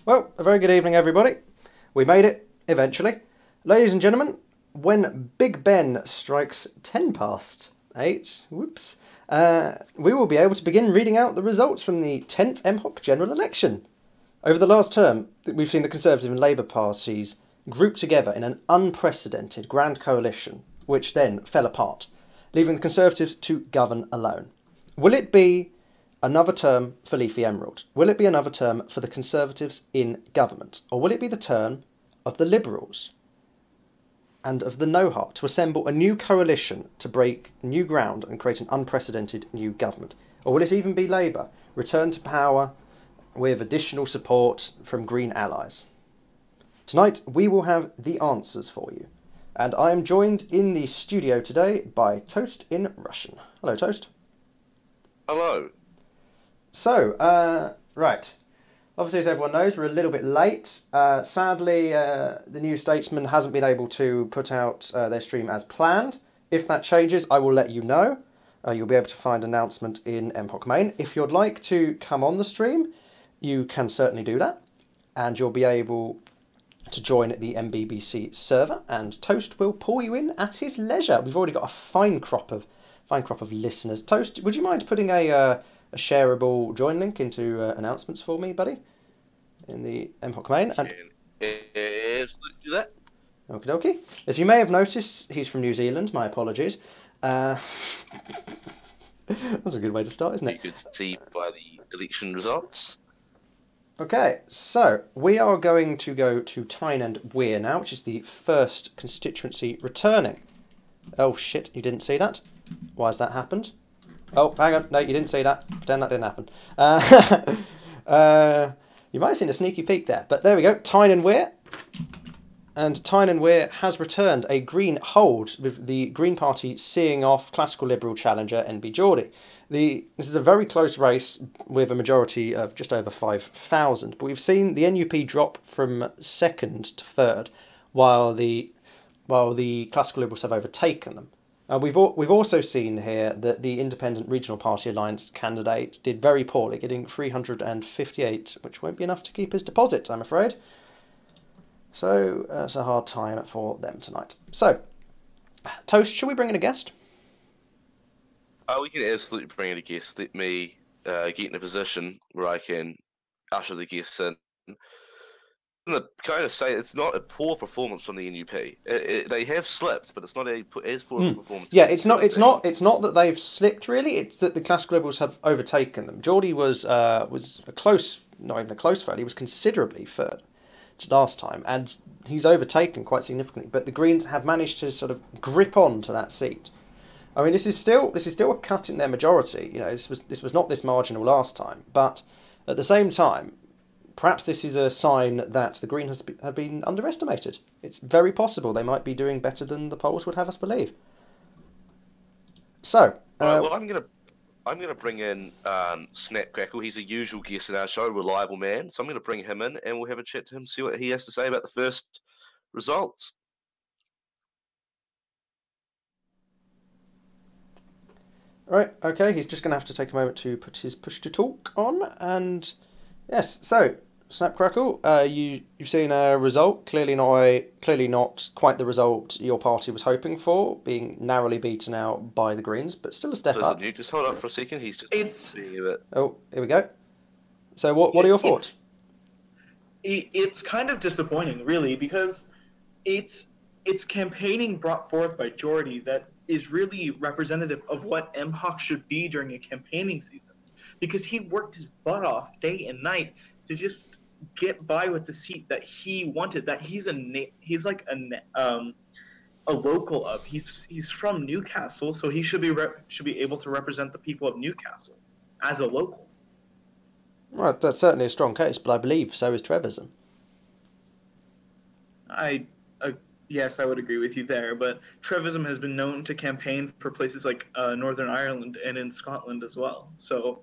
Well, a very good evening, everybody. We made it, eventually. Ladies and gentlemen, when Big Ben strikes 10 past 8, whoops, we will be able to begin reading out the results from the 10th MHOC general election. Over the last term, we've seen the Conservative and Labour parties group together in an unprecedented grand coalition, which then fell apart, leaving the Conservatives to govern alone. Will it be another term for Leafy Emerald? Will it be another term for the Conservatives in government? Or will it be the turn of the Liberals and of the No-Heart to assemble a new coalition to break new ground and create an unprecedented new government? Or will it even be Labour, return to power with additional support from Green allies? Tonight we will have the answers for you. And I am joined in the studio today by Toast in Russian. Hello, Toast. Hello. So, right. Obviously, as everyone knows, we're a little bit late. Sadly, the New Statesman hasn't been able to put out their stream as planned. If that changes, I will let you know. You'll be able to find an announcement in MPOC Main. If you'd like to come on the stream, you can certainly do that. And you'll be able to join the MBBC server, and Toast will pull you in at his leisure. We've already got a fine crop of listeners. Toast, would you mind putting a shareable join link into announcements for me, buddy, in the MHOC main? And do that. okie dokie. As you may have noticed, he's from New Zealand. My apologies. That's a good way to start, isn't it? You could see by the election results. Okay, so we are going to go to Tyne and Weir now, which is the first constituency returning. Oh shit, you didn't see that? Why has that happened? Oh, hang on. No, you didn't see that. Pretend that didn't happen. You might have seen a sneaky peek there. But there we go. Tyne and Weir. And Tyne and Weir has returned a Green hold, with the Green Party seeing off classical Liberal challenger NB Geordie. This is a very close race with a majority of just over 5,000. But we've seen the NUP drop from second to third, while the classical Liberals have overtaken them. We've also seen here that the Independent Regional Party Alliance candidate did very poorly, getting 358, which won't be enough to keep his deposit, I'm afraid. So it's a hard time for them tonight. So, Toast, shall we bring in a guest? We can absolutely bring in a guest. Let me get in a position where I can usher the guests in. To kind of say it's not a poor performance from the NUP. They have slipped, but it's not as poor a performance. Yeah, it's not that they've slipped really. It's that the classical Liberals have overtaken them. Geordie was a close, not even a close third. He was considerably third last time, and he's overtaken quite significantly. But the Greens have managed to sort of grip on to that seat. I mean, this is still a cut in their majority. You know, this was not this marginal last time, but at the same time, perhaps this is a sign that the Greens have been underestimated. It's very possible they might be doing better than the polls would have us believe. So, well, I'm gonna bring in Snapcrackle. He's a usual guest in our show, reliable man. So I'm gonna bring him in, and we'll have a chat to him, see what he has to say about the first results. Right, okay, he's just going to have to take a moment to put his push to talk on, and yes, so Snapcrackle, you've seen a result, clearly not quite the result your party was hoping for, being narrowly beaten out by the Greens, but still a step up. Just hold up for a second. He's just being a bit. Oh, here we go. So what are your thoughts? It's kind of disappointing, really, because it's campaigning brought forth by Geordie that is really representative of what MHOC should be during a campaigning season, because he worked his butt off day and night to just get by with the seat that he wanted. That he's like a local of. He's from Newcastle, so he should be able to represent the people of Newcastle as a local. Well, that's certainly a strong case, but I believe so is Trevor's. Yes, I would agree with you there, but Trevism has been known to campaign for places like Northern Ireland and in Scotland as well. So,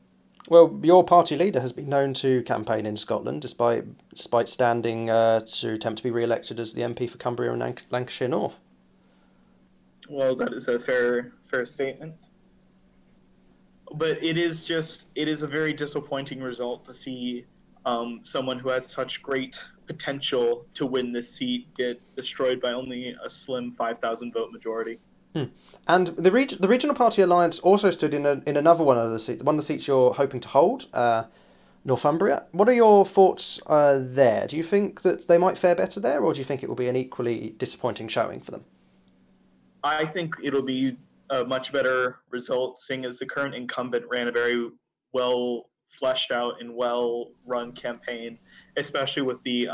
well, your party leader has been known to campaign in Scotland, despite standing to attempt to be re-elected as the MP for Cumbria and Lancashire North. Well, that is a fair statement. But it is a very disappointing result to see someone who has such great potential to win this seat get destroyed by only a slim 5,000 vote majority. And the regional party alliance also stood in another one of the seats, one of the seats you're hoping to hold, Northumbria. What are your thoughts there? Do you think that they might fare better there, or do you think it will be an equally disappointing showing for them? I think it'll be a much better result, seeing as the current incumbent ran a very well fleshed out and well run campaign, especially with the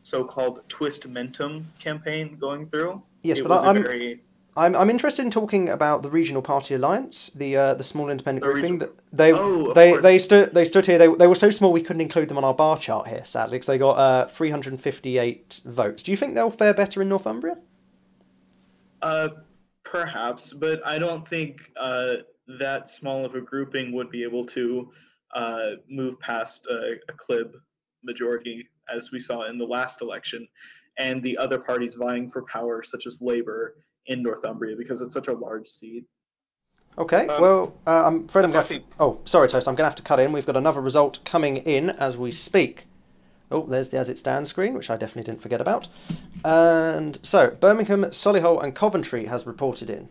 so-called twist mentum campaign going through. Yes, but I'm interested in talking about the regional party alliance, the small independent grouping. They stood here. They were so small we couldn't include them on our bar chart here, sadly, because they got 358 votes. Do you think they'll fare better in Northumbria? Perhaps, but I don't think that small of a grouping would be able to move past a CLIB majority, as we saw in the last election, and the other parties vying for power, such as Labour in Northumbria, because it's such a large seat. Okay, well, I'm afraid I'm going to... Oh, sorry, Toast, I'm going to have to cut in. We've got another result coming in as we speak. Oh, there's the As It Stands screen, which I definitely didn't forget about. And so, Birmingham, Solihull and Coventry has reported in.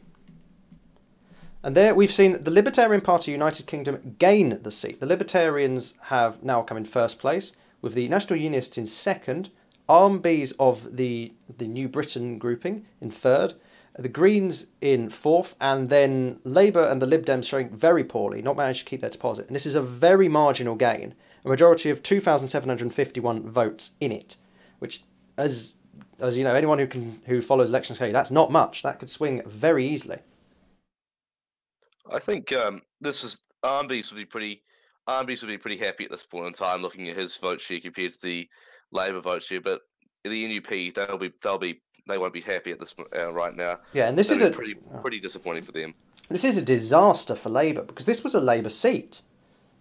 And there we've seen the Libertarian Party United Kingdom gain the seat. The Libertarians have now come in first place, with the National Unionists in second, RMBs of the New Britain grouping in third, the Greens in fourth, and then Labour and the Lib Dems showing very poorly, not managed to keep their deposit. And this is a very marginal gain, a majority of 2,751 votes in it, which, as you know, anyone who follows elections can, that's not much. That could swing very easily. I think this is RMBs would be pretty happy at this point in time, looking at his vote share compared to the Labour vote share. But the NUP, they won't be happy at this right now. Yeah, and this is pretty disappointing for them. This is a disaster for Labour, because this was a Labour seat.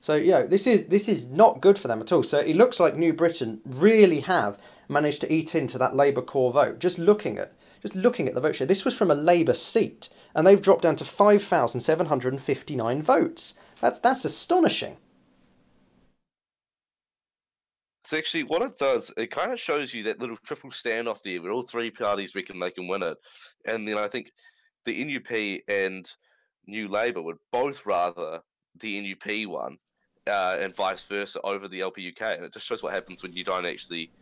So, you know, this is not good for them at all. So it looks like New Britain really have managed to eat into that Labour core vote. Just looking at the vote share, this was from a Labour seat, and they've dropped down to 5,759 votes. That's astonishing. It's actually what it does. It kind of shows you that little triple standoff there, where all three parties reckon they can win it, and then I think the NUP and New Labour would both rather the NUP one, and vice versa over the LPUK, and it just shows what happens when you don't actually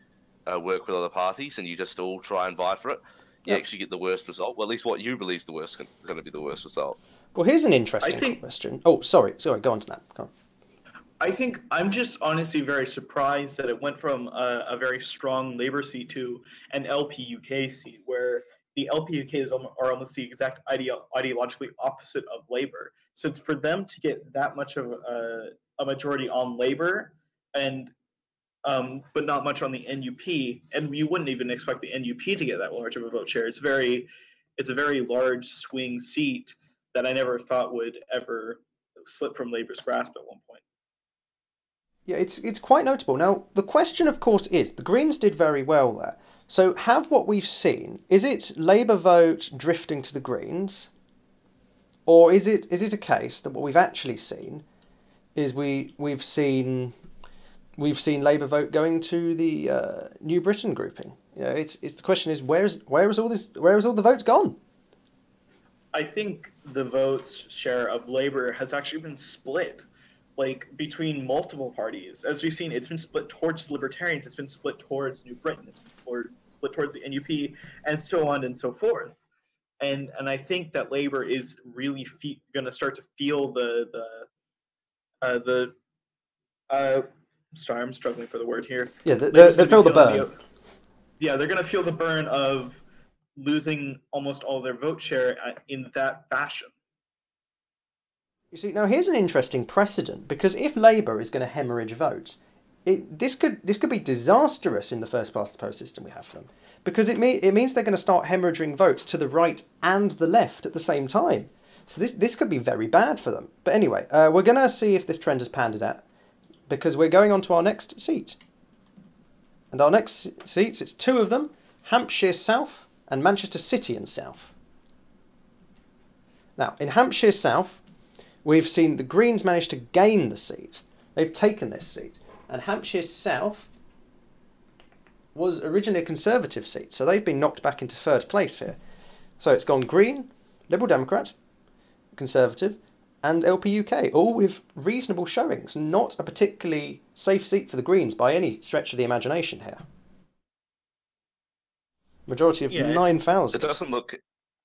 work with other parties and you just all try and vie for it. You actually get the worst result. Well, at least what you believe is going to be the worst result. Well, here's an interesting question. Oh, sorry, go on to that. Go on. I think I'm just honestly very surprised that it went from a very strong Labour seat to an LPUK seat, where the LPUK are almost the exact ideologically opposite of Labour. So for them to get that much of a majority on Labour, and but not much on the NUP, and you wouldn't even expect the NUP to get that large of a vote share. It's a very large swing seat that I never thought would ever slip from Labour's grasp at one point. Yeah, it's quite notable. Now, the question, of course, is the Greens did very well there. So, have what we've seen, is it Labour vote drifting to the Greens, or is it a case that what we've actually seen is we've seen Labour vote going to the New Britain grouping? You know, it's the question is where is all the votes gone? I think the votes share of Labour has actually been split, like between multiple parties. As we've seen, it's been split towards Libertarians, it's been split towards New Britain, it's been split towards the NUP, and so on and so forth. And I think that Labour is really going to start to feel sorry, I'm struggling for the word here. Yeah, they feel the burn. They're going to feel the burn of losing almost all their vote share in that fashion. You see, now here's an interesting precedent, because if Labour is going to hemorrhage votes, this could be disastrous in the first past the post system we have for them, because it means they're going to start hemorrhaging votes to the right and the left at the same time. So this could be very bad for them. But anyway, we're going to see if this trend has panned out, because we're going on to our next seat. And our next seats, it's two of them, Hampshire South and Manchester City and South. Now, in Hampshire South, we've seen the Greens manage to gain the seat. They've taken this seat. And Hampshire South was originally a Conservative seat, so they've been knocked back into third place here. So it's gone Green, Liberal Democrat, Conservative, and LP UK, all with reasonable showings. Not a particularly safe seat for the Greens by any stretch of the imagination here. Majority of 9,000. It doesn't look.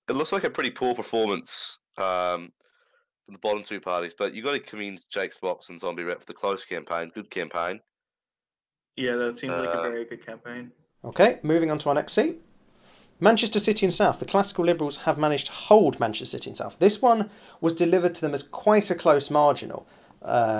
It looks like a pretty poor performance from the bottom two parties, but you got to commend Jake's Box and Zombie Rat for the close campaign. Good campaign. Yeah, that seems like a very good campaign. Okay, moving on to our next seat. Manchester City and South. The classical Liberals have managed to hold Manchester City and South. This one was delivered to them as quite a close marginal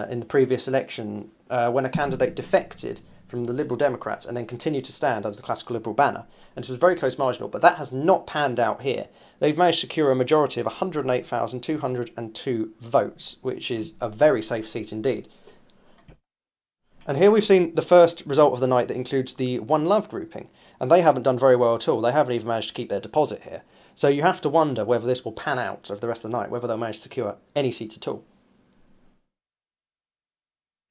in the previous election when a candidate defected from the Liberal Democrats and then continued to stand under the classical Liberal banner. And it was very close marginal, but that has not panned out here. They've managed to secure a majority of 108,202 votes, which is a very safe seat indeed. And here we've seen the first result of the night that includes the One Love grouping. And they haven't done very well at all. They haven't even managed to keep their deposit here. So you have to wonder whether this will pan out over the rest of the night, whether they'll manage to secure any seats at all.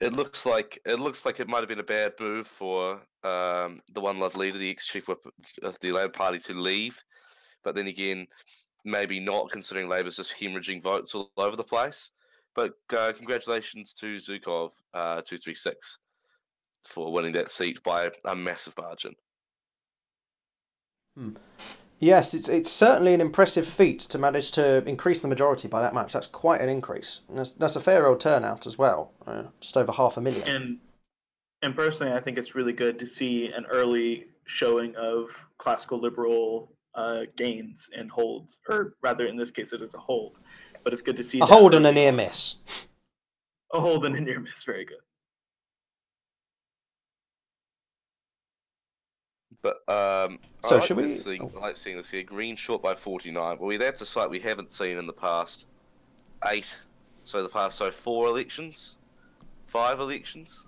It looks like it might have been a bad move for the One Love leader, the ex-chief whip of the Labour Party, to leave. But then again, maybe not, considering Labour's just hemorrhaging votes all over the place. But congratulations to Zukov 236 for winning that seat by a massive margin. Yes, it's certainly an impressive feat to manage to increase the majority by that much. That's quite an increase. And that's a fair old turnout as well, just over 500,000. And personally, I think it's really good to see an early showing of classical liberal gains and holds, or rather, in this case, it is a hold. But it's good to see a hold and a near miss. A hold and a near miss, very good. But so should we? I like seeing this here. Green short by 49. Well, that's a site we haven't seen in the past 8. So the past 4 elections, 5 elections.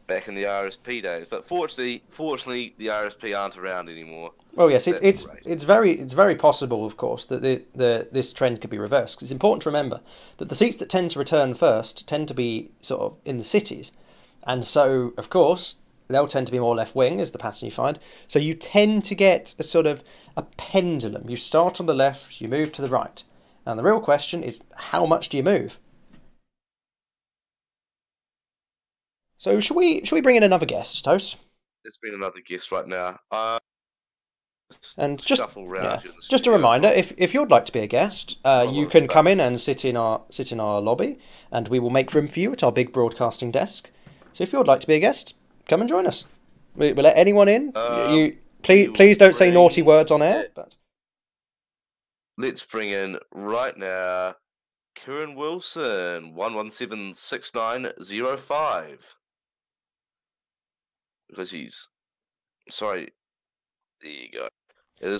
Back in the RSP days, but fortunately, the RSP aren't around anymore. Well, yes, it's very possible, of course, that this trend could be reversed. Because it's important to remember that the seats that tend to return first tend to be sort of in the cities. And so, of course, they'll tend to be more left-wing, is the pattern you find. So you tend to get a sort of a pendulum. You start on the left, you move to the right. And the real question is, how much do you move? So should we bring in another guest, Toast? There's been another guest right now. And just around just a reminder, if you'd like to be a guest, you can come in and sit in our lobby, and we will make room for you at our big broadcasting desk. So if you'd like to be a guest, come and join us. We'll let anyone in. Please don't say naughty words on air. But let's bring in right now Kieran Wilson, 1176905. Because sorry. There you go.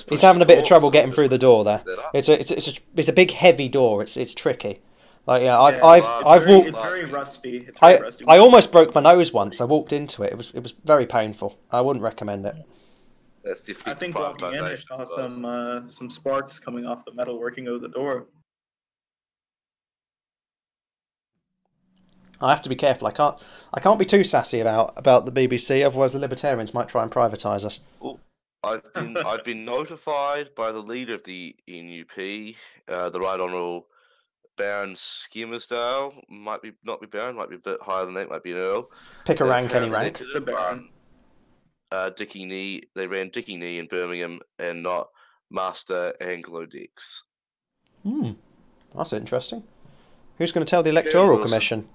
He's having a bit of trouble getting through the door there. It's a big heavy door. It's tricky. Like I've walked. It's very rusty. I almost broke my nose once. I walked into it. It was very painful. I wouldn't recommend it. That's definitely. I think walking in, I saw some sparks coming off the metal working over the door. I have to be careful. I can't be too sassy about the BBC. Otherwise, the Libertarians might try and privatise us. Ooh. I've been notified by the leader of the NUP, the Right Honourable Baron Skemersdale, might not be Baron, might be a bit higher than that, might be an Earl. Pick a rank, any rank. The Baron. Dickie Knee, they ran Dickie Knee in Birmingham and not Master Anglo Dex. That's interesting. Who's going to tell the Electoral Commission?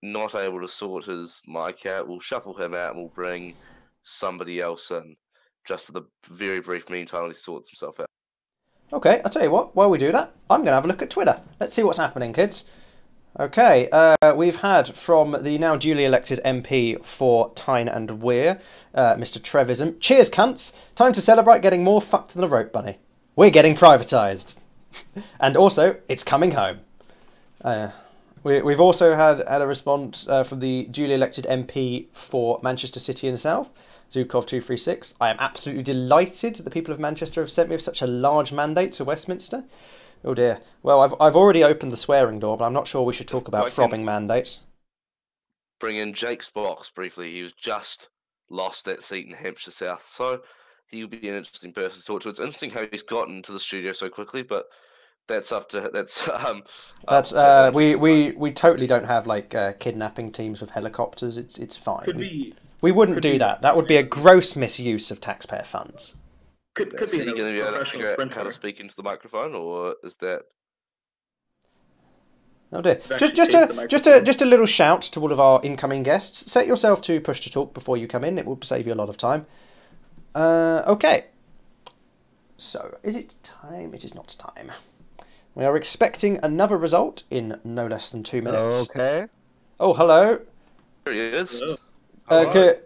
Not able to sort his mic out. We'll shuffle him out and we'll bring somebody else in. Just for the very brief meantime, he sorts himself out. Okay, I'll tell you what, while we do that, I'm going to have a look at Twitter. Let's see what's happening, kids. Okay, we've had from the now duly elected MP for Tyne and Weir, Mr. Trevism. Cheers, cunts. Time to celebrate getting more fucked than a rope bunny. We're getting privatised. And also, it's coming home. We've also had a response from the duly elected MP for Manchester City and South, Zukov 236. I am absolutely delighted that the people of Manchester have sent me with such a large mandate to Westminster. Oh dear. Well, I've already opened the swearing door, but I'm not sure we should talk about If I can- throbbing mandates. Bring in Jake's box briefly. He was just lost that seat in Hampshire South, so he would be an interesting person to talk to. It's interesting how he's gotten to the studio so quickly, but that's up to That's for we totally don't have like kidnapping teams with helicopters. It's fine. Could be We wouldn't could do be- that. That would be a gross misuse of taxpayer funds. could Is be he going to be a able to professional figure out how to sprinter. speak into the microphone, or is that? Oh dear. Actually Just take the microphone. a little shout to all of our incoming guests. Set yourself to push to talk before you come in. It will save you a lot of time. Okay. So, is it time? It is not time. We are expecting another result in no less than 2 minutes. Okay. Oh, hello. There he is. Hello. Okay.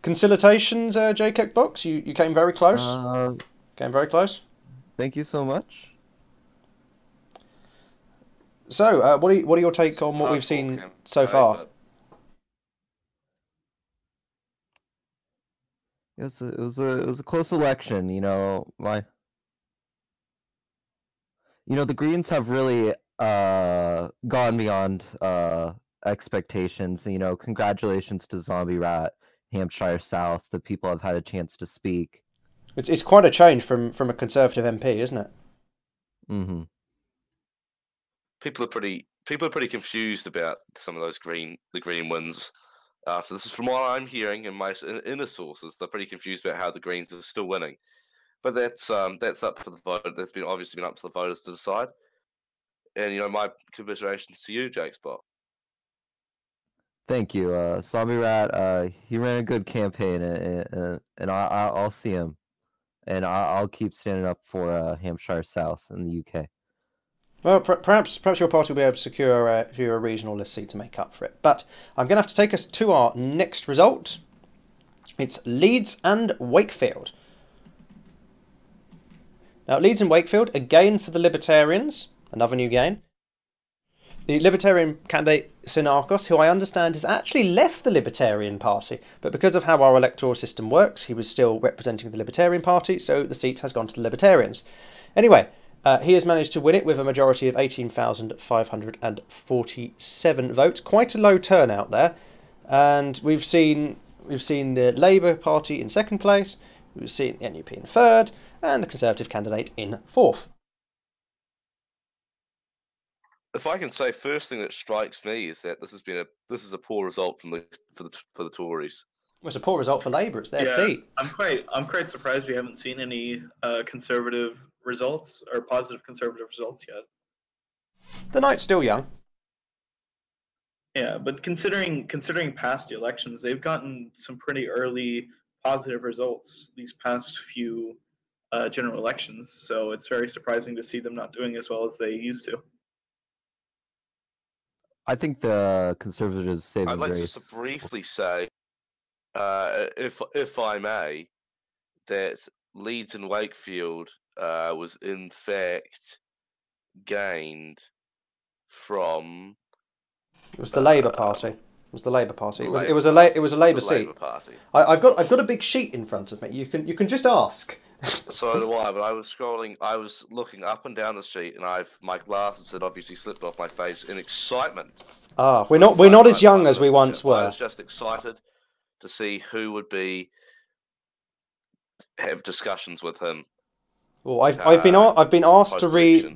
Conciliations, JKEX Box. You came very close. Came very close. Thank you so much. So, what are your take on what we've seen so far? It was a close election. The Greens have really gone beyond expectations. Congratulations to Zombie Rat, Hampshire South. The people have had a chance to speak. It's quite a change from a Conservative MP, isn't it? Mm-hmm. People are pretty confused about some of those green wins. After this is from what I'm hearing in my inner sources, they're pretty confused about how the Greens are still winning. But that's up for the vote. That's obviously been up to the voters to decide. And my commiserations to you, Jake Spot. Thank you, Zombie Rat. He ran a good campaign, and I'll see him, and I'll keep standing up for Hampshire South in the UK. Well, perhaps your party will be able to secure a regional list seat to make up for it. But I'm going to have to take us to our next result. It's Leeds and Wakefield. Now, Leeds and Wakefield, again for the Libertarians, another new gain. The Libertarian candidate, Sinarkos, who I understand has actually left the Libertarian Party, but because of how our electoral system works, he was still representing the Libertarian Party, so the seat has gone to the Libertarians. Anyway, he has managed to win it with a majority of 18,547 votes. Quite a low turnout there. And we've seen the Labour Party in second place, we've seen the NUP in third, and the Conservative candidate in fourth. If I can say, first thing that strikes me is that this is a poor result for the Tories. Well, it's a poor result for Labour. It's their seat. I'm quite surprised we haven't seen any conservative results or positive conservative results yet. The night's still young. Yeah, but considering past elections, they've gotten some pretty early positive results these past few general elections. So it's very surprising to see them not doing as well as they used to. I think the Conservatives saving I'd like grace. just to briefly say, if I may, that Leeds and Wakefield was in fact gained from. It was the Labour Party. It was the Labour Party. It was a Labour seat. Labour Party. I've got a big sheet in front of me. You can just ask. So do I, but I was scrolling. I was looking up and down the sheet, and my glasses had obviously slipped off my face in excitement. Ah, we're not as young as we once I were. was just excited to see who would have discussions with him. Well, I've been asked to read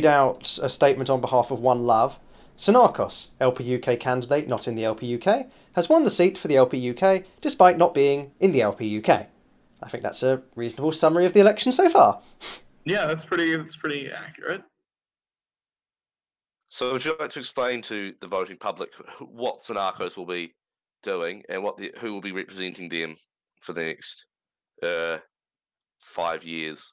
out a statement on behalf of One Love. Sinarkos, LP UK candidate not in the LP UK, has won the seat for the LP UK despite not being in the LP UK. I think that's a reasonable summary of the election so far. Yeah, that's pretty accurate. So would you like to explain to the voting public what Sinarkos will be doing and who will be representing them for the next 5 years?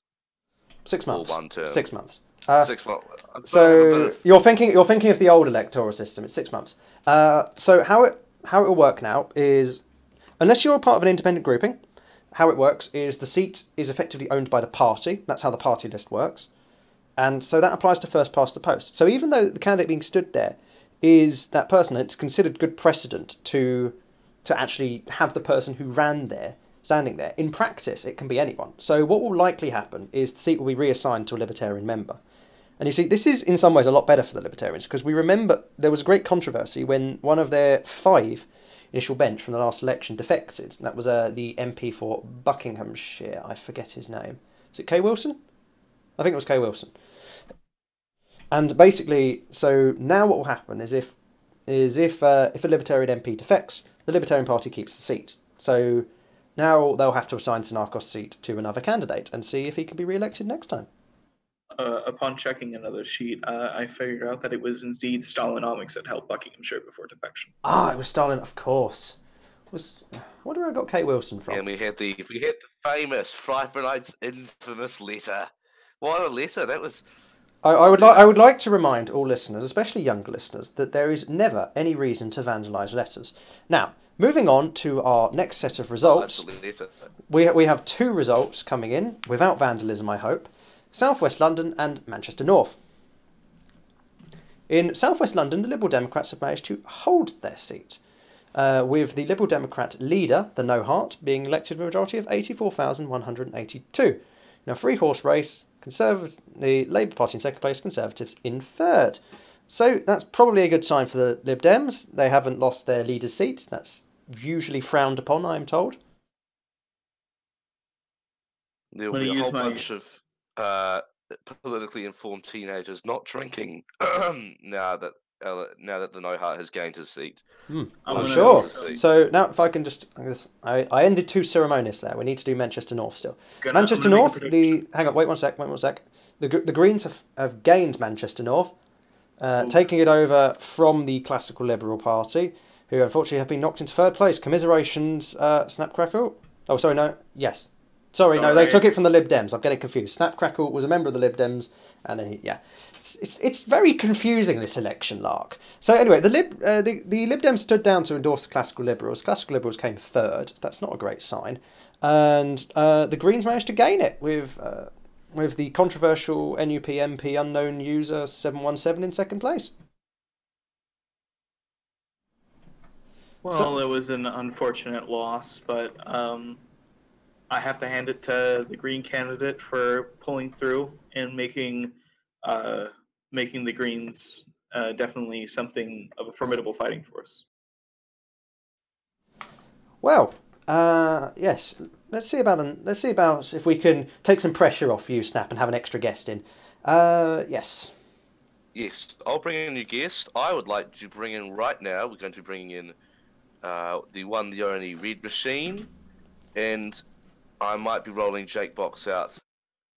6 months. Or one term. 6 months. 6 months. So you're thinking of the old electoral system. It's 6 months. So how it will work now is, unless you're a part of an independent grouping, how it works is the seat is effectively owned by the party. That's how the party list works. And so that applies to first past the post. So even though the candidate being stood there is that person, it's considered good precedent to actually have the person who ran there standing there. In practice, it can be anyone. So what will likely happen is the seat will be reassigned to a Libertarian member. And you see, this is in some ways a lot better for the Libertarians, because we remember there was a great controversy when one of their 5 initial bench from the last election defected. That was the MP for Buckinghamshire. I forget his name. Was it Kay Wilson? I think it was Kay Wilson. And basically, so now what will happen is if a Libertarian MP defects, the Libertarian Party keeps the seat. So now they'll have to assign Sinarkos' seat to another candidate and see if he can be re-elected next time. Upon checking another sheet, I figured out that it was indeed Stalinomics that held Buckinghamshire before defection. Ah, it was Stalin, of course. What do I got Kate Wilson from? And we had the famous Friedmanite's infamous letter. What a letter that was! I would like to remind all listeners, especially younger listeners, that there is never any reason to vandalise letters. Now, moving on to our next set of results, we have 2 results coming in without vandalism, I hope. South West London and Manchester North. In South West London, the Liberal Democrats have managed to hold their seat, with the Liberal Democrat leader, the No Heart, being elected with a majority of 84,182. Now, 3-horse race, the Labour Party in second place, Conservatives in third. So that's probably a good sign for the Lib Dems. They haven't lost their leader's seat. That's usually frowned upon, I am told. There'll be a whole bunch of politically informed teenagers not drinking now that the No Heart has gained his seat. I'm sure. So now, if I can just, I ended too ceremonious there. We need to do Manchester North still. Manchester North. Hang on, wait one sec. The Greens have gained Manchester North, taking it over from the Classical Liberal Party, who unfortunately have been knocked into third place. Commiserations, Snapcrackle. Oh, sorry, no. Yes. Sorry, no, they took it from the Lib Dems. I'm getting confused. Snapcrackle was a member of the Lib Dems, and then it's very confusing, this election lark. So anyway, the Lib Dems stood down to endorse the Classical Liberals. Classical Liberals came third. That's not a great sign, and the Greens managed to gain it with the controversial NUP MP unknown user 717 in second place. Well, it was an unfortunate loss, but I have to hand it to the Green candidate for pulling through and making the Greens definitely something of a formidable fighting force. Well, yes. Let's see about if we can take some pressure off you, Snap, and have an extra guest in. Yes. Yes, I'll bring in a new guest. I would like to bring in right now. We're going to be bringing in the one, the only Red Machine, and I might be rolling Jake Box out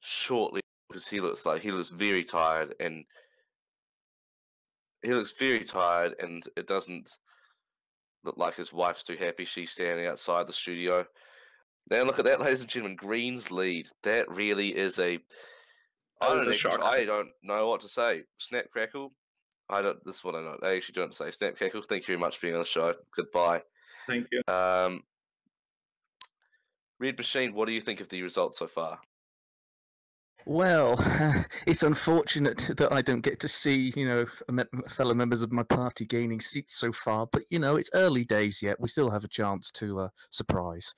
shortly because he looks very tired, and it doesn't look like his wife's too happy. She's standing outside the studio. Now look at that, ladies and gentlemen. Green's lead. That really is I don't know what to say. Snap Crackle. This is what I know. I actually don't say. Snap Crackle. Thank you very much for being on the show. Goodbye. Thank you. Red Machine, what do you think of the results so far? Well, it's unfortunate that I don't get to see, fellow members of my party gaining seats so far. But, it's early days yet. We still have a chance to surprise.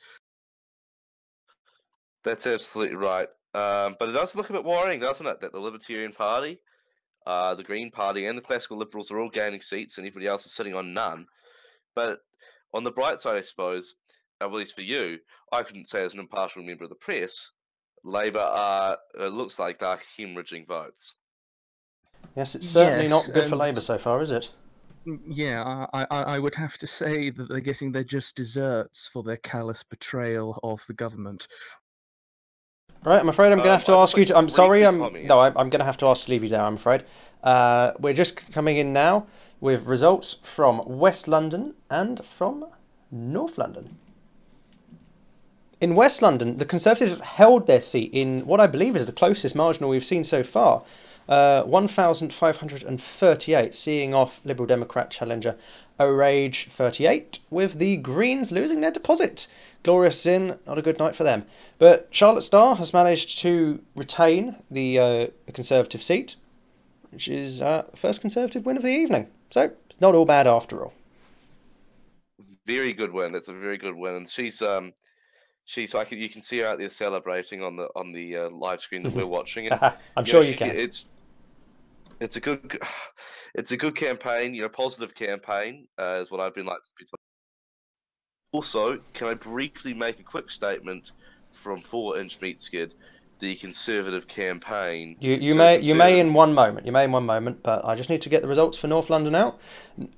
That's absolutely right. But it does look a bit worrying, doesn't it? That the Libertarian Party, the Green Party, and the Classical Liberals are all gaining seats and everybody else is sitting on none. But on the bright side, I suppose, at least for you, I couldn't say as an impartial member of the press, Labour it looks like they're hemorrhaging votes. Yes, it's certainly not good for Labour so far, is it? Yeah, I would have to say that they're getting their just desserts for their callous betrayal of the government. Right, I'm afraid I'm going to have to ask you to... I'm sorry, I'm going to have to ask to leave you there, I'm afraid. We're just coming in now with results from West London and from North London. In West London, the Conservatives have held their seat in what I believe is the closest marginal we've seen so far. 1,538, seeing off Liberal Democrat challenger O'Rage 38, with the Greens losing their deposit. Glorious Sin, not a good night for them. But Charlotte Starr has managed to retain the Conservative seat, which is the first Conservative win of the evening. So, not all bad after all. Very good win. It's a very good win. And You can see her out there celebrating on the live screen that we're watching. And, I'm sure you can. It's a good campaign. Positive campaign is what I've been like to be told. Also, can I briefly make a quick statement from 4-inch meat skid? The Conservative campaign. You may in one moment, but I just need to get the results for North London out.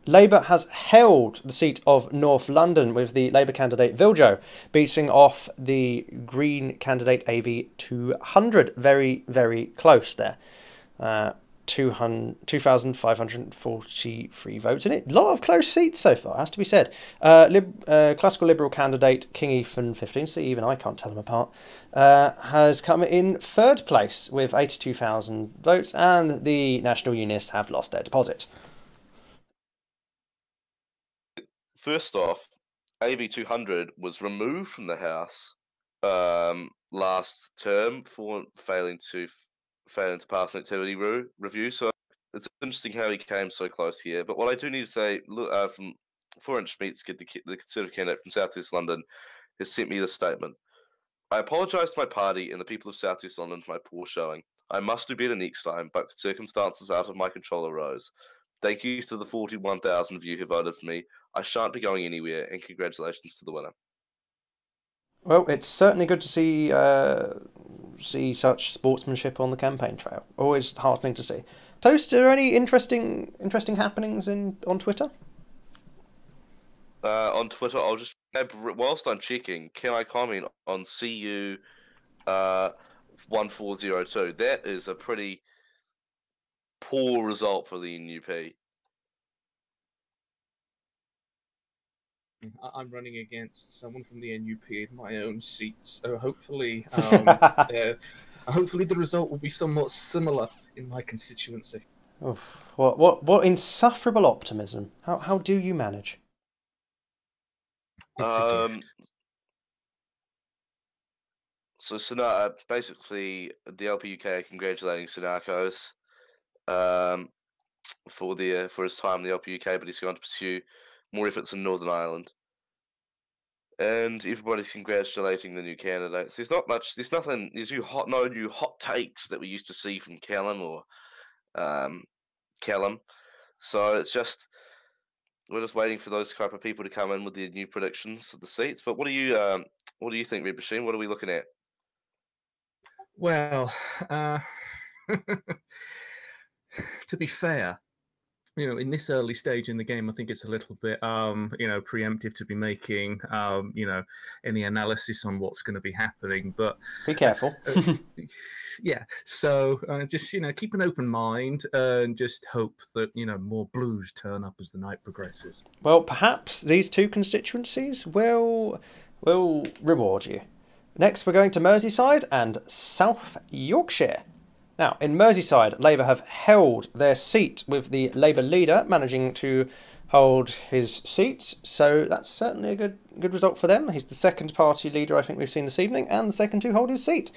Labour has held the seat of North London with the Labour candidate Viljo beating off the Green candidate AV 200. Very, very close there. 2,543 votes in it. A lot of close seats so far, has to be said. Classical Liberal candidate King Ethan 15, so even I can't tell them apart, has come in 3rd place with 82,000 votes, and the National Unionists have lost their deposit. First off, AV 200 was removed from the House last term for failing to pass an activity review. So it's interesting how he came so close here. But what I do need to say, from 4-inch meats, the Conservative candidate from South East London has sent me this statement. I apologise to my party and the people of South East London for my poor showing. I must do better next time, but circumstances out of my control arose. Thank you to the 41,000 of you who voted for me. I shan't be going anywhere, and congratulations to the winner. Well, it's certainly good to see such sportsmanship on the campaign trail. Always heartening to see. Toast, are there any interesting happenings on Twitter? On Twitter, I'll just whilst I'm checking, can I comment on CU 1402? That is a pretty poor result for the NUP. I'm running against someone from the NUP in my own seat, so hopefully, hopefully the result will be somewhat similar in my constituency. Oof. What insufferable optimism! How do you manage? It's a gift. So basically, the LP UK are congratulating Sunakos for his time in the LP UK, but he's going to pursue more efforts in Northern Ireland. And everybody's congratulating the new candidates. There's no new hot takes that we used to see from Callum or Callum. So it's just we're just waiting for those type of people to come in with their new predictions of the seats. But what do you think, Red Machine? What are we looking at? Well, to be fair, in this early stage in the game, I think it's a little bit, preemptive to be making, any analysis on what's going to be happening. But be careful. Yeah. So just keep an open mind and just hope that more blues turn up as the night progresses. Well, perhaps these two constituencies will reward you. Next, we're going to Merseyside and South Yorkshire. Now, in Merseyside, Labour have held their seat with the Labour leader managing to hold his seat. So that's certainly a good result for them. He's the second party leader I think we've seen this evening, and the second to hold his seat.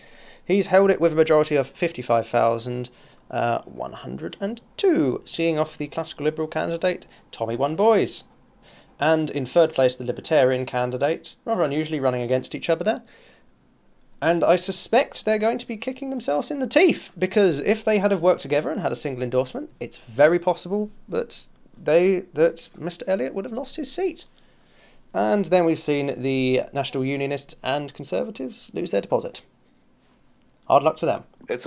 He's held it with a majority of 55,102, seeing off the classical Liberal candidate, Tommy One Boys. And in third place, the Libertarian candidate, rather unusually running against each other there. And I suspect they're going to be kicking themselves in the teeth, because if they had have worked together and had a single endorsement, it's very possible that Mr. Elliott would have lost his seat. And then we've seen the National Unionists and Conservatives lose their deposit. Hard luck to them. It's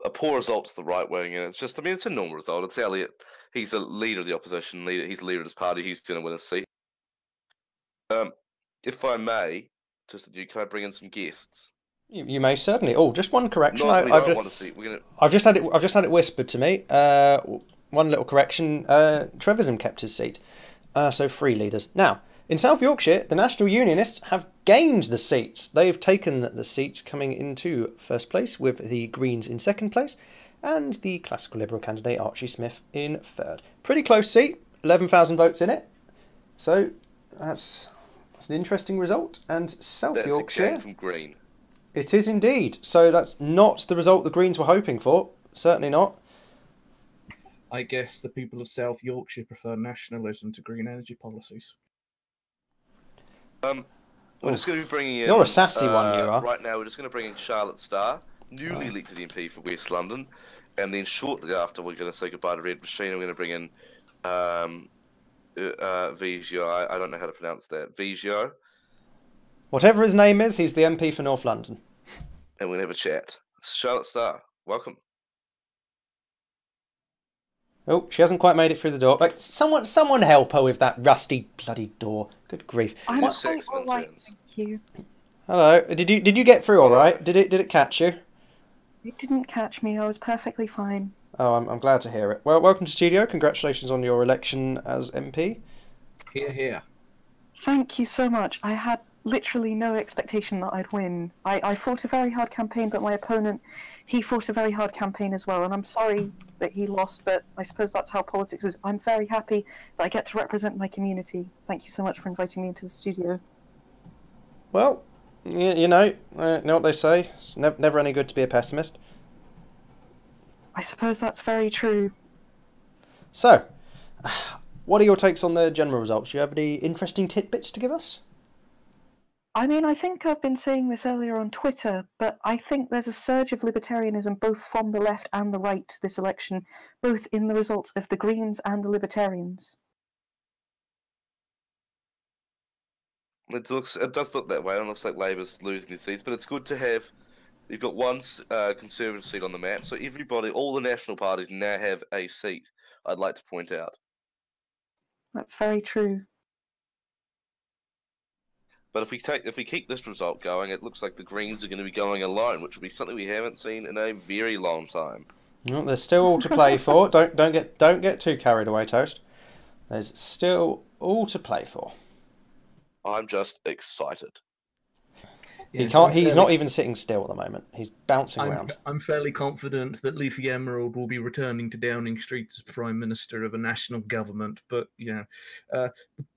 a poor result to the right wing, and it's just, it's a normal result. It's Elliott. He's a leader of the opposition. He's the leader of his party. He's going to win a seat. If I may, can I bring in some guests? You may certainly. Oh, just one correction. I've just had it whispered to me. One little correction. Trevisan kept his seat. So 3 leaders. Now, in South Yorkshire, the National Unionists have gained the seats. They've taken the seat, coming into first place with the Greens in second place, and the classical Liberal candidate Archie Smith in third. Pretty close seat. 11,000 votes in it. So that's an interesting result. And South Yorkshire. That's a gain from Green. It is indeed. So that's not the result the Greens were hoping for. Certainly not. I guess the people of South Yorkshire prefer nationalism to green energy policies. We're just going to be bringing in... You're a sassy one, you are. Right now, we're just going to bring in Charlotte Starr, newly elected MP for West London. And then shortly after, we're going to say goodbye to Red Machine. We're going to bring in Vigio. I don't know how to pronounce that. Vigio. Whatever his name is, he's the MP for North London. And we'll have a chat. Charlotte Starr, welcome. Oh, she hasn't quite made it through the door. Like, someone help her with that rusty bloody door. Good grief. I'm What? all right, thank you. Hello. Did you get through all right? Did it catch you? It didn't catch me. I was perfectly fine. Oh, I'm glad to hear it. Well, welcome to studio. Congratulations on your election as MP. Here, here. Thank you so much. I had literally no expectation that I'd win. I fought a very hard campaign, but my opponent, he fought a very hard campaign as well, and I'm sorry that he lost, but I suppose that's how politics is. I'm very happy that I get to represent my community. Thank you so much for inviting me into the studio. Well, you know what they say. It's never any good to be a pessimist. I suppose that's very true. So, what are your takes on the general results? Do you have any interesting tidbits to give us? I mean, I think I've been saying this earlier on Twitter, but I think there's a surge of libertarianism both from the left and the right this election, both in the results of the Greens and the Libertarians. It does look that way. It looks like Labour's losing their seats, but it's good to have. You've got one Conservative seat on the map, so everybody, all the national parties now have a seat. I'd like to point out. That's very true. But if we keep this result going, it looks like the Greens are going to be going alone, which will be something we haven't seen in a very long time. Well, there's still all to play for. Don't get too carried away, Toast. There's still all to play for. I'm just excited. He can't. He's not even sitting still at the moment. He's bouncing around. I'm fairly confident that Leafy Emerald will be returning to Downing Street as Prime Minister of a national government. But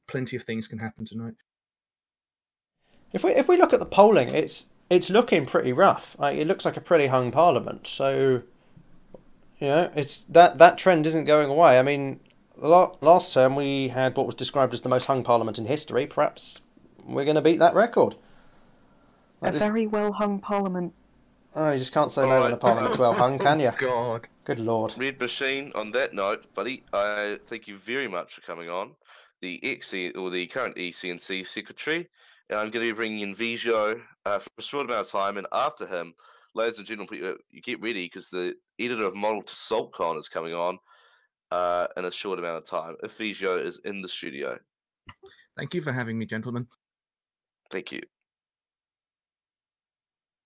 plenty of things can happen tonight. If we look at the polling, it's looking pretty rough. Like, it looks like a pretty hung Parliament. So, it's that trend isn't going away. I mean, last term we had what was described as the most hung Parliament in history. Perhaps we're going to beat that record. A very well-hung Parliament. Oh, you just can't say no when a Parliament's well hung, can you? God. Good Lord. Red Machine, on that note, buddy, I thank you very much for coming on. The the current ECNC Secretary. And I'm going to be bringing in Vigio for a short amount of time. And after him, ladies and gentlemen, you get ready because the editor of Model to SaltCon is coming on in a short amount of time. If Vigio is in the studio. Thank you for having me, gentlemen. Thank you.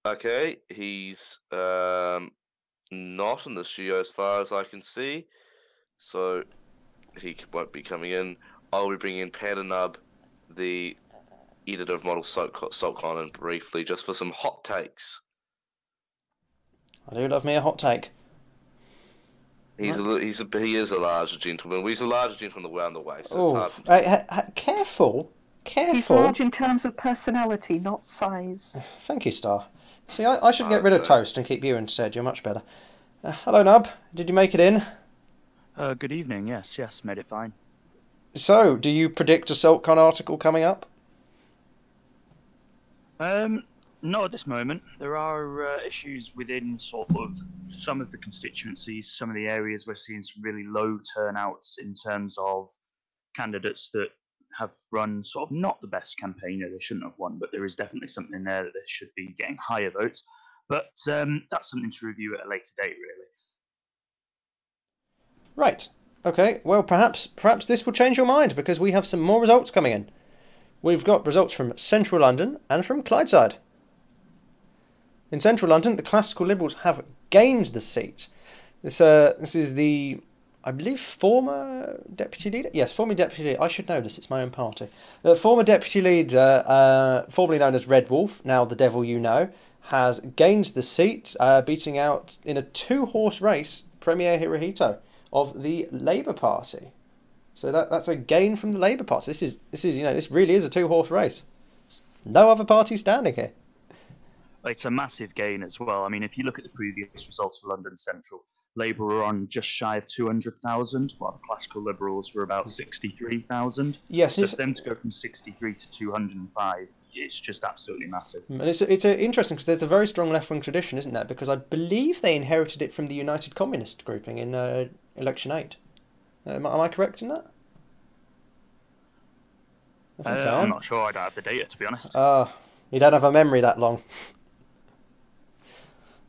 Okay, he's not in the studio as far as I can see. So he won't be coming in. I'll be bringing in Padanub, the editor of Model SaltCon, and briefly just for some hot takes. I do love me a hot take. He is a larger gentleman. He's a larger gentleman around the way, so it's hard. Careful. He's large in terms of personality, not size. Thank you, Star. See, I should get rid of Toast and keep you instead. You're much better. Hello, Nub. Did you make it in? Good evening. Yes, made it fine. So, do you predict a SaltCon article coming up? Not at this moment. There are issues within sort of some of the constituencies, some of the areas we're seeing some really low turnouts in terms of candidates that have run sort of not the best campaign. They shouldn't have won, but there is definitely something there that they should be getting higher votes. But that's something to review at a later date, really. Right. Okay. Well, perhaps this will change your mind because we have some more results coming in. We've got results from Central London and from Clydeside. In Central London, the Classical Liberals have gained the seat. This is the, I believe, former deputy leader. Yes, former deputy leader. I should know this. It's my own party. The former deputy leader, formerly known as Red Wolf, now the Devil You Know, has gained the seat, beating out in a 2-horse race Premier Hirohito of the Labour Party. So that's a gain from the Labour Party. This really is a 2-horse race. There's no other party standing here. It's a massive gain as well. I mean, if you look at the previous results for London Central, Labour were on just shy of 200,000, while the Classical Liberals were about 63,000. Yes. So for them to go from 63 to 205 it's just absolutely massive. And it's interesting because there's a very strong left-wing tradition, isn't there? Because I believe they inherited it from the United Communist grouping in Election 8. Am I correct in that? I think I I'm am. not sure. I don't have the data, to be honest. You don't have a memory that long.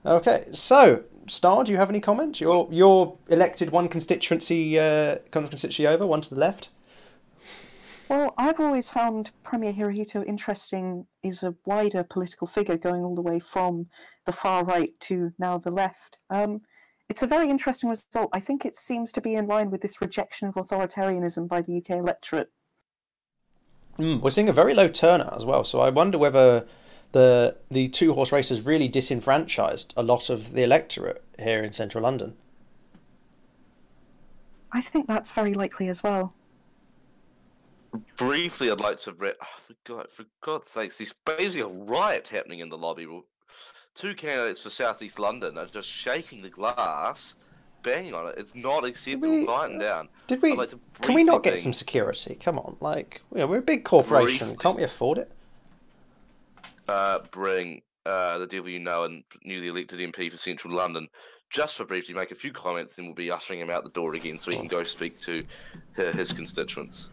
Okay, so Star, do you have any comments? You're elected one constituency over, one to the left. Well, I've always found Premier Hirohito interesting as a wider political figure going all the way from the far right to now the left. It's a very interesting result. I think it seems to be in line with this rejection of authoritarianism by the UK electorate. We're seeing a very low turnout as well, so I wonder whether the two-horse race has really disenfranchised a lot of the electorate here in central London. I think that's very likely as well. Briefly, I'd like to... for God's sakes, there's basically a riot happening in the lobby. Two candidates for South East London are just shaking the glass, banging on it. It's not acceptable. Quieten down. Can we not get some security? Come on, we're a big corporation. Can't we afford it? Bring the devil you know and newly elected MP for Central London, just for briefly make a few comments, then we'll be ushering him out the door again so he can go speak to his constituents.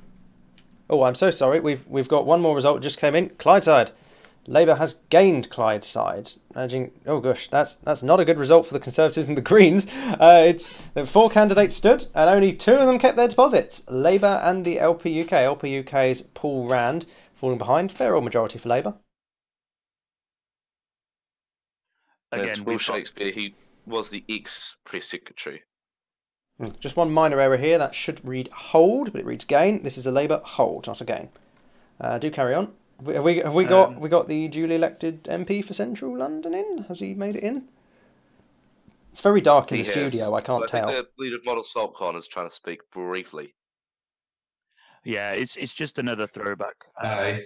Oh, I'm so sorry. We've got one more result just came in. Clydeside. Labour has gained Clydeside. Oh gosh, that's not a good result for the Conservatives and the Greens. It's 4 candidates stood and only 2 of them kept their deposits. Labour and the LP UK. LP UK's Paul Rand falling behind. Fair old majority for Labour. Again, Will Shakespeare. He was the ex-press secretary. Just one minor error here. That should read hold, but it reads gain. This is a Labour hold, not a gain. Do carry on. Have we got the duly elected MP for Central London in? Has he made it in? It's very dark in the studio. I can't tell. I think the leader of Model Saltcon is trying to speak briefly. Yeah, it's just another throwback.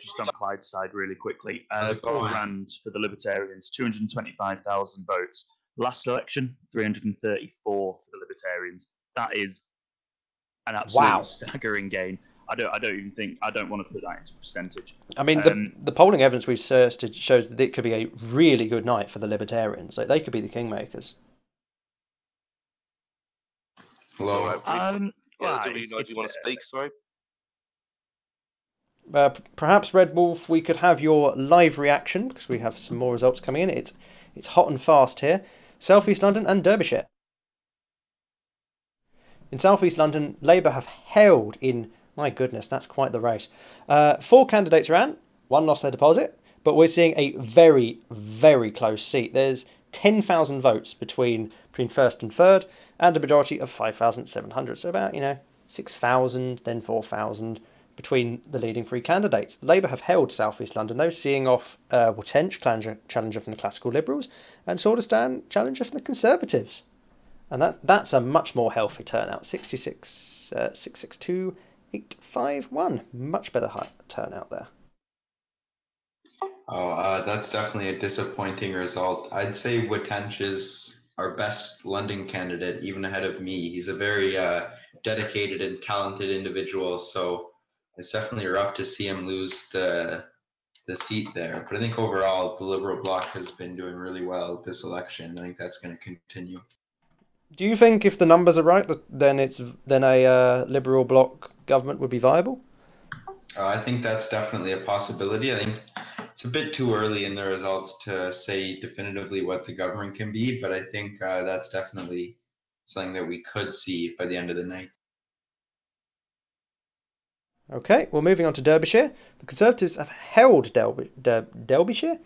Just on Clyde's side, really quickly. Paul Rand for the Libertarians, 225,000 votes. Last election, 334 for the Libertarians. That is an absolutely staggering gain. I don't want to put that into percentage. I mean, the polling evidence we've searched shows that it could be a really good night for the Libertarians. Like, they could be the kingmakers. Hello. Do you want to speak? Sorry. Perhaps Red Wolf, we could have your live reaction because we have some more results coming in. It's hot and fast here. South East London and Derbyshire. In South East London, Labour have held in. My goodness, that's quite the race. 4 candidates ran, 1 lost their deposit, but we're seeing a very, very close seat. There's 10,000 votes between first and third, and a majority of 5,700. So about 6,000, then 4,000 between the leading 3 candidates. Labour have held South East London, though, seeing off Watench, challenger from the Classical Liberals, and Swordestan, challenger from the Conservatives. And that's a much more healthy turnout. 662,851. Much better turnout there. That's definitely a disappointing result. I'd say Watench is our best London candidate, even ahead of me. He's a very dedicated and talented individual, so it's definitely rough to see him lose the seat there. But I think overall, the Liberal bloc has been doing really well this election. I think that's going to continue. Do you think if the numbers are right, then a Liberal bloc government would be viable? I think that's definitely a possibility. I think it's a bit too early in the results to say definitively what the government can be, but I think that's definitely something that we could see by the end of the night. Okay, well, moving on to Derbyshire. The Conservatives have held Derbyshire.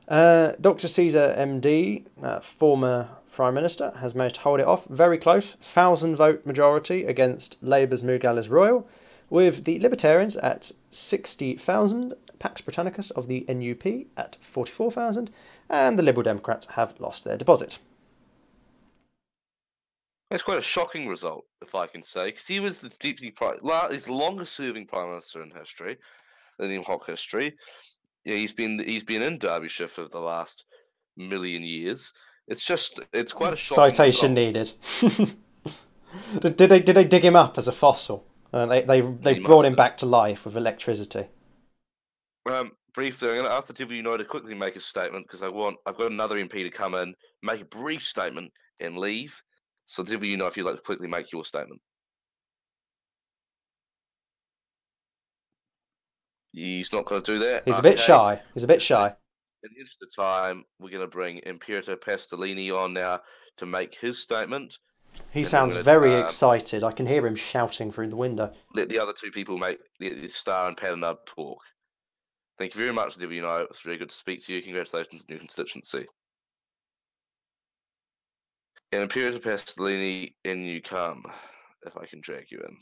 Dr. Caesar MD, former Prime Minister, has managed to hold it off. Very close, 1,000-vote majority against Labour's Mugalis Royal, with the Libertarians at 60,000, Pax Britannicus of the NUP at 44,000, and the Liberal Democrats have lost their deposit. It's quite a shocking result, if I can say, because he was the deputy he's the longest-serving prime minister in history, in Hock history. Yeah, he's been in Derbyshire for the last million years. It's quite a shocking citation result. Needed. Did they dig him up as a fossil? They brought him back to life with electricity. briefly, I'm going to ask the two of you to quickly make a statement because I've got another MP to come in, make a brief statement, and leave. So the two of you if you'd like to quickly make your statement. He's not going to do that. He's a bit shy. He's a bit shy. In the interest of time, we're going to bring Imperator Pastellini on now to make his statement. He sounds very excited. I can hear him shouting through the window. Let the other two people make the Star and Pat and Nub talk. Thank you very much, Divino. It's very good to speak to you. Congratulations on your constituency. And Imperator Pastellini, in you come, if I can drag you in.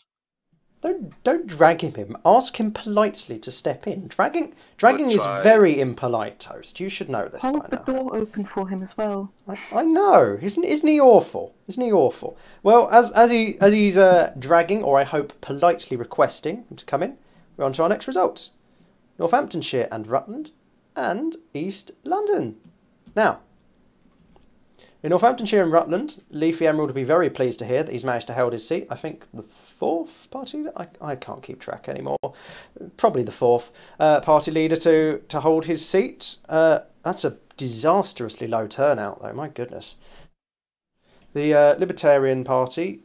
Don't drag him in. Ask him politely to step in. Dragging is very impolite, Toast. You should know this by now. Hold the door open for him as well. I know. Isn't he awful? Isn't he awful? Well, as he's dragging, or I hope politely requesting him to come in, we're on to our next results. Northamptonshire and Rutland and East London. Now, in Northamptonshire and Rutland, Leafy Emerald will be very pleased to hear that he's managed to hold his seat. I think the fourth party leader? I can't keep track anymore. Probably the fourth party leader to hold his seat. That's a disastrously low turnout, though. My goodness. The Libertarian Party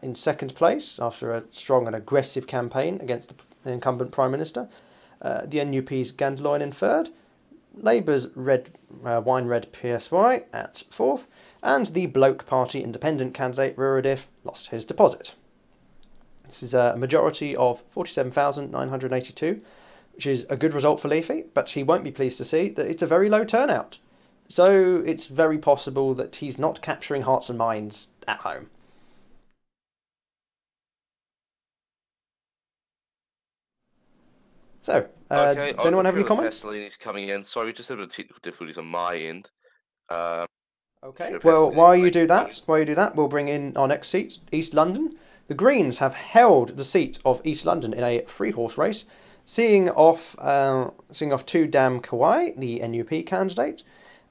in second place after a strong and aggressive campaign against the incumbent Prime Minister. The NUP's Gandaloin in third. Labour's Wine Red PSY at fourth, and the Bloke Party independent candidate Ruradif lost his deposit. This is a majority of 47,982, which is a good result for Leafy, but he won't be pleased to see that it's a very low turnout. So it's very possible that he's not capturing hearts and minds at home. So, does anyone have any comments? Pastellini's coming in. Sorry, we just had a bit of technical difficulties on my end. Okay, well, while you do that, we'll bring in our next seat, East London. The Greens have held the seat of East London in a three-horse race, seeing off two Dam Kawai, the NUP candidate,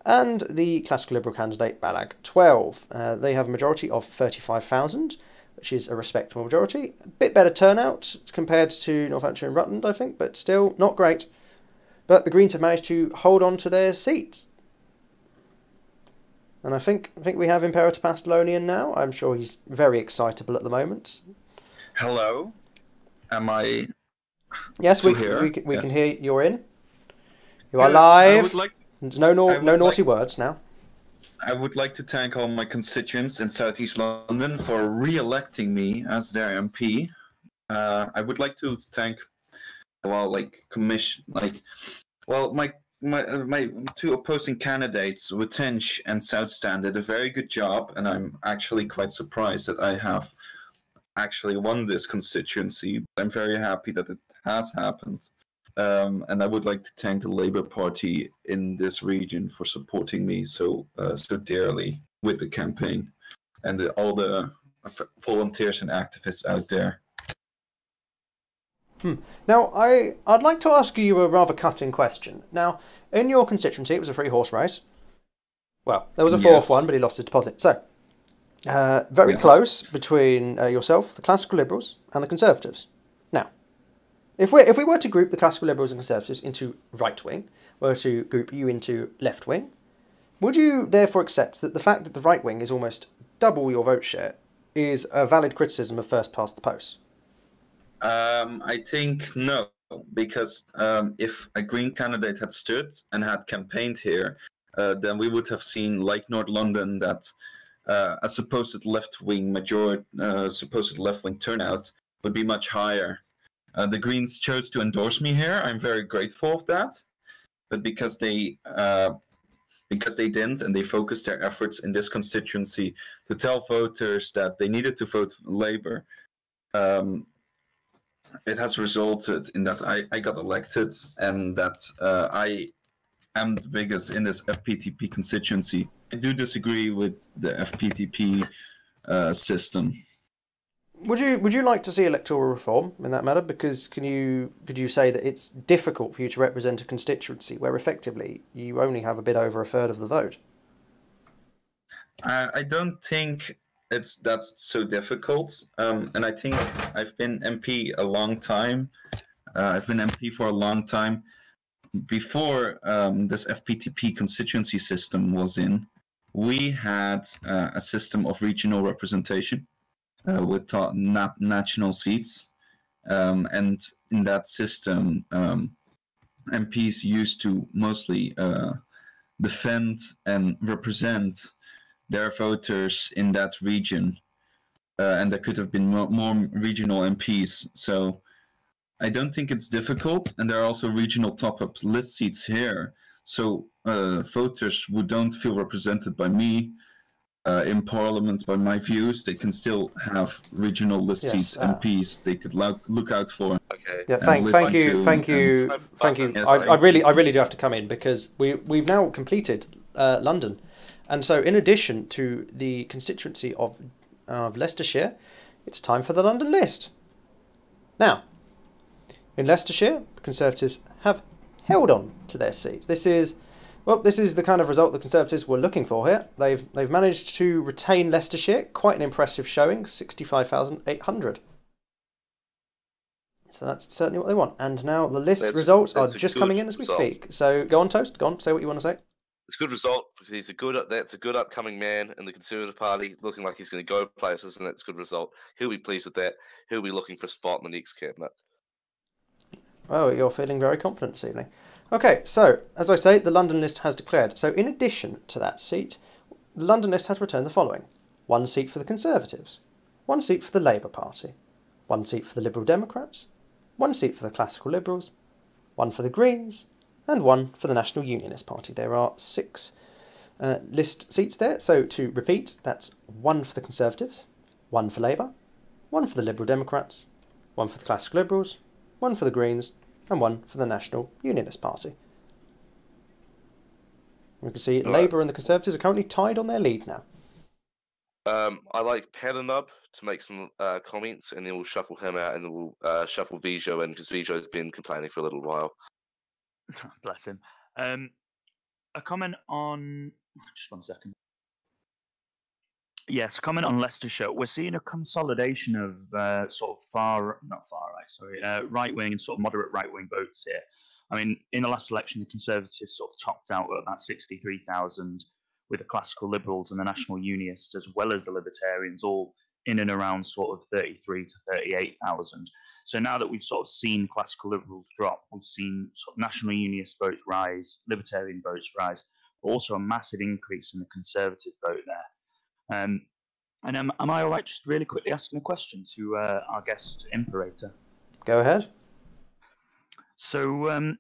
and the Classical Liberal candidate Balag 12. They have a majority of 35,000. Which is a respectable majority. A bit better turnout compared to Northamptonshire and Rutland, I think, but still not great. But the Greens have managed to hold on to their seats. And I think we have Imperator Pastellonian now. I'm sure he's very excitable at the moment. Hello? Am I... Yes, we can hear you're in. You are live. No naughty words now. I would like to thank all my constituents in Southeast London for re-electing me as their MP. I would like to thank, my two opposing candidates, Wittench and Southstand, did a very good job, and I'm actually quite surprised that I have actually won this constituency. I'm very happy that it has happened. And I would like to thank the Labour Party in this region for supporting me so dearly with the campaign, and all the volunteers and activists out there. Now, I'd like to ask you a rather cutting question. Now, in your constituency, it was a three-horse race. Well, there was a fourth one, but he lost his deposit. So, very close between yourself, the Classical Liberals, and the Conservatives. Now, if we were to group the Classical Liberals and Conservatives into right-wing, were to group you into left-wing, would you therefore accept that the fact that the right-wing is almost double your vote share is a valid criticism of first past the post? I think no, because if a Green candidate had stood and had campaigned here, then we would have seen, like North London, that a supposed left-wing turnout would be much higher. The Greens chose to endorse me here. I'm very grateful of that. But because they didn't, and they focused their efforts in this constituency to tell voters that they needed to vote for Labour, it has resulted in that I got elected, and that I am the biggest in this FPTP constituency. I do disagree with the FPTP system. Would you like to see electoral reform in that matter? Because could you say that it's difficult for you to represent a constituency where effectively you only have a bit over a third of the vote? I don't think that's so difficult, and I think I've been MP a long time. I've been MP for a long time, before this FPTP constituency system was in, we had a system of regional representation with national seats. And in that system, MPs used to mostly defend and represent their voters in that region. And there could have been more regional MPs. So I don't think it's difficult. And there are also regional top-up list seats here. So voters who don't feel represented by me in Parliament by my views, they can still have regional list seats MPs they could look out for. Okay. Yeah, thank you. Yes, I really do have to come in because we've now completed London, and so in addition to the constituency of Leicestershire, it's time for the London list. Now, in Leicestershire, Conservatives have held on to their seats. This is the kind of result the Conservatives were looking for here. They've managed to retain Leicestershire, quite an impressive showing, 65,800. So that's certainly what they want. And now the list results are just coming in as we speak. So go on, Toast. Go on, say what you want to say. It's a good result because that's a good upcoming man in the Conservative Party. He's looking like he's going to go places, and that's a good result. He'll be pleased with that. He'll be looking for a spot in the next cabinet. Oh, you're feeling very confident this evening. Okay, so, as I say, the London list has declared. So, in addition to that seat, the London list has returned the following. 1 seat for the Conservatives, 1 seat for the Labour Party, 1 seat for the Liberal Democrats, 1 seat for the Classical Liberals, 1 for the Greens, and 1 for the National Unionist Party. There are 6 list seats there. So, to repeat, that's 1 for the Conservatives, 1 for Labour, 1 for the Liberal Democrats, 1 for the Classical Liberals, 1 for the Greens, and 1 for the National Unionist Party. We can see Labour and the Conservatives are currently tied on their lead now. I like Padanub to make some comments, and then we'll shuffle him out, and then we'll shuffle Vijo in, because Vijo's been complaining for a little while. Bless him. A comment on... Just 1 second. Yes, comment on Leicestershire. We're seeing a consolidation of sort of right-wing and sort of moderate right-wing votes here. I mean, in the last election, the Conservatives sort of topped out at about 63,000, with the Classical Liberals and the National Unionists, as well as the Libertarians, all in and around sort of 33 to 38,000. So now that we've sort of seen Classical Liberals drop, we've seen sort of National Unionist votes rise, Libertarian votes rise, but also a massive increase in the Conservative vote there. And am I all right just really quickly asking a question to our guest Imperator? Go ahead. So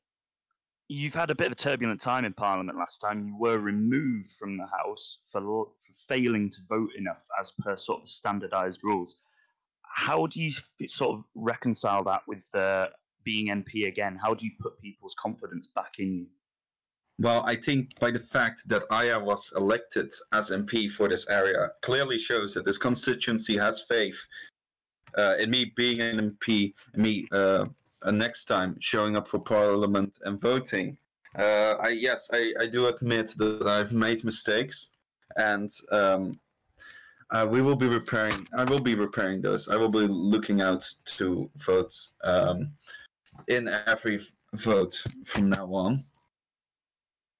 you've had a bit of a turbulent time in Parliament last time. You were removed from the House for failing to vote enough as per sort of standardised rules. How do you sort of reconcile that with being MP again? How do you put people's confidence back in you? Well, I think by the fact that I was elected as MP for this area clearly shows that this constituency has faith in me being an MP, me next time showing up for Parliament and voting. I do admit that I've made mistakes, and we will be repairing. I will be repairing those. I will be looking out to votes in every vote from now on.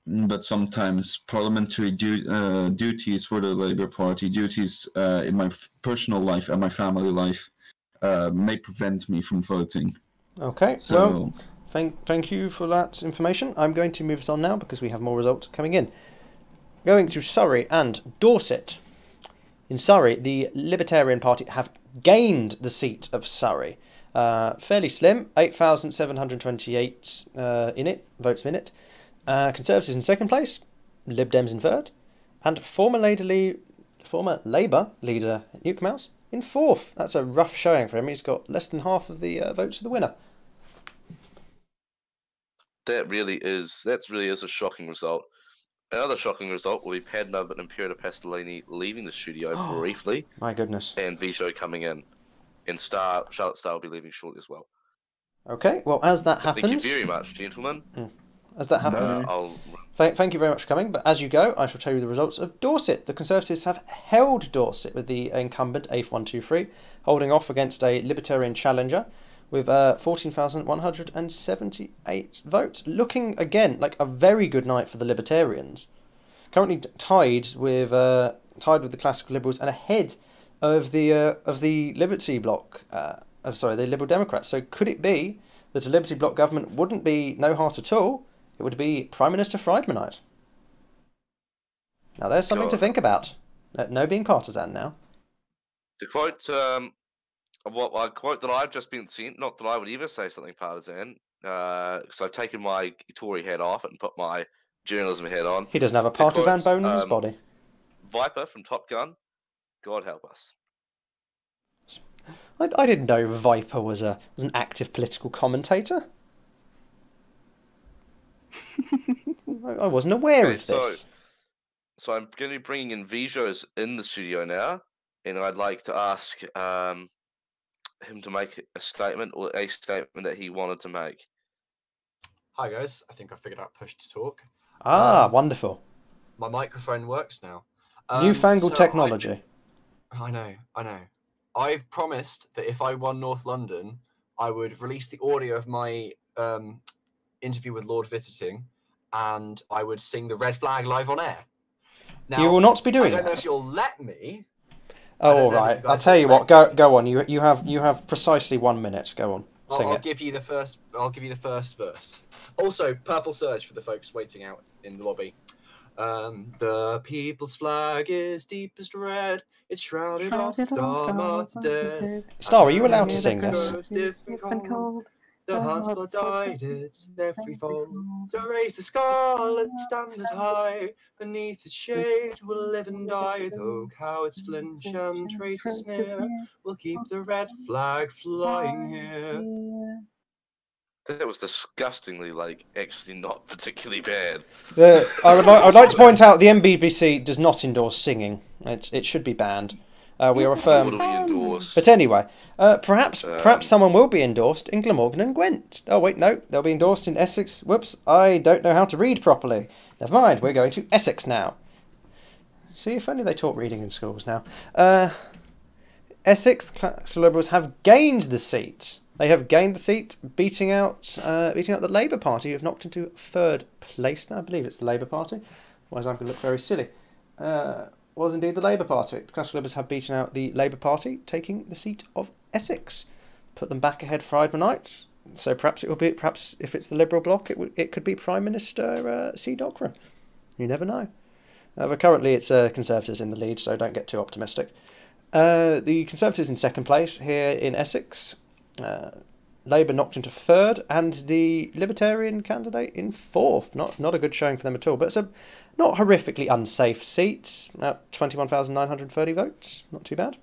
But sometimes parliamentary duties for the Labour Party, duties in my personal life and my family life, may prevent me from voting. Okay, so thank you for that information. I'm going to move us on now because we have more results coming in. Going to Surrey and Dorset. In Surrey, the Libertarian Party have gained the seat of Surrey. Fairly slim, 8,728 votes in it. Conservatives in second place, Lib Dems in third, and former Labour leader Nuke Mouse in fourth. That's a rough showing for him. He's got less than half of the votes of the winner. That really is a shocking result. Another shocking result will be Padnub and Imperator Pastellini leaving the studio briefly. My goodness. And Vijo coming in. And Charlotte Starr will be leaving shortly as well. Okay, well, as that happens... Thank you very much, gentlemen. As that happens... Thank you very much for coming, but as you go, I shall tell you the results of Dorset. The Conservatives have held Dorset with the incumbent, AIF123, holding off against a Libertarian challenger with 14,178 votes. Looking, again, like a very good night for the Libertarians. Currently tied with the Classical Liberals and ahead of the Liberty Bloc, the Liberal Democrats. So could it be that a Liberty Bloc government wouldn't be no heart at all? It would be Prime Minister Friedmanite. Now there's something to think about. No being partisan now. To quote a quote that I've just been sent, not that I would ever say something partisan, because I've taken my Tory hat off and put my journalism hat on. He doesn't have a partisan bone in his body. Viper from Top Gun, God help us. I didn't know Viper was an active political commentator. I wasn't aware of this. So I'm going to be bringing in Vijos in the studio now, and I'd like to ask him to make a statement that he wanted to make. Hi guys, I think I figured out push to talk. Wonderful. My microphone works now. Newfangled technology. I know. I've promised that if I won North London, I would release the audio of my interview with Lord Vitterting, and I would sing the red flag live on air. Now, you will not be doing that. I don't know if you'll let me. Oh, all right. I'll tell you what. Go on. You have precisely 1 minute. Go on. I'll give you the first. I'll give you the first verse. Also, Purple Surge for the folks waiting out in the lobby. The people's flag is deepest red. It's shrouded off Dharma's dead. Star, are you allowed to sing this? The heart's blood dyed its every fold. So raise the scarlet standard high. Beneath its shade we'll live and die. Though cowards flinch and traitors sneer, we'll keep the red flag flying here. That was disgustingly, actually not particularly bad. I would like to point out the MBBC does not endorse singing. It should be banned. We are a firm. But anyway, perhaps someone will be endorsed in Glamorgan and Gwent. Oh wait, no, they'll be endorsed in Essex. Whoops, I don't know how to read properly. Never mind, we're going to Essex now. See, if only they taught reading in schools now. Essex Classical Liberals have gained the seat. They have gained the seat, beating out the Labour Party, who have knocked into third place now. I believe it's the Labour Party. Otherwise, I'm going to look very silly. Was indeed the Labour Party. The Classical Liberals have beaten out the Labour Party, taking the seat of Essex. Put them back ahead Friedmanite. So perhaps if it's the Liberal bloc, it could be Prime Minister C. Dockwra. You never know. But currently it's Conservatives in the lead, so don't get too optimistic. The Conservatives in second place here in Essex. Labour knocked into third, and the Libertarian candidate in fourth. Not a good showing for them at all, but it's a not horrifically unsafe seat. 21,930 votes. Not too bad.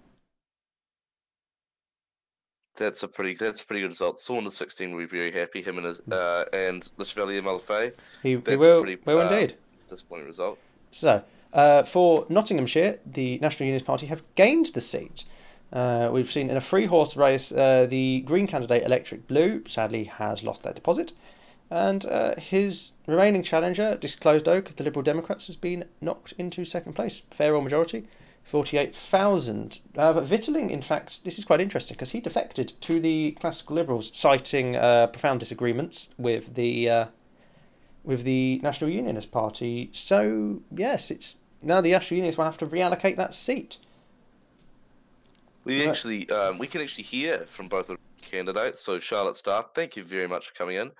That's a pretty good result. Saunders 16 will be very happy. Him and his and the Chevalier Malafay. He will indeed. Disappointing result. So for Nottinghamshire, the National Unionist Party have gained the seat. We've seen in a free horse race, the Green candidate Electric Blue sadly has lost their deposit, and his remaining challenger, Disclosed Oak of the Liberal Democrats, has been knocked into second place. Fair or majority, 48,000. Vitterling, in fact, this is quite interesting because he defected to the Classical Liberals, citing profound disagreements with the National Unionist Party. So yes, it's now the National Unionists will have to reallocate that seat. We can actually hear from both the candidates. So Charlotte Starr, thank you very much for coming in.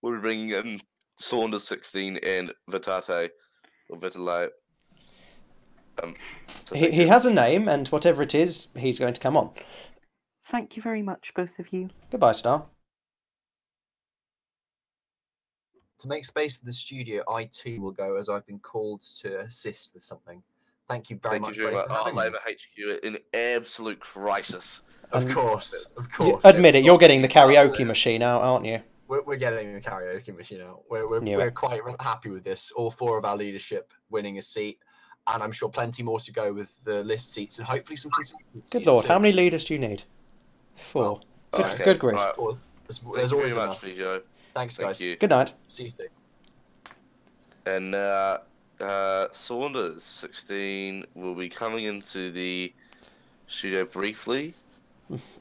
We'll be bringing in Saunders 16 and Vitate or Vitale. He has a name, and whatever it is, he's going to come on. Thank you very much, both of you. Goodbye, Star. To make space in the studio, I too will go, as I've been called to assist with something. Thank you very much. Our Labour HQ in absolute crisis. Of course. Admit it, you're getting the karaoke machine out, aren't you? We're getting the karaoke machine out. We're quite happy with this. All four of our leadership winning a seat, and I'm sure plenty more to go with the list seats, and hopefully some constituencies. Good lord, how many leaders do you need? 4. Good grief. Right. There's always enough. Thanks, guys. Thank you. Good night. See you soon. And Saunders 16 will be coming into the studio briefly.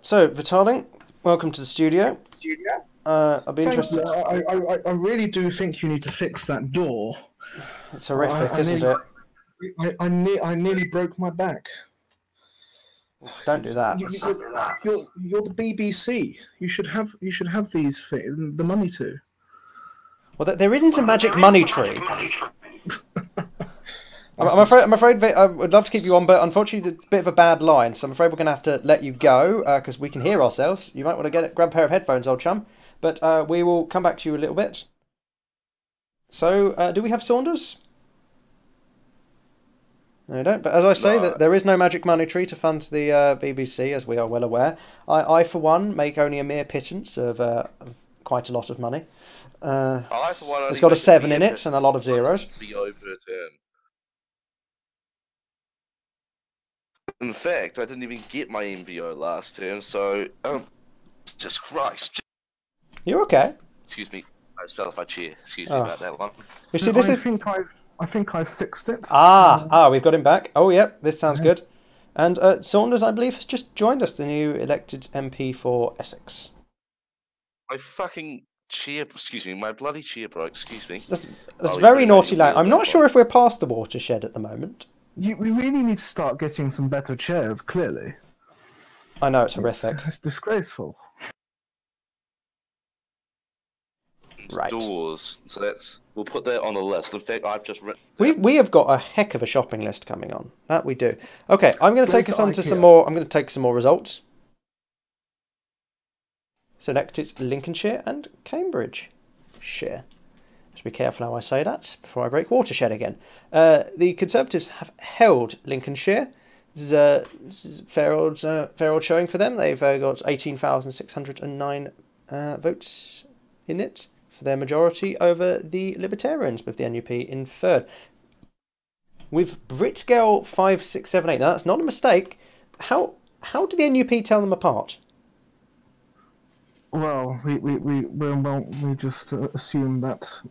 So, Vitaling, welcome to the studio. I'll be interested. I really do think you need to fix that door. It's horrific, isn't it? I nearly broke my back. Don't do that. You're the BBC. You should have the money to. Well, there isn't a magic money tree. I'm afraid I would love to keep you on, but unfortunately it's a bit of a bad line, so I'm afraid we're going to have to let you go, because we can hear ourselves. You might want to grab a pair of headphones, old chum. But we will come back to you a little bit. So, do we have Saunders? No, we don't. But as I say, there is no magic money tree to fund the BBC, as we are well aware. I, for one, make only a mere pittance of quite a lot of money. I, for one, it's got a 7 in it and a lot of zeros. In fact, I didn't even get my MVO last term, so Jesus Christ. You're okay. Excuse me, I just fell off my chair. Excuse me about that one. You see, this I think I've fixed it. We've got him back. Oh, yep, this sounds good. And Saunders, I believe, has just joined us, the new elected MP for Essex. My fucking chair, excuse me, my bloody chair broke, excuse me. That's very naughty land. I'm not sure if we're past the watershed at the moment. We really need to start getting some better chairs, clearly. I know, it's horrific. It's disgraceful. Right. Doors. So we'll put that on the list. In fact, I've just written. We have got a heck of a shopping list coming on. That we do. Okay, I'm going to take us on to some more. I'm going to take some more results. So next it's Lincolnshire and Cambridgeshire. Just be careful how I say that before I break watershed again. The Conservatives have held Lincolnshire. This is a fair old showing for them. They've got 18,609 votes in it for their majority over the Libertarians, with the NUP in third. With Britgale 5678. Now that's not a mistake. How do the NUP tell them apart? Well, we just assume that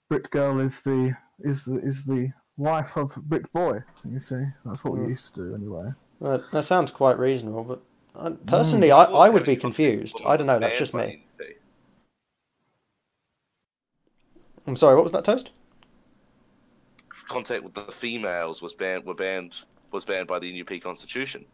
Brit Girl is the wife of Brit Boy. You see, that's what we used to do anyway. Well, that sounds quite reasonable, but personally, I would be confused. I don't know. That's just me. I'm sorry. What was that, Toast? Contact with the females was banned by the NUP Constitution.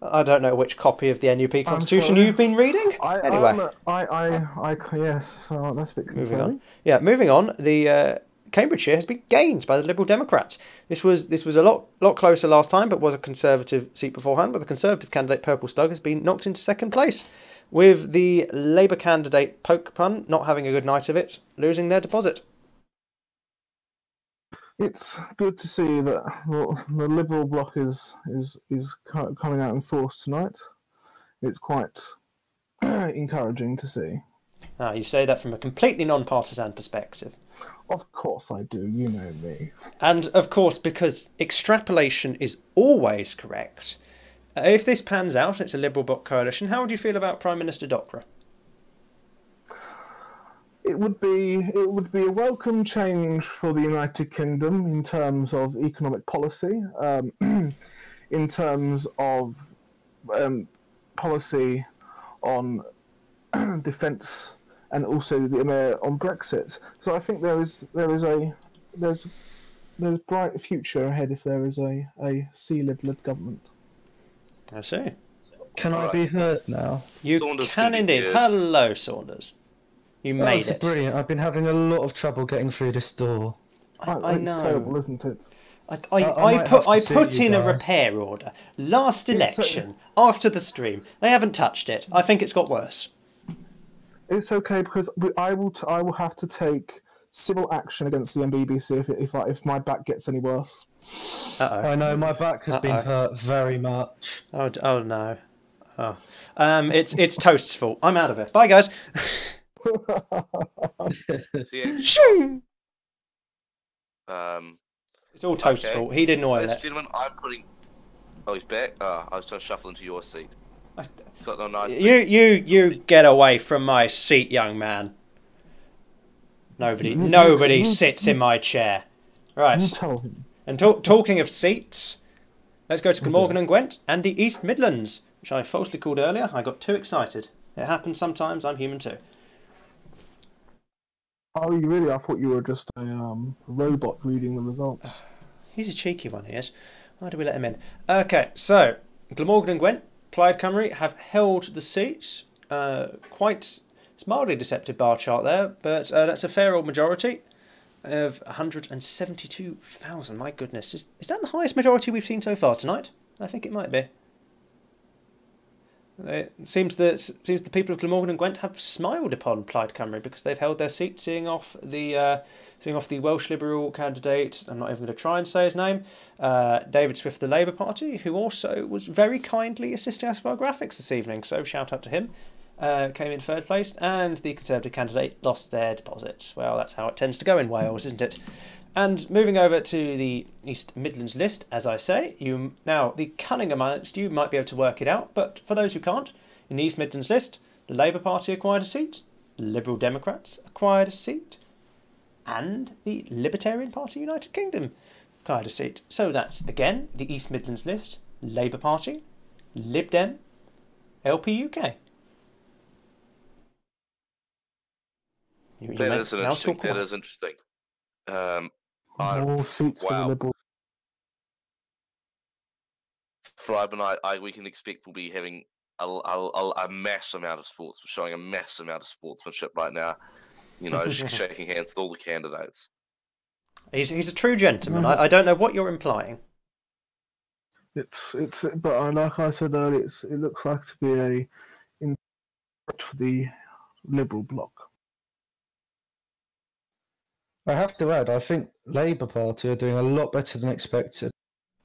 I don't know which copy of the NUP Constitution you've been reading. Anyway, yes, so that's a bit concerning. Moving on. The Cambridgeshire has been gained by the Liberal Democrats. This was a lot closer last time, but was a Conservative seat beforehand. But the Conservative candidate Purple Slug has been knocked into second place, with the Labour candidate Poke Pun not having a good night of it, losing their deposit. It's good to see that the Liberal bloc is coming out in force tonight. It's quite encouraging to see. You say that from a completely non-partisan perspective. Of course I do, you know me. And of course, because extrapolation is always correct, if this pans out and it's a Liberal bloc coalition, how would you feel about Prime Minister Dockwra? It would be a welcome change for the United Kingdom in terms of economic policy, in terms of policy on defence, and also on Brexit. So I think there's bright future ahead if there is a C-Lib-led government. I see. Can I be heard now? You can indeed. Hello, Saunders. You made it. Brilliant. I've been having a lot of trouble getting through this door. I know. It's terrible, isn't it? I put in a repair order last election after the stream. They haven't touched it. I think it's got worse. It's okay because I will have to take civil action against the MBBC if my back gets any worse. I know my back has been hurt very much. Oh no. Oh. It's Toast's fault. I'm out of it. Bye guys. It's all Toast's fault. He didn't oil it. Gentlemen, I'm putting. Oh, he's back. I was trying to shuffle into your seat. He's got no nice. You get away from my seat, young man. Nobody sits in my chair. Right. You tell him. And talking of seats, let's go to Glamorgan and Gwent and the East Midlands. which I falsely called earlier. I got too excited. It happens sometimes. I'm human too. Oh, you really? I thought you were just a robot reading the results. He's a cheeky one, he is. Why do we let him in? Okay, so Glamorgan and Gwent, Plaid Cymru have held the seat. Quite mildly deceptive bar chart there, but that's a fair old majority of 172,000. My goodness, is that the highest majority we've seen so far tonight? I think it might be. It seems that the people of Glamorgan and Gwent have smiled upon Plaid Cymru because they've held their seat, seeing off the Welsh Liberal candidate. I'm not even going to try and say his name, David Swift, the Labour Party, who also was very kindly assisting us with our graphics this evening. So shout out to him. Came in third place, and the Conservative candidate lost their deposit. Well, that's how it tends to go in Wales, isn't it? And moving over to the East Midlands list, as I say, now the cunning amongst you might be able to work it out, but for those who can't, in the East Midlands list, the Labour Party acquired a seat, Liberal Democrats acquired a seat, and the Libertarian Party United Kingdom acquired a seat. So that's, again, the East Midlands list, Labour Party, Lib Dem, LP UK. That is interesting. More seats for the Liberal. Fribe and I, we can expect we'll be having a mass amount of showing a mass amount of sportsmanship right now. You know, shaking hands with all the candidates. He's a true gentleman. I don't know what you're implying. But like I said earlier, it looks like to be for the Liberal bloc. I have to add, I think Labour Party are doing a lot better than expected.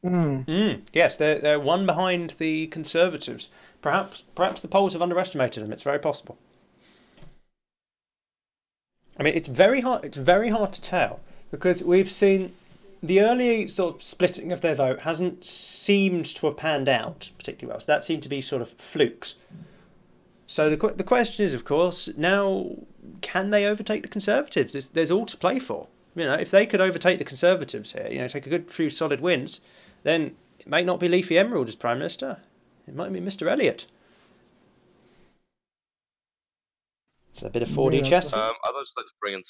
Yes, they're one behind the Conservatives. Perhaps the polls have underestimated them. It's very possible. I mean, it's very hard to tell because we've seen the early sort of splitting of their vote hasn't seemed to have panned out particularly well. So that seemed to be sort of flukes. So the question is, of course, now can they overtake the Conservatives? There's all to play for. You know, if they could overtake the Conservatives here, you know, take a good few solid wins, then it may not be Leafy Emerald as Prime Minister. It might be Mr. Elliott. It's a bit of 4D chess. I'd just like to bring in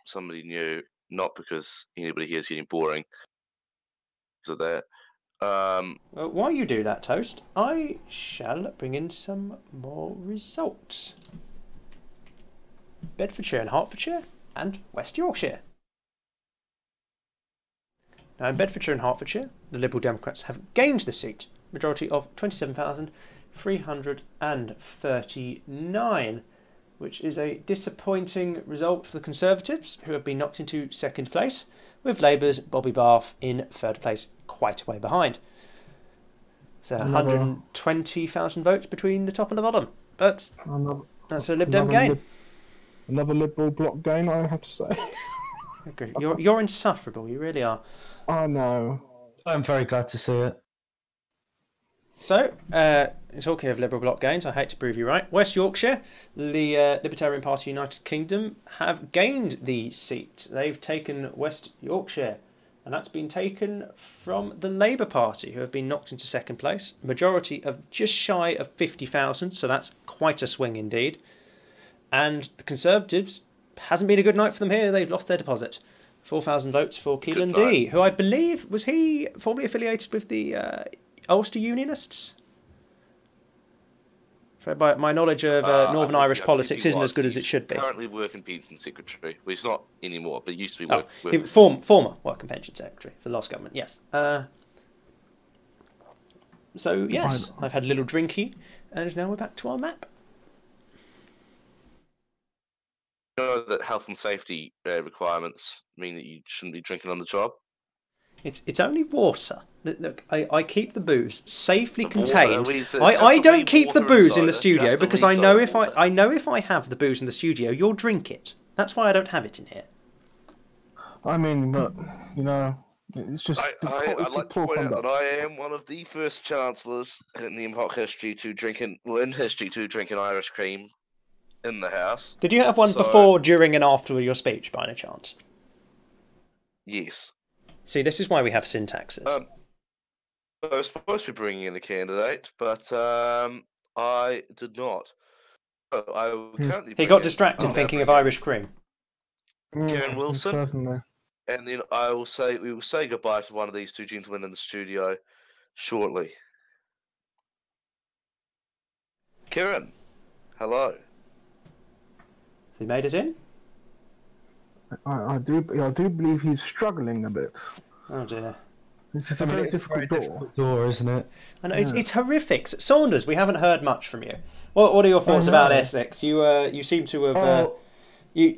somebody new, not because anybody here is getting boring. So that. Well, while you do that, Toast, I shall bring in some more results. Bedfordshire and Hertfordshire and West Yorkshire. Now in Bedfordshire and Hertfordshire, the Liberal Democrats have gained the seat, majority of 27,339, which is a disappointing result for the Conservatives, who have been knocked into second place, with Labour's Bobby Bath in third place, quite a way behind. So 120,000 votes between the top and the bottom. But that's a Lib Dem gain. Another Liberal bloc gain, I have to say. Okay. You're insufferable, you really are. I know. I'm very glad to see it. So, talking of Liberal bloc gains, I hate to prove you right. West Yorkshire, the Libertarian Party United Kingdom, have gained the seat. They've taken West Yorkshire, and that's been taken from the Labour Party, who have been knocked into second place. Majority of just shy of 50,000, so that's quite a swing indeed. And the Conservatives, hasn't been a good night for them here. They've lost their deposit. 4,000 votes for Keelan D, who I believe, was he formerly affiliated with the Ulster Unionists? By my knowledge of Northern Irish politics isn't as good as it should be. Currently working pension secretary. Well, he's not anymore, but he used to be former work and pension secretary for the last government, yes. So, yes, I've had a little drinky, and now we're back to our map. You know that health and safety requirements mean that you shouldn't be drinking on the job? It's only water. Look, I keep the booze safely contained. I don't keep the booze in the studio because I know if I have the booze in the studio, you'll drink it. That's why I don't have it in here. I mean, but you know, it's just. I'd like to point out that I am one of the first chancellors in the Impoc history to drink Irish cream in the house. Did you have one before, during, and after your speech, by any chance? Yes. See, this is why we have syntaxes. I was supposed to be bringing in a candidate, but I did not. So I will currently He bring got in- distracted I'll now thinking of bring in Irish cream. Karen Wilson, Certainly. and then we will say goodbye to one of these two gentlemen in the studio shortly. Kieran, hello. So he made it in? I do believe he's struggling a bit. Oh dear. It's just a very it's a difficult very door. difficult door, isn't it? I know, it's horrific. Saunders, we haven't heard much from you. What are your thoughts about Essex? You seem to have...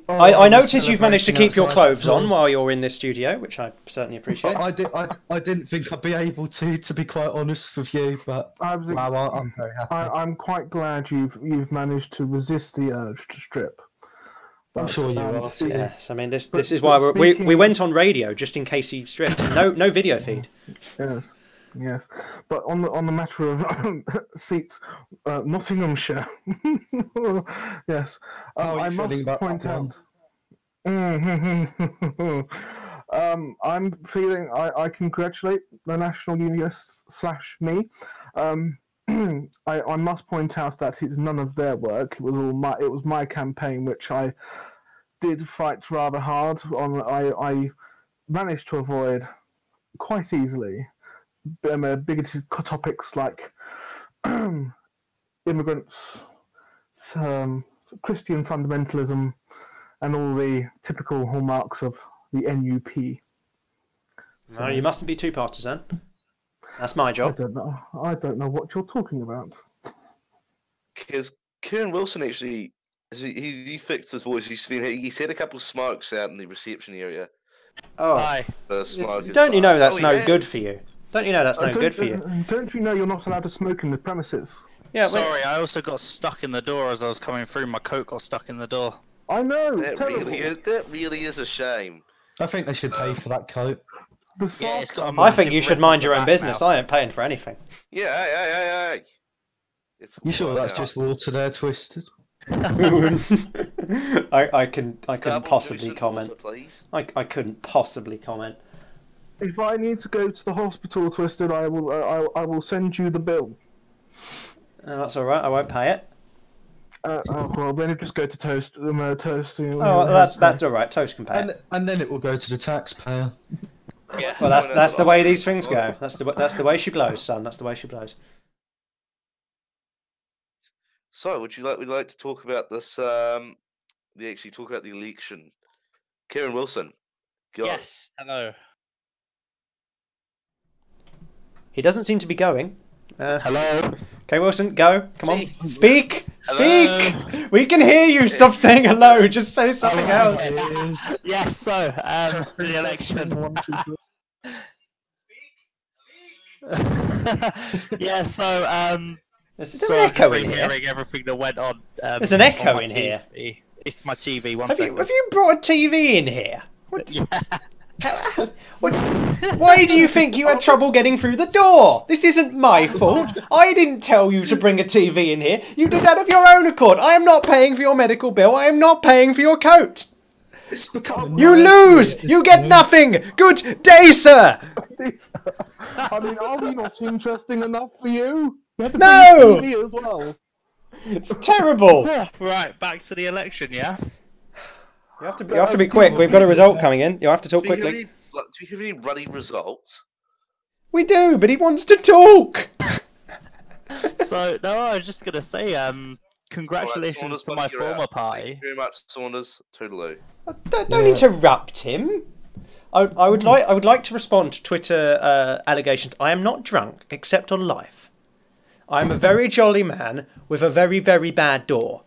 I notice you've managed to keep your clothes on while you're in this studio, which I certainly appreciate. I didn't think I'd be able to be quite honest with you, but I'm very happy. I'm quite glad you've managed to resist the urge to strip. I'm sure you are. Yes, I mean this is why we went on radio just in case he stripped. No video feed. Yes. But on the matter of seats, Nottinghamshire. Yes, I must point out. I'm feeling I congratulate the National Unionists / me. I must point out that it's none of their work. It was my campaign, which I did fight rather hard on. I managed to avoid quite easily bigoted topics like immigrants, Christian fundamentalism, and all the typical hallmarks of the NUP. So, no, you mustn't be too partisan. That's my job. I don't know what you're talking about. Because Kieran Wilson actually, he fixed his voice. He's had a couple of smokes out in the reception area. Oh, hi. Don't you know that's no good for you? Don't you know that's no good for you? Don't you know you're not allowed to smoke in the premises? Yeah. Sorry, I also got stuck in the door as I was coming through. My coat got stuck in the door. I know. It's that really is a shame. I think they should pay for that coat. I think you should mind your own business. I ain't paying for anything. Yeah, hey. You sure that's just water there, Twisted? I couldn't possibly comment. I couldn't possibly comment. If I need to go to the hospital, Twisted, I will send you the bill. That's all right. I won't pay it. Well, then it just go to Toast. Toast. That's all right. Toast can pay it. And then it will go to the taxpayer. Yeah. Well, that's the way these things go. That's the way she blows, son. That's the way she blows. So, we'd like to talk about this? Talk about the election. Kieran Wilson. Go. Yes. Hello. He doesn't seem to be going. Hello. Okay, Wilson, go. Come on. Speak. Hello. Speak. We can hear you. Stop saying hello. Just say something else. Yes. So, the election. Yeah. So, There's an echo in here. Hearing everything that went on. There's an echo in here. It's my TV. Have you brought a TV in here? What? Yeah. Why do you think you had trouble getting through the door? This isn't my fault. I didn't tell you to bring a TV in here. You did that of your own accord. I am not paying for your medical bill. I am not paying for your coat. You lose. You get nothing. Good day, sir. I mean, are we not interesting enough for you? You have to No. bring TV as well. It's terrible. Right, back to the election, yeah? You have to be quick. We've got a result coming in. You'll have to talk quickly. Do we have any running results? We do, but he wants to talk. So, no, I was just going to say, congratulations to my former party. Thank you very much, Saunders. Toodaloo. Don't interrupt him. I would like to respond to Twitter allegations. I am not drunk, except on live. I am a very jolly man with a very, very bad door.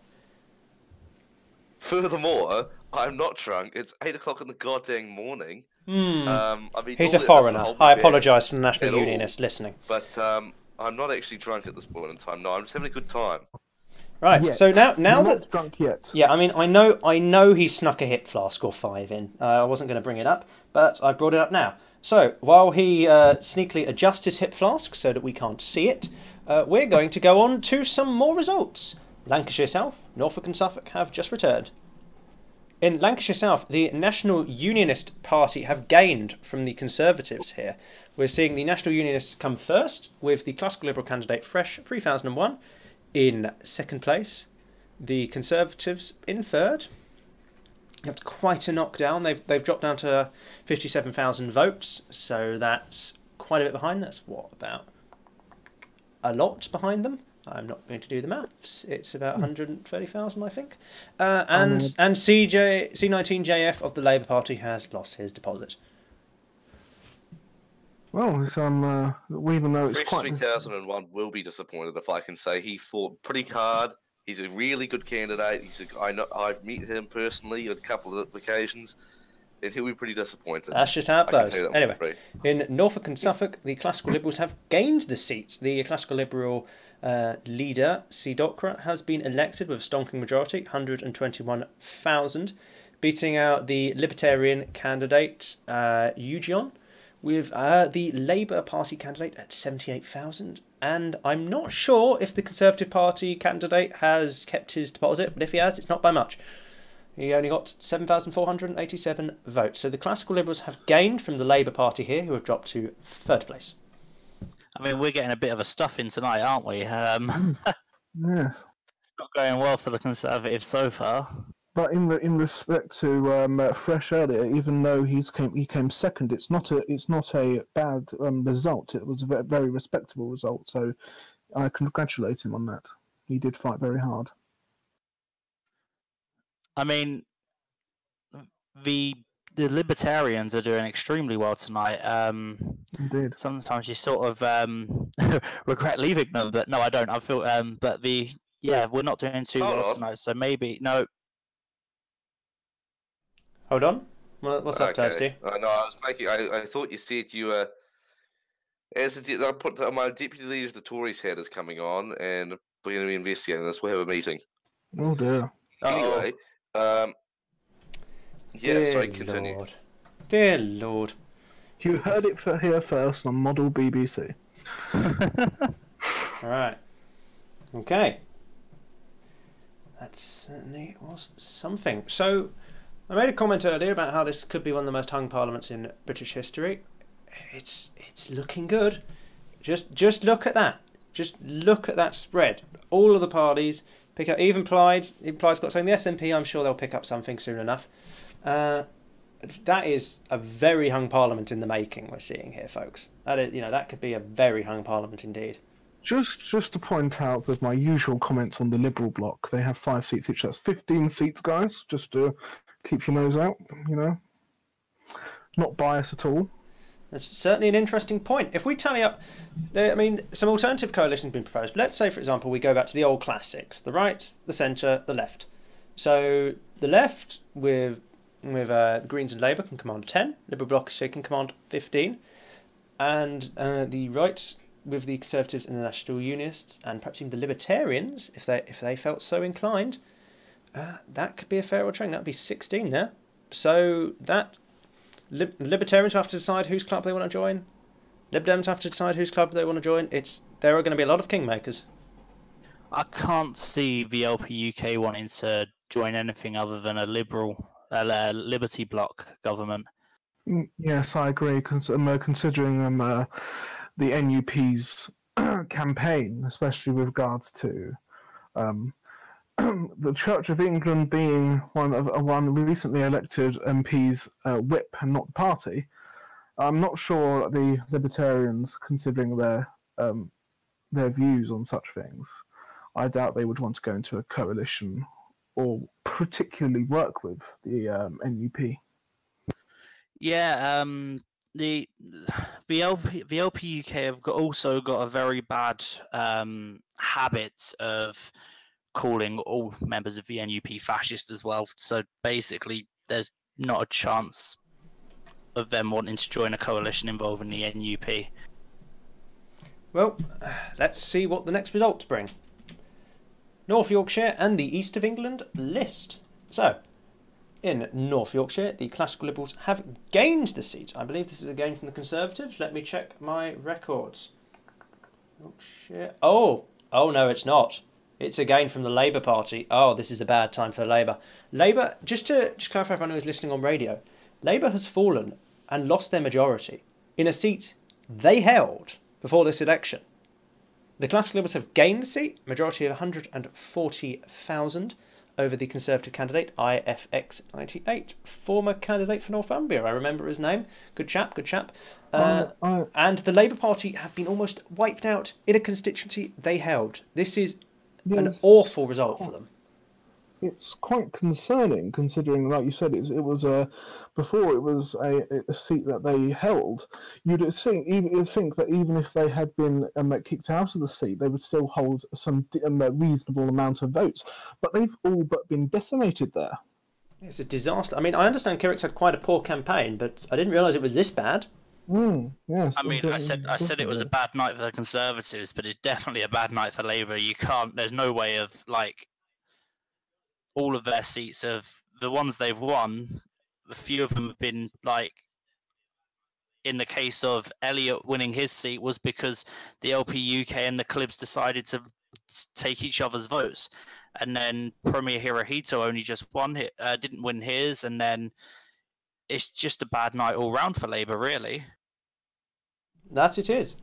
Furthermore, I'm not drunk. It's 8 o'clock in the goddamn morning. I mean, he's a foreigner. I apologise to the National Unionists listening. But I'm not actually drunk at this point in time. No, I'm just having a good time. Right. Yet. So now You're that not drunk yet. Yeah, I mean, I know he snuck a hip flask or 5 in. I wasn't going to bring it up, but I brought it up now. So while he sneakily adjusts his hip flask so that we can't see it, we're going to go on to some more results. Lancashire South, Norfolk and Suffolk have just returned. In Lancashire South, the National Unionist Party have gained from the Conservatives here. We're seeing the National Unionists come first, with the Classical Liberal candidate Fresh 3001 in second place. The Conservatives in third. That's quite a knockdown. They've dropped down to 57,000 votes, so that's quite a bit behind. That's what, about a lot behind them? I'm not going to do the maths. It's about 130,000, I think. And C19JF of the Labour Party has lost his deposit. Well, it's even though it's Fresh quite 3001 will be disappointed if I can say he fought pretty hard. He's a really good candidate. I've met him personally on a couple of occasions, and he'll be pretty disappointed. That's just how it goes. Anyway, in Norfolk and Suffolk, the Classical Liberals have gained the seats. The Classical Liberal leader, C. Docra, has been elected with a stonking majority, 121,000, beating out the Libertarian candidate, Eugion, with the Labour Party candidate at 78,000. And I'm not sure if the Conservative Party candidate has kept his deposit, but if he has, it's not by much. He only got 7,487 votes. So the Classical Liberals have gained from the Labour Party here, who have dropped to third place. I mean, we're getting a bit of a stuffing tonight, aren't we? yes. It's not going well for the Conservatives so far. But in respect to Fresh earlier, even though he came second, it's not a bad result. It was a very respectable result. So I congratulate him on that. He did fight very hard. I mean, the Libertarians are doing extremely well tonight. Indeed. Sometimes you sort of regret leaving them, but no, I don't. I feel but we're not doing too well tonight. So maybe no. Hold on. What's up, Toasty? No, I was making. I thought you said you were. I put my deputy leader of the Tories head is coming on, and we're going to be investigating this. We'll have a meeting. Oh dear. Anyway, yeah. Sorry, continue. Lord. Dear Lord. You heard it here first on Model BBC. All right. Okay. That certainly was something. So, I made a comment earlier about how this could be one of the most hung parliaments in British history. It's looking good. Just look at that. Just look at that spread. All of the parties pick up. Even Plaid's got something. The SNP, I'm sure they'll pick up something soon enough. That is a very hung parliament in the making we're seeing here, folks. That is, that could be a very hung parliament indeed. Just to point out, with my usual comments on the Liberal bloc, they have 5 seats each. That's 15 seats, guys. Just to keep your nose out, Not biased at all. That's certainly an interesting point. If we tally up, I mean, some alternative coalitions have been proposed. Let's say, for example, we go back to the old classics: the right, the centre, the left. So the left with the Greens and Labour can command 10. Liberal bloc can command 15, and the right with the Conservatives and the National Unionists, and perhaps even the Libertarians, if they felt so inclined, that could be a fair old train. That'd be 16 there. So that Libertarians have to decide whose club they want to join. Lib Dems have to decide whose club they want to join. There are going to be a lot of kingmakers. I can't see the LP UK wanting to join anything other than a Liberty bloc government. Yes, I agree. Considering the NUP's campaign, especially with regards to the Church of England being one recently elected MP's whip and not the party, I'm not sure the Libertarians, considering their views on such things, I doubt they would want to go into a coalition or particularly work with the NUP. Yeah, the LP UK have also got a very bad habit of calling all members of the NUP fascist as well. So basically, there's not a chance of them wanting to join a coalition involving the NUP. Well, let's see what the next results bring. North Yorkshire and the East of England list. So, in North Yorkshire, the Classical Liberals have gained the seat. I believe this is a gain from the Conservatives. Let me check my records. Yorkshire. Oh no, it's not. It's a gain from the Labour Party. Oh, this is a bad time for Labour. Labour, just clarify for anyone who's listening on radio, Labour has fallen and lost their majority in a seat they held before this election. The Classical Liberals have gained the seat, majority of 140,000 over the Conservative candidate, IFX98, former candidate for Northumbria. I remember his name. Good chap, good chap. And the Labour Party have been almost wiped out in a constituency they held. This is an awful result for them. It's quite concerning, considering, like you said, it was before it was a seat that they held. You'd think that even if they had been kicked out of the seat, they would still hold some reasonable amount of votes. But they've all but been decimated there. It's a disaster. I mean, I understand Kirik's had quite a poor campaign, but I didn't realise it was this bad. Yes. I mean, I said it was a bad night for the Conservatives, but it's definitely a bad night for Labour. There's no way of, like, all of their seats the ones they've won, a few of them have been, like, in the case of Elliot winning his seat was because the LP UK and the Clibs decided to take each other's votes. And then Premier Hirohito only just didn't win his, and then it's just a bad night all round for Labour, really. That it is.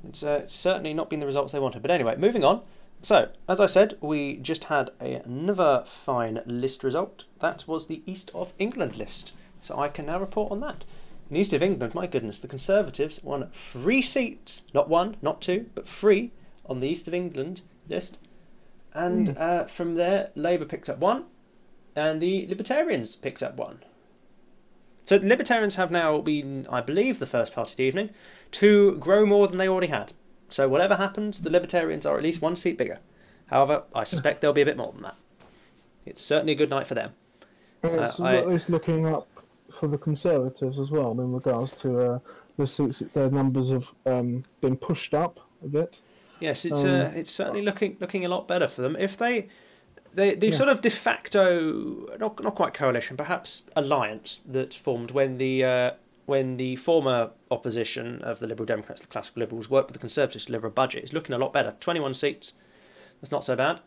It's certainly not been the results they wanted. But anyway, moving on. So, as I said, we just had another fine list result. That was the East of England list. So I can now report on that. In the East of England, my goodness, the Conservatives won 3 seats. Not 1, not 2, but 3 on the East of England list. And from there, Labour picked up 1, and the Libertarians picked up 1. So the Libertarians have now been, I believe, the first party of the evening to grow more than they already had. So whatever happens, the Libertarians are at least 1 seat bigger. However, I suspect they'll be a bit more than that. It's certainly a good night for them. It's looking up for the Conservatives as well in regards to the seats. Their numbers have been pushed up a bit. Yes, it's certainly looking a lot better for them. If the sort of de facto, not quite coalition, perhaps alliance that formed when the former opposition of the Liberal Democrats, the Classical Liberals, worked with the Conservatives to deliver a budget, is looking a lot better. 21 seats, that's not so bad.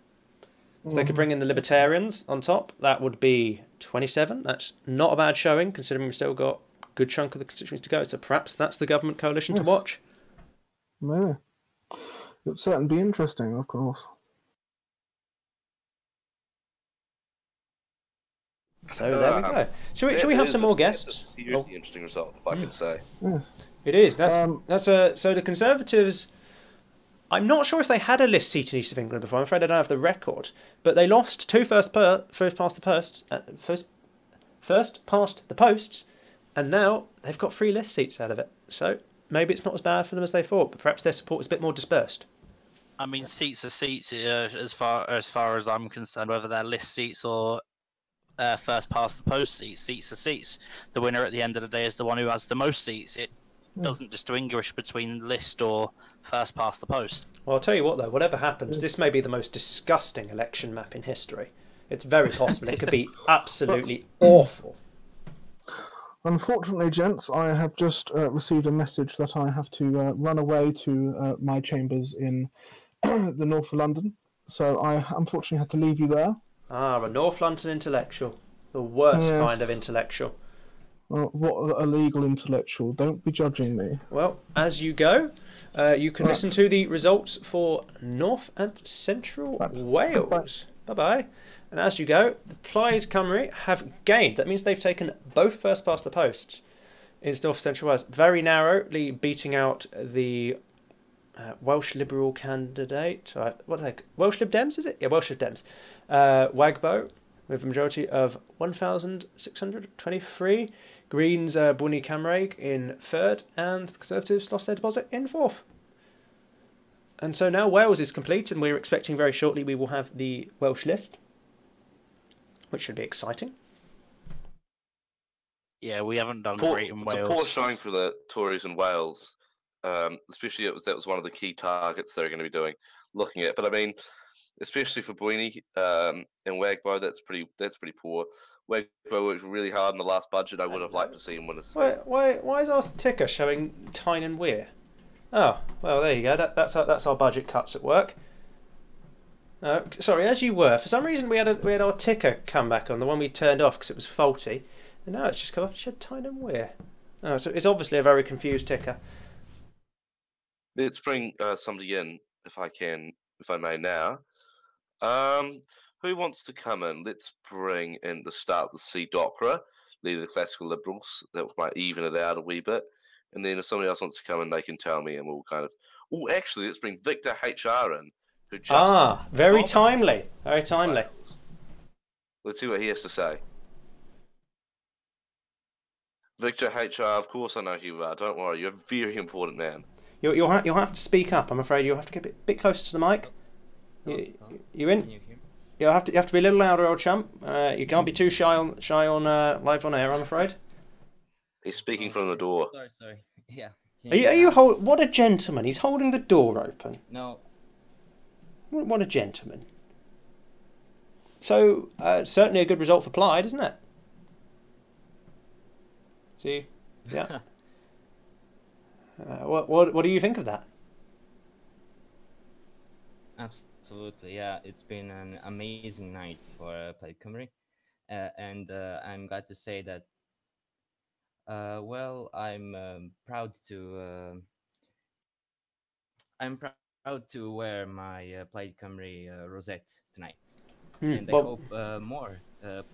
If they could bring in the Libertarians on top, that would be 27. That's not a bad showing, considering we've still got a good chunk of the constituency to go. So perhaps that's the government coalition to watch. Maybe. It would certainly be interesting, of course. So there we go. Shall we have some more guests? It's a seriously interesting result, if I could say. It is. So the Conservatives. I'm not sure if they had a list seat in East of England before. I'm afraid I don't have the record. But they lost 2 first past the posts, and now they've got 3 list seats out of it. So maybe it's not as bad for them as they thought. But perhaps their support is a bit more dispersed. I mean, seats are seats as far as I'm concerned, whether they're list seats or first past the post seats. Seats are seats. The winner at the end of the day is the one who has the most seats. It doesn't distinguish between list or first past the post. Well, I'll tell you what, though, whatever happens, this may be the most disgusting election map in history. It's very possible. It could be absolutely awful. Unfortunately, gents, I have just received a message that I have to run away to my chambers in the north of London. So I unfortunately had to leave you there. Ah, a North London intellectual. The worst kind of intellectual. Well, what a legal intellectual. Don't be judging me. Well, as you go, you can listen to the results for North and Central Wales. Bye-bye. And as you go, the Plaid Cymru have gained. That means they've taken both first past the posts in North and Central Wales. Very narrowly beating out the Welsh Liberal candidate. What are they? Welsh Lib Dems, is it? Yeah, Welsh Lib Dems. Wagbo, with a majority of 1,623. Greens, Bwni Camraig in 3rd, and the Conservatives lost their deposit in 4th. And so now Wales is complete, and we're expecting very shortly we will have the Welsh list, which should be exciting. Yeah, we haven't done great in Wales. It's a poor showing for the Tories in Wales, especially that was one of the key targets they're going to be looking at. But I mean, especially for Bwni and Wagbo, that's pretty poor. Wagbo worked really hard in the last budget. I would have liked to see him win a seat. Why is our ticker showing Tyne and Weir? Oh, well, there you go. That's our budget cuts at work. Sorry, as you were. For some reason, we had our ticker come back on, the one we turned off because it was faulty, and now it's just come up. Should time and where? Oh, so it's obviously a very confused ticker. Let's bring somebody in, if I may now. Who wants to come in? Let's bring in the start with C. Docra, leader of the Classical Liberals. That might even it out a wee bit. And then if somebody else wants to come in, they can tell me, and we'll kind of. Oh, actually, let's bring Victor HR in, who just. Very timely. Very timely. Let's see what he has to say. Victor HR, of course I know who you are. Don't worry, you're a very important man. You'll have to speak up. I'm afraid you'll have to get a bit closer to the mic. You in? You have to be a little louder, old chump. You can't be too shy on live on air, I'm afraid. He's speaking from the door. Sorry. Yeah. Are you what a gentleman! He's holding the door open. No. What a gentleman. So certainly a good result for Plaid, isn't it? See, yeah. What do you think of that? Absolutely, yeah. It's been an amazing night for Plaid Cymru, and I'm glad to say that. Well, I'm proud to. I'm proud to wear my Plaid Cymru rosette tonight, and I hope more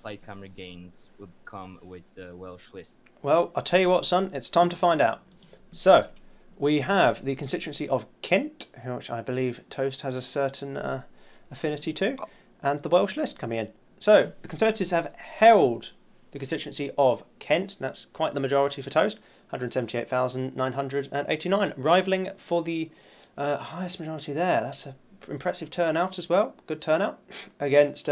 Plaid Cymru gains will come with the Welsh list. Well, I'll tell you what, son. It's time to find out. So, we have the constituency of Kent, which I believe Toast has a certain affinity to, and the Welsh list coming in. So, the Conservatives have held the constituency of Kent. That's quite the majority for Toast, 178,989, rivaling for the highest majority there. That's an impressive turnout as well. Good turnout against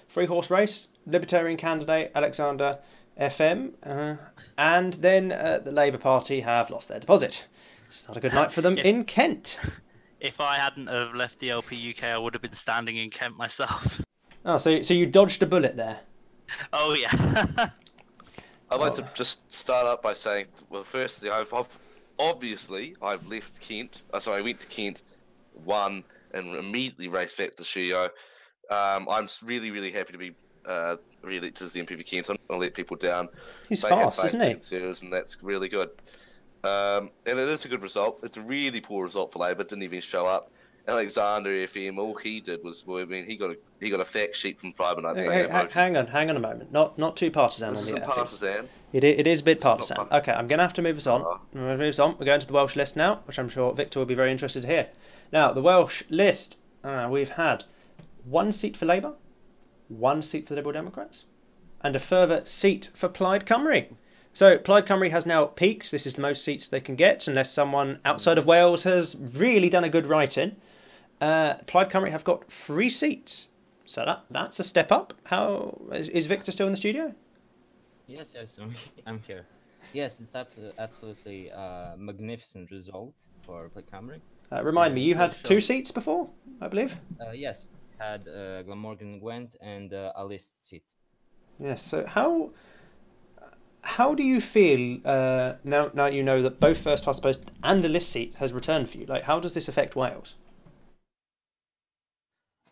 Free Horse Race, Libertarian candidate Alexander FM, and then the Labour Party have lost their deposit. It's not a good night for them in Kent. If I hadn't have left the LP UK, I would have been standing in Kent myself. Oh, so you dodged a bullet there. Oh yeah. I'd like to just start up by saying, well, firstly, I've left Kent. I went to Kent, won, and immediately raced back to the studio. I'm really, really happy to be re-elected as the MP for Kent. I'm not going to let people down. He's fast, isn't he? And that's really good. And it is a good result. It's a really poor result for Labour. Didn't even show up. Alexander FM, all he did was, he got a fact sheet from Friday night saying. Hang on a moment. Not too partisan this on the partisan. It is a bit partisan. Okay, I'm going to have to move us on. We're going to the Welsh list now, which I'm sure Victor will be very interested to hear. Now, the Welsh list, we've had 1 seat for Labour, 1 seat for the Liberal Democrats, and a further seat for Plaid Cymru. So Plaid Cymru has now peaked. This is the most seats they can get, unless someone outside of Wales has really done a good write-in. Plaid Cymru have got 3 seats. So that's a step up. How is Victor still in the studio? Yes, I'm here. Yes, it's absolutely a magnificent result for Plaid Cymru. Remind me, you had 2 seats before, I believe? Yes, had Glamorgan Gwent and a list seat. Yes, so how do you feel now you know that both first past the post and a list seat has returned for you? Like, how does this affect Wales?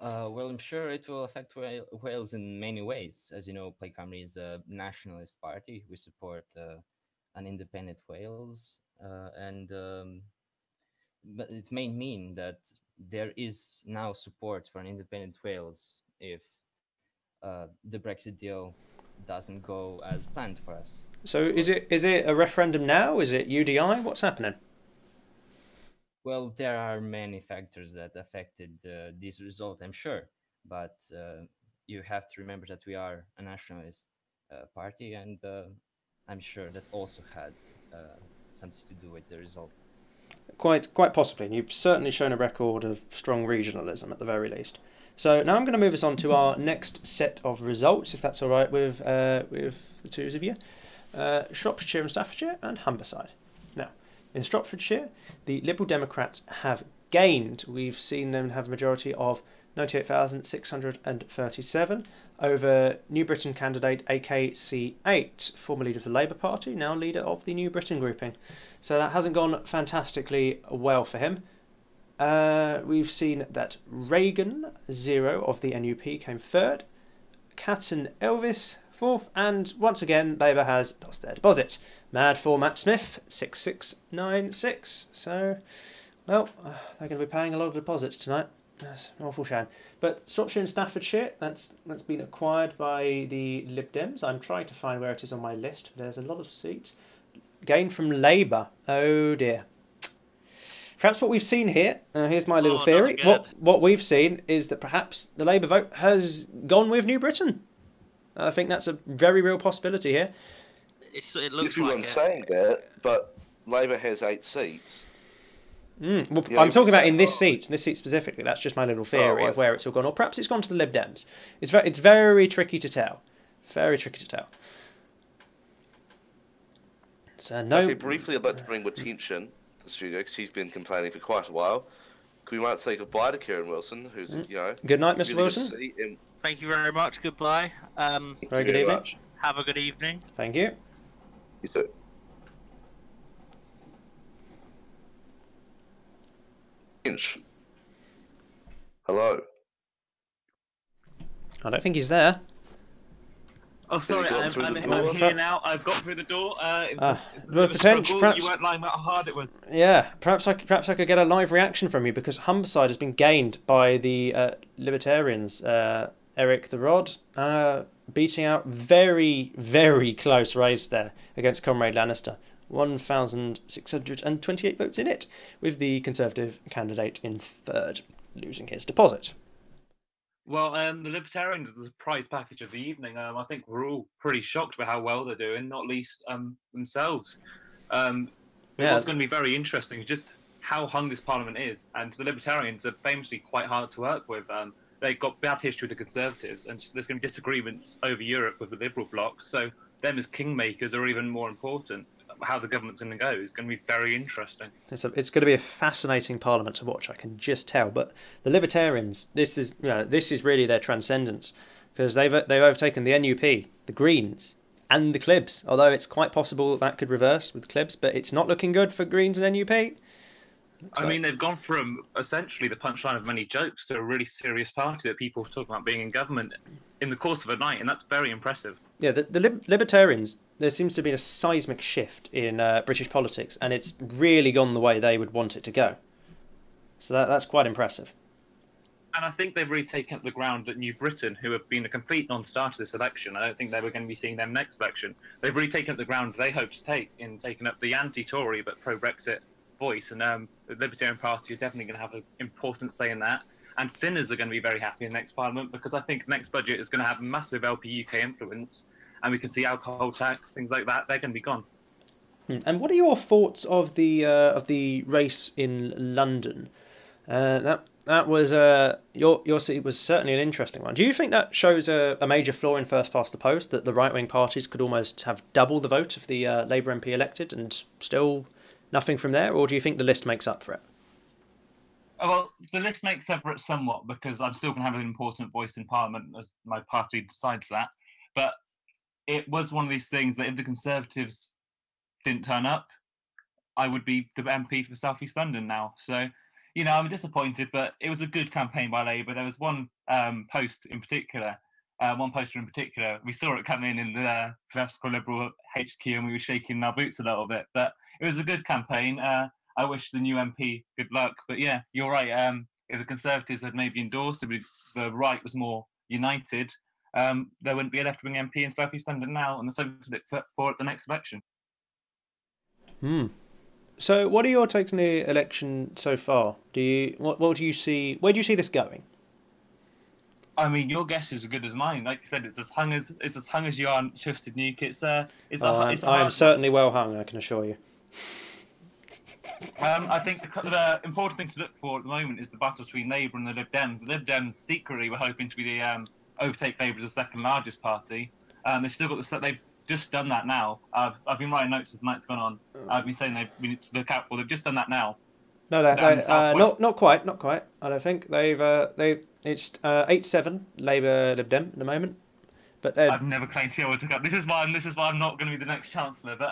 Well, I'm sure it will affect Wales in many ways. As you know, Plaid Cymru is a nationalist party. We support an independent Wales, but it may mean that there is now support for an independent Wales if the Brexit deal doesn't go as planned for us. So is it a referendum now? Is it UDI? What's happening? Well, there are many factors that affected this result, I'm sure. But you have to remember that we are a nationalist party, and I'm sure that also had something to do with the result. Quite possibly, and you've certainly shown a record of strong regionalism at the very least. So now I'm going to move us on to our next set of results, if that's all right with the two of you. Shropshire and Staffordshire and Humberside. Now, in Shropshire, the Liberal Democrats have gained. We've seen them have a majority of 98,637 over New Britain candidate AKC8, former leader of the Labour Party, now leader of the New Britain grouping. So that hasn't gone fantastically well for him. we've seen that Reagan, 0 of the NUP, came third. Catton Elvis, fourth. And once again, Labour has lost their deposit. Mad for Matt Smith, 6696. So, well, they're going to be paying a lot of deposits tonight. That's an awful shame. But Shropshire and Staffordshire, that's been acquired by the Lib Dems. I'm trying to find where it is on my list. There's a lot of seats. Gain from Labour. Oh dear. Perhaps what we've seen here, here's my little theory, what we've seen is that perhaps the Labour vote has gone with New Britain. I think that's a very real possibility here. It looks Everyone's saying that, but Labour has 8 seats. Well, Yeah, I'm talking about in this seat specifically. That's just my little theory right. of where it's all gone. Or perhaps it's gone to the Lib Dems. It's very tricky to tell. Very tricky to tell. So no. Okay, briefly, I'd like to bring attention to the studio because he's been complaining for quite a while. We might say goodbye to Kieran Wilson, who's Good night, Mr. really Wilson. good to see him. Thank you very much. Goodbye. Very good evening. Much. Have a good evening. Thank you. You too. Inch. Hello. I don't think he's there. Oh, sorry, I'm here now. I've got through the door. It's a potential. struggle. You weren't lying about how hard it was. Yeah, perhaps I could get a live reaction from you because Humberside has been gained by the Libertarians. Eric the Rod beating out very, very close race there against Comrade Lannister. 1,628 votes in it, with the Conservative candidate in third, losing his deposit. Well, the Libertarians are the surprise package of the evening. I think we're all pretty shocked by how well they're doing, not least themselves. What's going to be very interesting is just how hung this Parliament is. And the Libertarians are famously quite hard to work with. They've got bad history with the Conservatives, and there's going to be disagreements over Europe with the Liberal bloc. So them as kingmakers are even more important. How the government's going to go is going to be very interesting. It's going to be a fascinating Parliament to watch. I can just tell. But the Libertarians, this is really their transcendence because they've overtaken the NUP, the Greens, and the Clibs. Although it's quite possible that could reverse with the Clibs, but it's not looking good for Greens and NUP. I mean, they've gone from essentially the punchline of many jokes to a really serious party that people talk about being in government in the course of a night, and that's very impressive. Yeah, the Libertarians, there seems to be a seismic shift in British politics, and it's really gone the way they would want it to go. So that's quite impressive. And I think they've really taken up the ground at New Britain, who have been a complete non-starter this election. I don't think they were going to be seeing them next election. They've really taken up the ground they hoped to take in taking up the anti-Tory but pro-Brexit voice, and the Libertarian Party are definitely going to have an important say in that. And Sinners are going to be very happy in the next Parliament because I think the next budget is going to have massive LP UK influence, and we can see alcohol tax, things like that. They're going to be gone. And what are your thoughts of the race in London? That was your seat was certainly an interesting one. Do you think that shows a major flaw in first past the post, that the right wing parties could almost have double the vote of the Labour MP elected and still nothing from there, or do you think the list makes up for it? Well, the list makes up for it somewhat because I'm still going to have an important voice in Parliament as my party decides that. But it was one of these things that if the Conservatives didn't turn up, I would be the MP for South East London now. So, I'm disappointed, but it was a good campaign by Labour. There was one poster in particular, we saw it come in the classical Liberal HQ and we were shaking our boots a little bit. But it was a good campaign. I wish the new MP good luck. But yeah, you're right. If the Conservatives had maybe endorsed, if the right was more united, there wouldn't be a left-wing MP in South East London now, and the Conservatives would look for at the next election. So, what are your takes on the election so far? What do you see? Where do you see this going? I mean, your guess is as good as mine. Like you said, it's as hung as you are, Trusted Nuke. I am certainly well hung, I can assure you. I think the important thing to look for at the moment is the battle between Labour and the Lib Dems. The Lib Dems secretly were hoping to be the overtake Labour as the second largest party. They've still got they've just done that now. I've been writing notes as the night's gone on. I've been saying we need to look out for. They've just done that now. No, not quite. I don't think it's 8-7 Labour Lib Dem at the moment. But I've never claimed to be able to. This is why I'm not going to be the next chancellor. But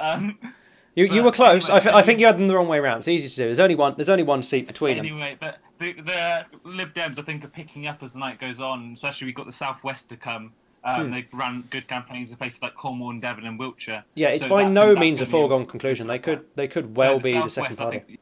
You were close. Anyway, I think you had them the wrong way around. It's easy to do. There's only one seat between them. Anyway, but the Lib Dems, I think, are picking up as the night goes on. Especially we've got the Southwest to come. They've run good campaigns in places like Cornwall and Devon and Wiltshire. Yeah, it's So by that's no gonna means a be foregone conclusion. They could well be the Southwest, second I party. think-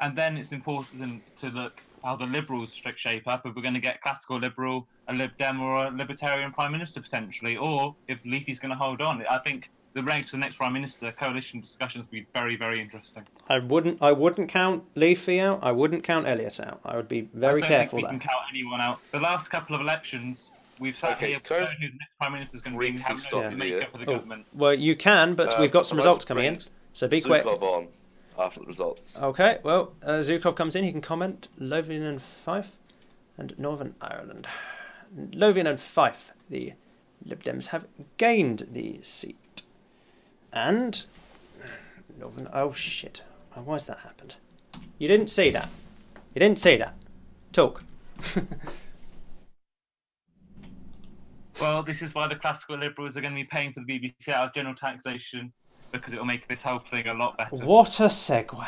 And then it's important to look how the Liberals shape up. If we're going to get classical Liberal, a Lib Dem, or a Libertarian Prime Minister potentially, or if Leafy's going to hold on. I think the race for the next Prime Minister coalition discussions will be very, very interesting. I wouldn't count Leafy out. I wouldn't count Elliott out. I would be very careful I don't think we can count anyone out. The last couple of elections, we've sat here who the next Prime Minister is going to be. We have no makeup of the government. Well, you can, but we've got some results coming in, so be quick. Zukov on after the results. Okay, well, Zukov comes in. He can comment. Lothian and Fife, and Northern Ireland. Lothian and Fife, the Lib Dems have gained the seat. And Northern. Oh shit! Why's that happened? You didn't see that. You didn't see that. Talk. Well, this is why the classical Liberals are going to be paying for the BBC out of general taxation, because it will make this whole thing a lot better. What a segue!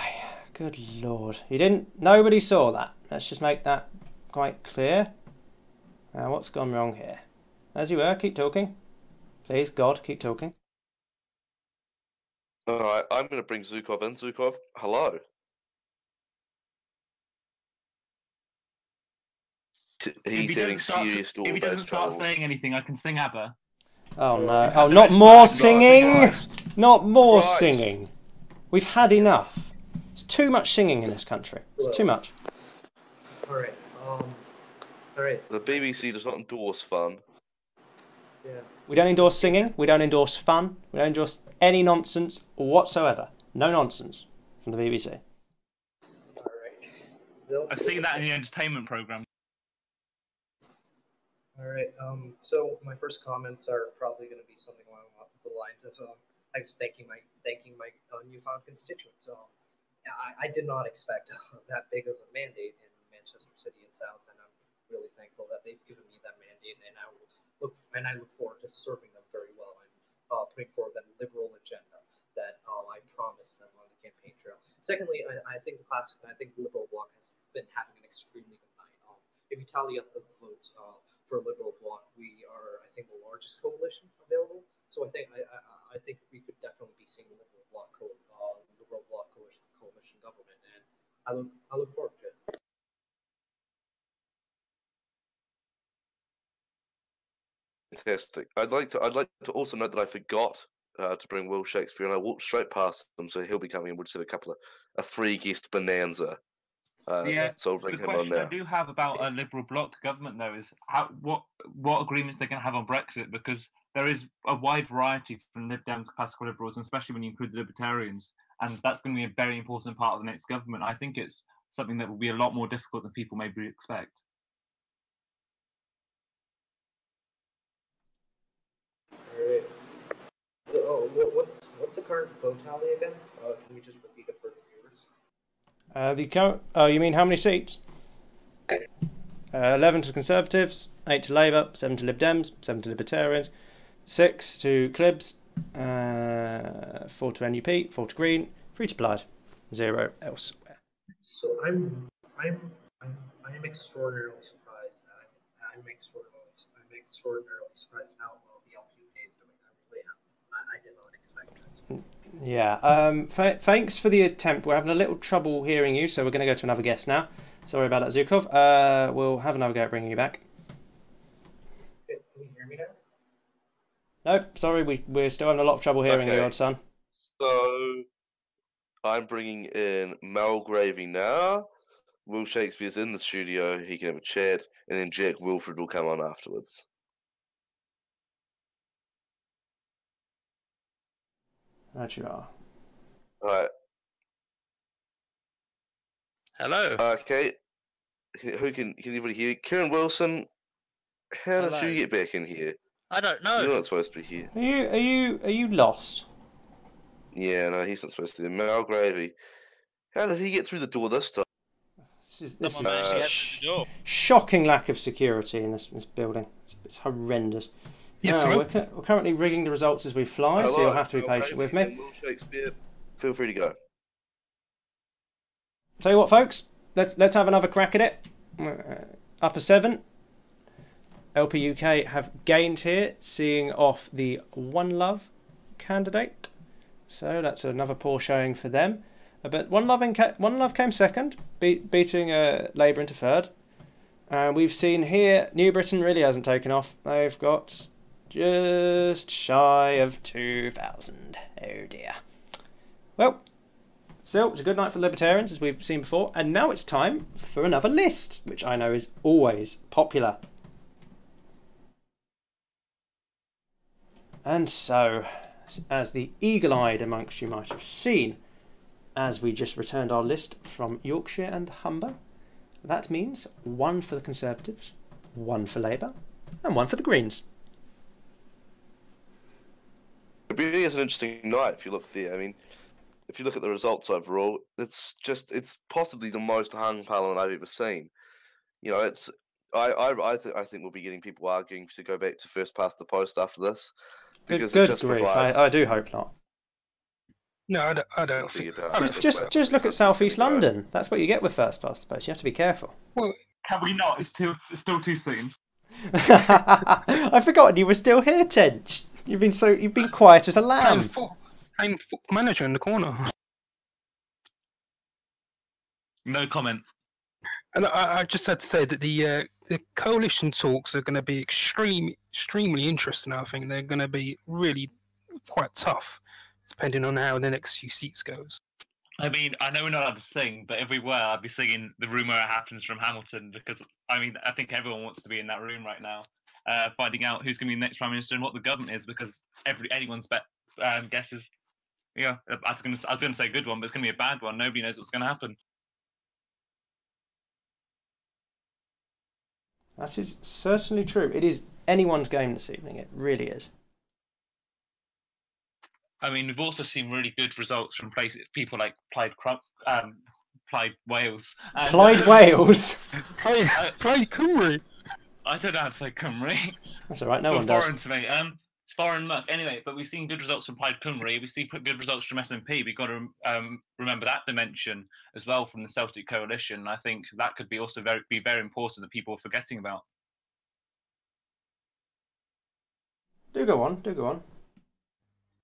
Good lord! You didn't. Nobody saw that. Let's just make that quite clear. Now, what's gone wrong here? As you were, keep talking. Please, God, keep talking. Alright, I'm going to bring Zukov in. Zukov, hello. He's having serious If he doesn't start saying anything, I can sing ABBA. Oh no! Oh, not more singing! Not more singing! We've had enough. There's too much singing in this country. It's too much. Alright, alright. The BBC does not endorse fun. Yeah. We don't endorse singing, we don't endorse fun, we don't endorse any nonsense whatsoever. No nonsense from the BBC. Alright. I've seen that in the entertainment programme. Alright, so my first comments are probably going to be something along the lines of, I was thanking my newfound constituents. I did not expect that big of a mandate in Manchester City and South, and I'm really thankful that they've given me that mandate, and I look forward to serving them very well and putting forward that liberal agenda that I promised them on the campaign trail. Secondly, I think the Liberal Bloc has been having an extremely good night. If you tally up the votes for Liberal Bloc, we are, I think, the largest coalition available. So I think we could definitely be seeing the Liberal Bloc coalition government, and I look forward to it. Fantastic. I'd like to also note that I forgot to bring Will Shakespeare, and I walked straight past him, so he'll be coming in. We'll just have a 3-guest bonanza. So I'll bring the him on question now. I do have about a Liberal bloc government, though, is what agreements they're going to have on Brexit, because there is a wide variety from Lib Dems, classical Liberals, and especially when you include the Libertarians, and that's going to be a very important part of the next government. I think it's something that will be a lot more difficult than people maybe expect. Alright. What's the current vote tally again? Can you just repeat it for the viewers? You mean how many seats? 11 to Conservatives, 8 to Labour, 7 to Lib Dems, 7 to Libertarians, 6 to Clibs, 4 to NUP, 4 to Green, 3 to Plaid, 0 elsewhere. So I'm extraordinarily surprised. I'm extraordinarily surprised how well the LPUK is doing. I really am. I did not expect this. Yeah. Thanks for the attempt. We're having a little trouble hearing you, so we're going to go to another guest now. Sorry about that, Zukov. We'll have another go at bringing you back. Can you hear me now? Nope, sorry, we're still having a lot of trouble hearing you, old son. So I'm bringing in Mel Gravy now. Will Shakespeare's in the studio. He can have a chat, and then Jack Wilfred will come on afterwards. Right you are. Right. Hello. Okay. Who can anybody hear? Kieran Wilson. How Hello. did you get back in here? I don't know. You're not supposed to be here. Are you lost? Yeah, no, he's not supposed to be. Mel Gravy. How did he get through the door this time? This is shocking lack of security in this building. It's horrendous. Yes, No, hello? we're currently rigging the results as we fly, so you'll have to be patient with me. Will Shakespeare, feel free to go. Tell you what, folks, let's have another crack at it. Upper 7. LP UK have gained here, seeing off the One Love candidate. So that's another poor showing for them. But One Love came second, beating Labour into third. And we've seen here, New Britain really hasn't taken off. They've got just shy of 2,000. Oh dear. Well, still, it's a good night for the Libertarians, as we've seen before. And now it's time for another list, which I know is always popular. And so, as the eagle-eyed amongst you might have seen, as we just returned our list from Yorkshire and Humber, that means 1 for the Conservatives, 1 for Labour, and 1 for the Greens. It really is an interesting night if you look there. I mean, if you look at the results overall, it's possibly the most hung parliament I've ever seen. You know, I think we'll be getting people arguing to go back to first past the post after this, because Good it just grief, provides. I do hope not. No, I don't think. Just look at South East London. That's what you get with first past the post. You have to be careful. Well, can we not? It's still too soon. I forgot you were still here, Tench. You've been quiet as a lamb. I'm manager in the corner. No comment. And I just had to say that the coalition talks are going to be extremely interesting. I think they're going to be really quite tough, depending on how the next few seats goes. I mean, I know we're not allowed to sing, but if we were, I'd be singing "The Rumour Happens" from Hamilton, because I mean, I think everyone wants to be in that room right now, finding out who's going to be the next prime minister and what the government is, because anyone's guess is, yeah, I was going to say a good one, but it's going to be a bad one. Nobody knows what's going to happen. That is certainly true. It is anyone's game this evening. It really is. I mean, we've also seen really good results from people like Plaid Wales. Plaid Wales? Plaid Cymru. I don't know how to say Cymru. That's all right, no It's one does. foreign to me. It's foreign luck. Anyway, but we've seen good results from Plaid Cymru. We see good results from SNP. We've got to remember that dimension as well from the Celtic coalition. I think that could be also be very important that people are forgetting about. Do go on.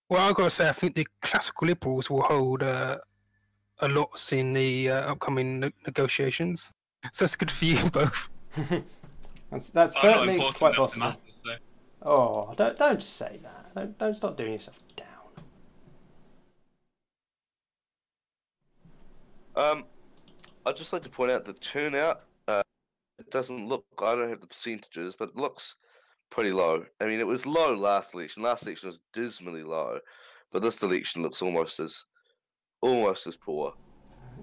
Well, I've got to say, I think the classical liberals will hold a lot in the upcoming negotiations. So that's good for you both. that's certainly quite possible. Oh, don't say that. Don't start doing yourself down. I'd just like to point out the turnout. It doesn't look. I don't have the percentages, but it looks pretty low. I mean, it was low last election. Last election was dismally low, but this election looks almost as poor.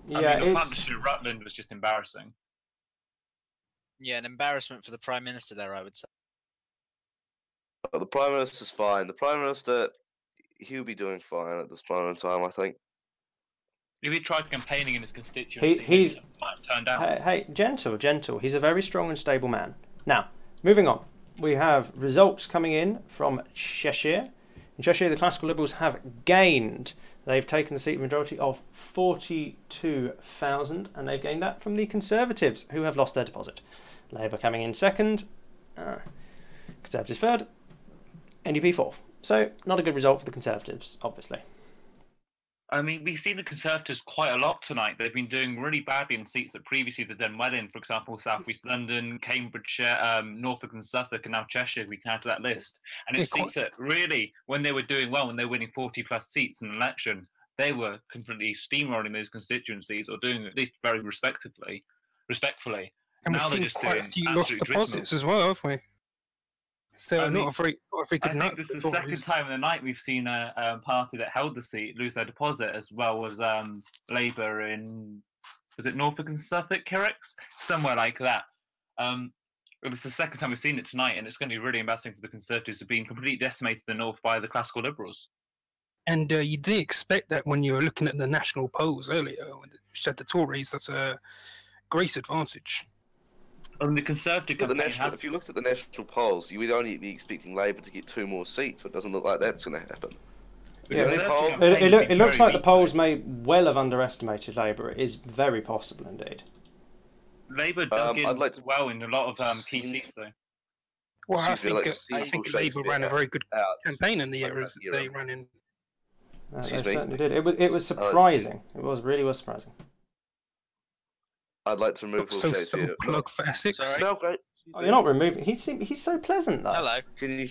Yeah, I mean, the Rutland was just embarrassing. Yeah, an embarrassment for the Prime Minister there, I would say. The Prime Minister's fine. The Prime Minister, he'll be doing fine at this moment in time, I think. If he tried campaigning in his constituency, he's might have turned out. Hey, gentle. He's a very strong and stable man. Now, moving on. We have results coming in from Cheshire. In Cheshire, the Classical Liberals have gained. They've taken the seat majority of 42,000, and they've gained that from the Conservatives, who have lost their deposit. Labour coming in second, Conservatives third, NUP fourth. So, not a good result for the Conservatives, obviously. I mean, we've seen the Conservatives quite a lot tonight. They've been doing really badly in seats that previously they'd done well in. For example, South East London, Cambridgeshire, Norfolk and Suffolk, and now Cheshire, we can add to that list. And it's seats that really, when they were doing well, when they were winning 40-plus seats in an election, they were completely steamrolling those constituencies, or doing at least very respectfully. And now we've seen quite a few lost deposits as well, haven't we? So not a very good night. I think this is the second time in the night we've seen a party that held the seat lose their deposit, as well as Labour in, was it Norfolk and Suffolk, Kirricks? Somewhere like that. It's the second time we've seen it tonight, and it's going to be really embarrassing for the Conservatives, who've been completely decimated in the north by the Classical Liberals. And you did expect that when you were looking at the national polls earlier, which said the Tories, that's a great advantage. the Conservative But campaign has... if you looked at the national polls, you would only be expecting Labour to get 2 more seats, but it doesn't look like that's going to happen. Yeah, it looks like the polls may well have underestimated Labour. It is very possible indeed. Labour dug in well in a lot of key seats, though. Well, I think Labour ran a very good campaign in the areas that they ran in. They certainly did. It was surprising. It really was surprising. I'd like to remove Will Shakespeare. Plug for Essex. No, great. Oh, you're not removing. He's so pleasant though. Hello. Can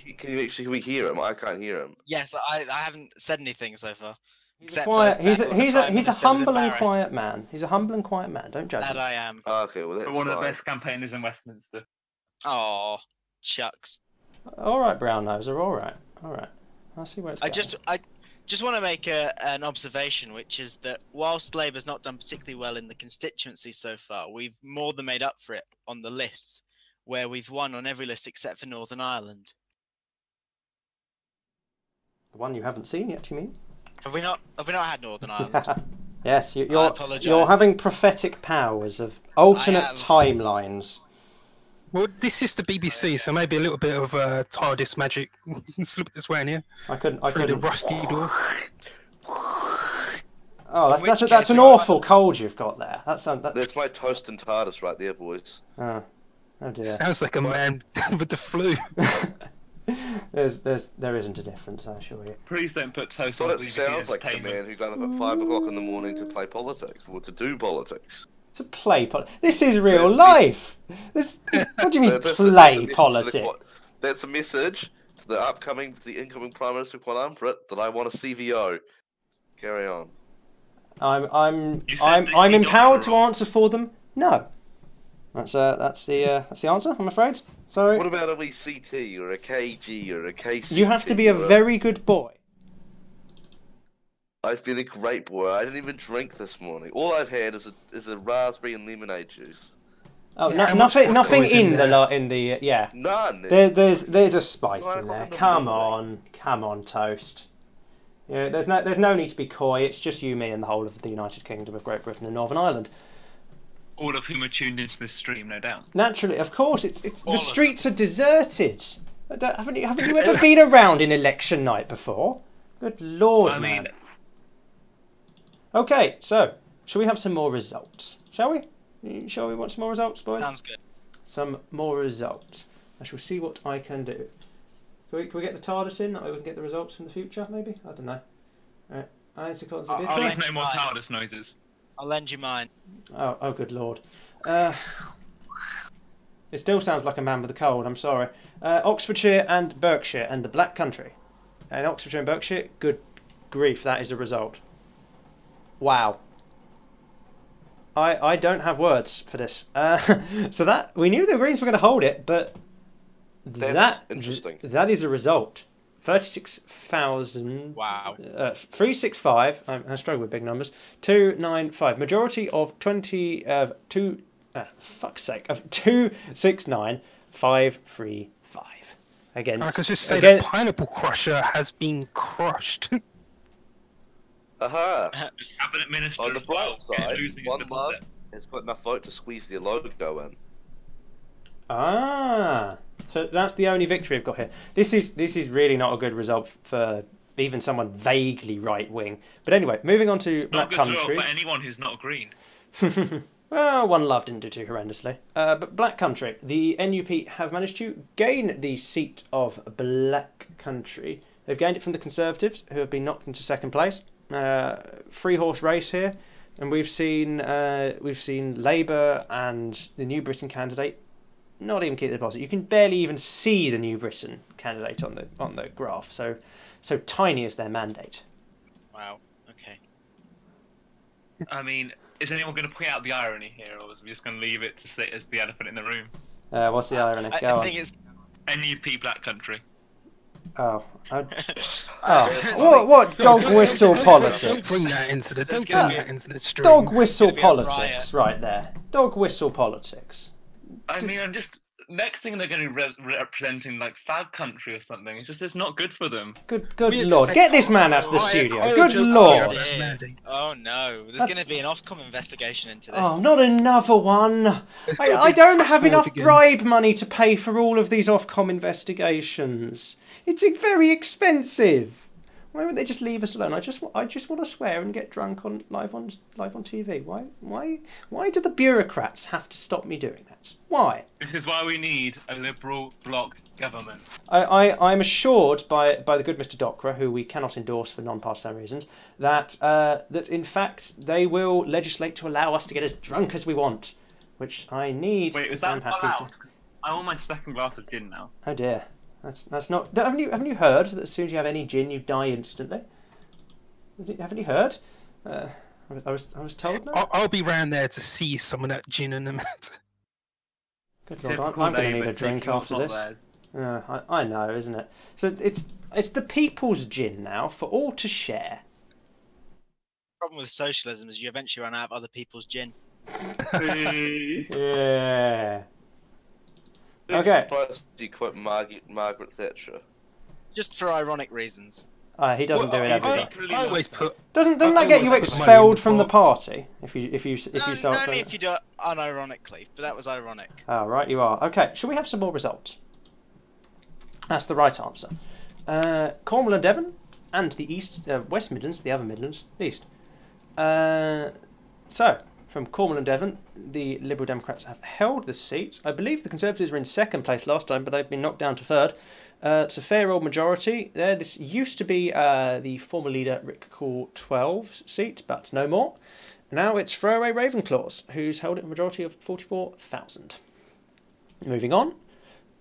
we hear him? I can't hear him. Yes, I haven't said anything so far. He's a humble and quiet man. He's a humble and quiet man. Don't judge him. That I am. Okay, well that's one of the best campaigners in Westminster. Oh, shucks. All right, brown nose. All right. I see where it's going. I just want to make an observation, which is that whilst Labour's not done particularly well in the constituency so far, we've more than made up for it on the lists, where we've won on every list except for Northern Ireland. The one you haven't seen yet, you mean? Have we not had Northern Ireland? Yes, you're having prophetic powers of alternate timelines. Well, this is the BBC, so maybe a little bit of TARDIS magic slip this way in here. I couldn't. Through the rusty door. Oh, that's an awful cold you've got there. That's my toast and TARDIS right there, boys. Oh dear. Sounds like a man with the flu. There isn't a difference, I assure you. Please don't put toast on. Well, it sounds like a man who got up at 5 o'clock in the morning to play politics or to do politics. To play politics. This is real life. What do you mean play politics? That's a message to the incoming Prime Minister Quan Umfrit that I want a CVO. Carry on. I'm empowered to answer for them. No. That's the answer. I'm afraid. Sorry. What about a wee CT or a KG or a KC? You have to be a very good boy. I've been a great boy. I didn't even drink this morning. All I've had is a raspberry and lemonade juice. Oh, nothing in the yeah. None. There's a spike in there. Come on, toast. Yeah, there's no need to be coy. It's just you, me, and the whole of the United Kingdom of Great Britain and Northern Ireland. All of whom are tuned into this stream, no doubt. Naturally, of course. It's the streets are deserted. Haven't you ever been around in election night before? Good lord, man. Okay, so shall we have some more results? Shall we? Shall we want some more results, boys? Sounds good. Some more results. I shall see what I can do. Can we get the TARDIS in? That way we can get the results from the future, maybe? I don't know. Right. Please no more TARDIS noises. I'll lend you mine. Oh, good lord. It still sounds like a man with a cold, I'm sorry. Oxfordshire and Berkshire and the Black Country. And Oxfordshire and Berkshire, good grief, that is a result. Wow. I don't have words for this. So that we knew the Greens were going to hold it, but that's interesting. That is a result. 36,000. Wow. 365. I struggle with big numbers. 295. Majority of 2. Fuck's sake. Of 269,535. Again. I could just say the Pineapple Crusher has been crushed. Aha! Cabinet Minister on the bright side, losing One Love has got enough vote to squeeze their logo in. Ah, so that's the only victory we've got here. This is really not a good result for even someone vaguely right wing. But anyway, moving on to Black Country. For anyone who's not green. Well, One Love didn't do too horrendously. But Black Country, the NUP have managed to gain the seat of Black Country. They've gained it from the Conservatives, who have been knocked into second place. 3-horse race here, and we've seen Labour and the New Britain candidate not even keep the deposit. You can barely even see the New Britain candidate on the graph. So tiny is their mandate. Wow. Okay. I mean, is anyone going to point out the irony here, or is we just going to leave it to sit as the elephant in the room? What's the irony? Go on. think it's NUP Black Country. Oh, what dog whistle politics? Don't bring that into the stream. Dog whistle politics, right there. Dog whistle politics. I mean, I'm just next thing they're going to be representing like fag country or something. It's not good for them. Good lord, get this man out of the studio. Good lord. Oh no, there's going to be an Ofcom investigation into this. Oh, not another one. I don't have enough bribe money to pay for all of these Ofcom investigations. It's very expensive. Why won't they just leave us alone? I just want to swear and get drunk on live on TV. Why do the bureaucrats have to stop me doing that? Why? This is why we need a Liberal bloc government. I'm assured by the good Mr. Docra, who we cannot endorse for non-partisan reasons, that that in fact they will legislate to allow us to get as drunk as we want, which I need. Wait, is I'm that happy allowed? to. I'm on my second glass of gin now. Oh dear, that's not. Haven't you heard that as soon as you have any gin, you die instantly? Haven't you heard? I was told. No? I'll be round there to see some of that gin in a minute. Good lord, I'm going to need a drink after this. I know, isn't it? So it's the people's gin now for all to share. The problem with socialism is you eventually run out of other people's gin. Yeah. Okay. You quote Margaret Thatcher. Just for ironic reasons. He doesn't do it every day. I always put. Doesn't that get you expelled from the party if you start? Only if you do it unironically, but that was ironic. Oh, right, you are. Okay, shall we have some more results? That's the right answer. Cornwall and Devon, and the East, West Midlands, the other Midlands, East. So, from Cornwall and Devon, the Liberal Democrats have held the seat. I believe the Conservatives were in second place last time, but they've been knocked down to third. It's a fair old majority there. This used to be the former leader Rick Call 12's seat, but no more. Now it's throwaway Ravenclaws, who's held a majority of 44,000. Moving on,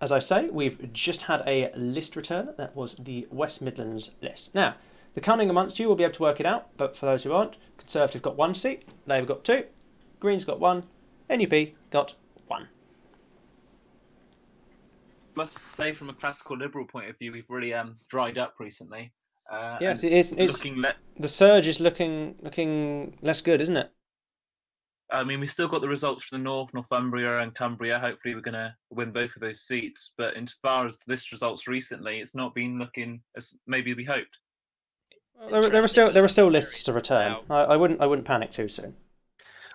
as I say, we've just had a list return. That was the West Midlands list. Now, the cunning amongst you will be able to work it out, but for those who aren't, Conservative got 1 seat, Labour got 2, Greens got 1, NUP got 1. Must say, from a classical Liberal point of view, we've really dried up recently. Yes, it's the surge is looking less good, isn't it? I mean, we still got the results from the North, Northumbria and Cumbria. Hopefully we're going to win both of those seats. But as far as list results recently, it's not been looking as maybe we hoped. Well, there are still lists to return. I wouldn't panic too soon.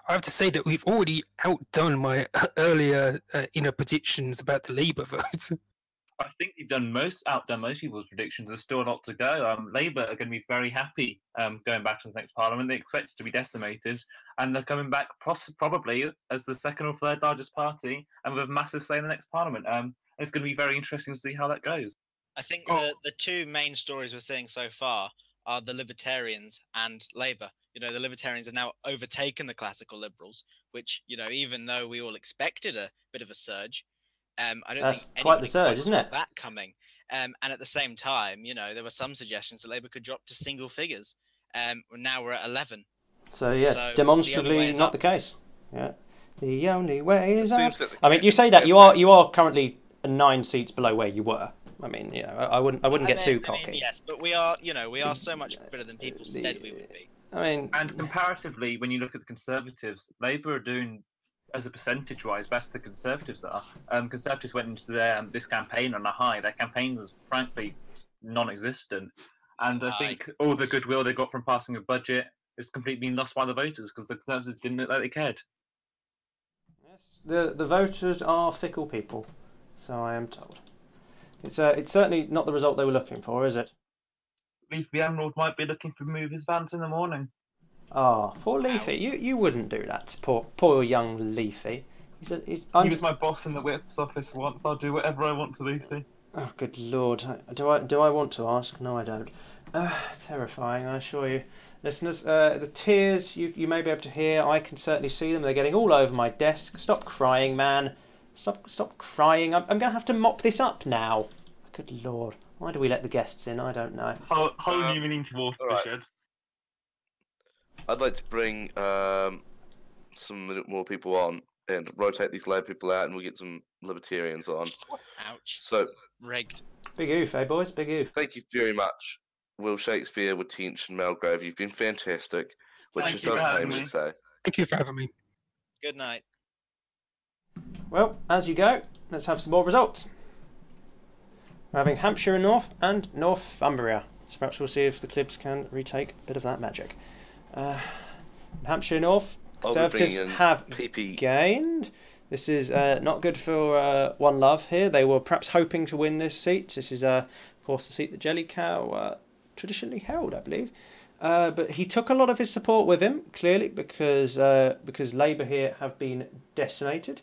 I have to say that we've already outdone my earlier predictions about the Labour vote. I think you've outdone most people's predictions. There's still a lot to go. Labour are going to be very happy going back to the next Parliament. They expect it to be decimated, and they're coming back probably as the second or third largest party, and with a massive say in the next Parliament. It's going to be very interesting to see how that goes. I think the two main stories we're seeing so far are the Libertarians and Labour. You know, the Libertarians have now overtaken the classical Liberals, which, you know, even though we all expected a bit of a surge, I don't That's think quite the surge, isn't it? that coming. And at the same time, you know, there were some suggestions that Labour could drop to single figures. Now we're at 11. So yeah, So demonstrably not the case. Yeah, the only way is up. Seems that I mean, you say that you are currently 9 seats below where you were. I mean, you know, I wouldn't get too cocky. I mean, yes, but we are so much better than people said we would be. I mean, and comparatively, when you look at the Conservatives, Labour are doing, as a percentage-wise, better than Conservatives are. Conservatives went into this campaign on a high. Their campaign was frankly non-existent, and I think all the goodwill they got from passing a budget is completely been lost by the voters because the Conservatives didn't look like they cared. Yes, the voters are fickle people, so I am told. It's certainly not the result they were looking for, is it? Leafy Emerald might be looking for move his vans in the morning. Oh, poor Leafy. You wouldn't do that. Poor young Leafy. He was my boss in the Whip's office once. I'll do whatever I want to Leafy. Oh, good lord. Do I want to ask? No, I don't. Terrifying, I assure you. Listeners, the tears you may be able to hear, I can certainly see them. They're getting all over my desk. Stop crying, man. Stop crying. I'm going to have to mop this up now. Good lord. Why do we let the guests in? I don't know. Whole new meaning to water the shed. I'd like to bring some more people on and rotate these Labour people out, and we'll get some Libertarians on. Ouch. So rigged. Big oof, eh, boys? Big oof. Thank you very much, Will Shakespeare, with Tench and Malgrave. You've been fantastic, which Thank it you does for pay having me me. to say. Thank you for having me. Good night. Well, as you go, let's have some more results. We're having Hampshire in North and Northumbria. So perhaps we'll see if the Clibs can retake a bit of that magic. Hampshire North, Conservatives have gained. This is not good for One Love here. They were perhaps hoping to win this seat. This is, of course, the seat that Jellicoe traditionally held, I believe. But he took a lot of his support with him, clearly, because Labour here have been decimated.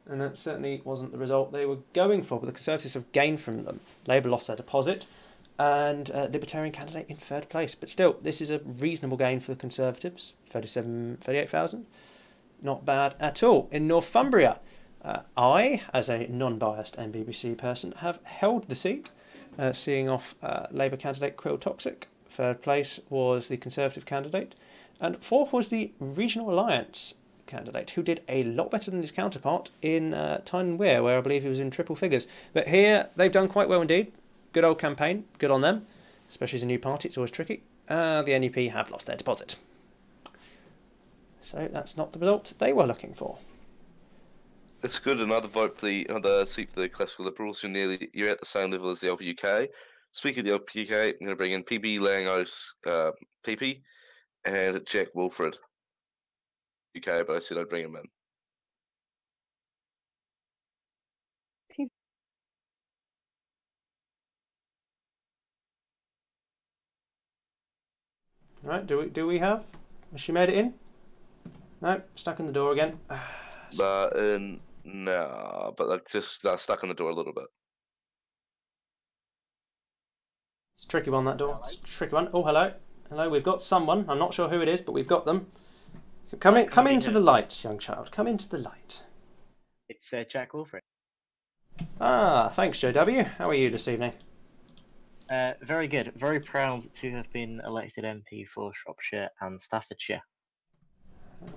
And that certainly wasn't the result they were going for. But the Conservatives have gained from them. Labour lost their deposit. And Libertarian candidate in third place. But still, this is a reasonable gain for the Conservatives. 38,000. Not bad at all. In Northumbria, I, as a non-biased NBBC person, have held the seat, seeing off Labour candidate Quill Toxic. Third place was the Conservative candidate. And fourth was the Regional Alliance candidate, who did a lot better than his counterpart in Tyne and Wear, where I believe he was in triple figures. But here, they've done quite well indeed. Good old campaign. Good on them. Especially as a new party, it's always tricky. The NUP have lost their deposit. So that's not the result they were looking for. It's good. Another vote for the other seat for the Classical Liberals. You're at the same level as the LPUK. Speaking of the LPUK, I'm going to bring in PB Langos, PP, and Jack Wilfred. UK, but I said I'd bring him in. Right, do we have? Has she made it in? No, stuck in the door again. No, but like just stuck in the door a little bit. It's a tricky one, that door. It's a tricky one. Oh, hello. Hello, we've got someone. I'm not sure who it is, but we've got them. Come into the light, young child. Come into the light. It's Jack Wilfred. Ah, thanks, JW. How are you this evening? Very good. Very proud to have been elected MP for Shropshire and Staffordshire.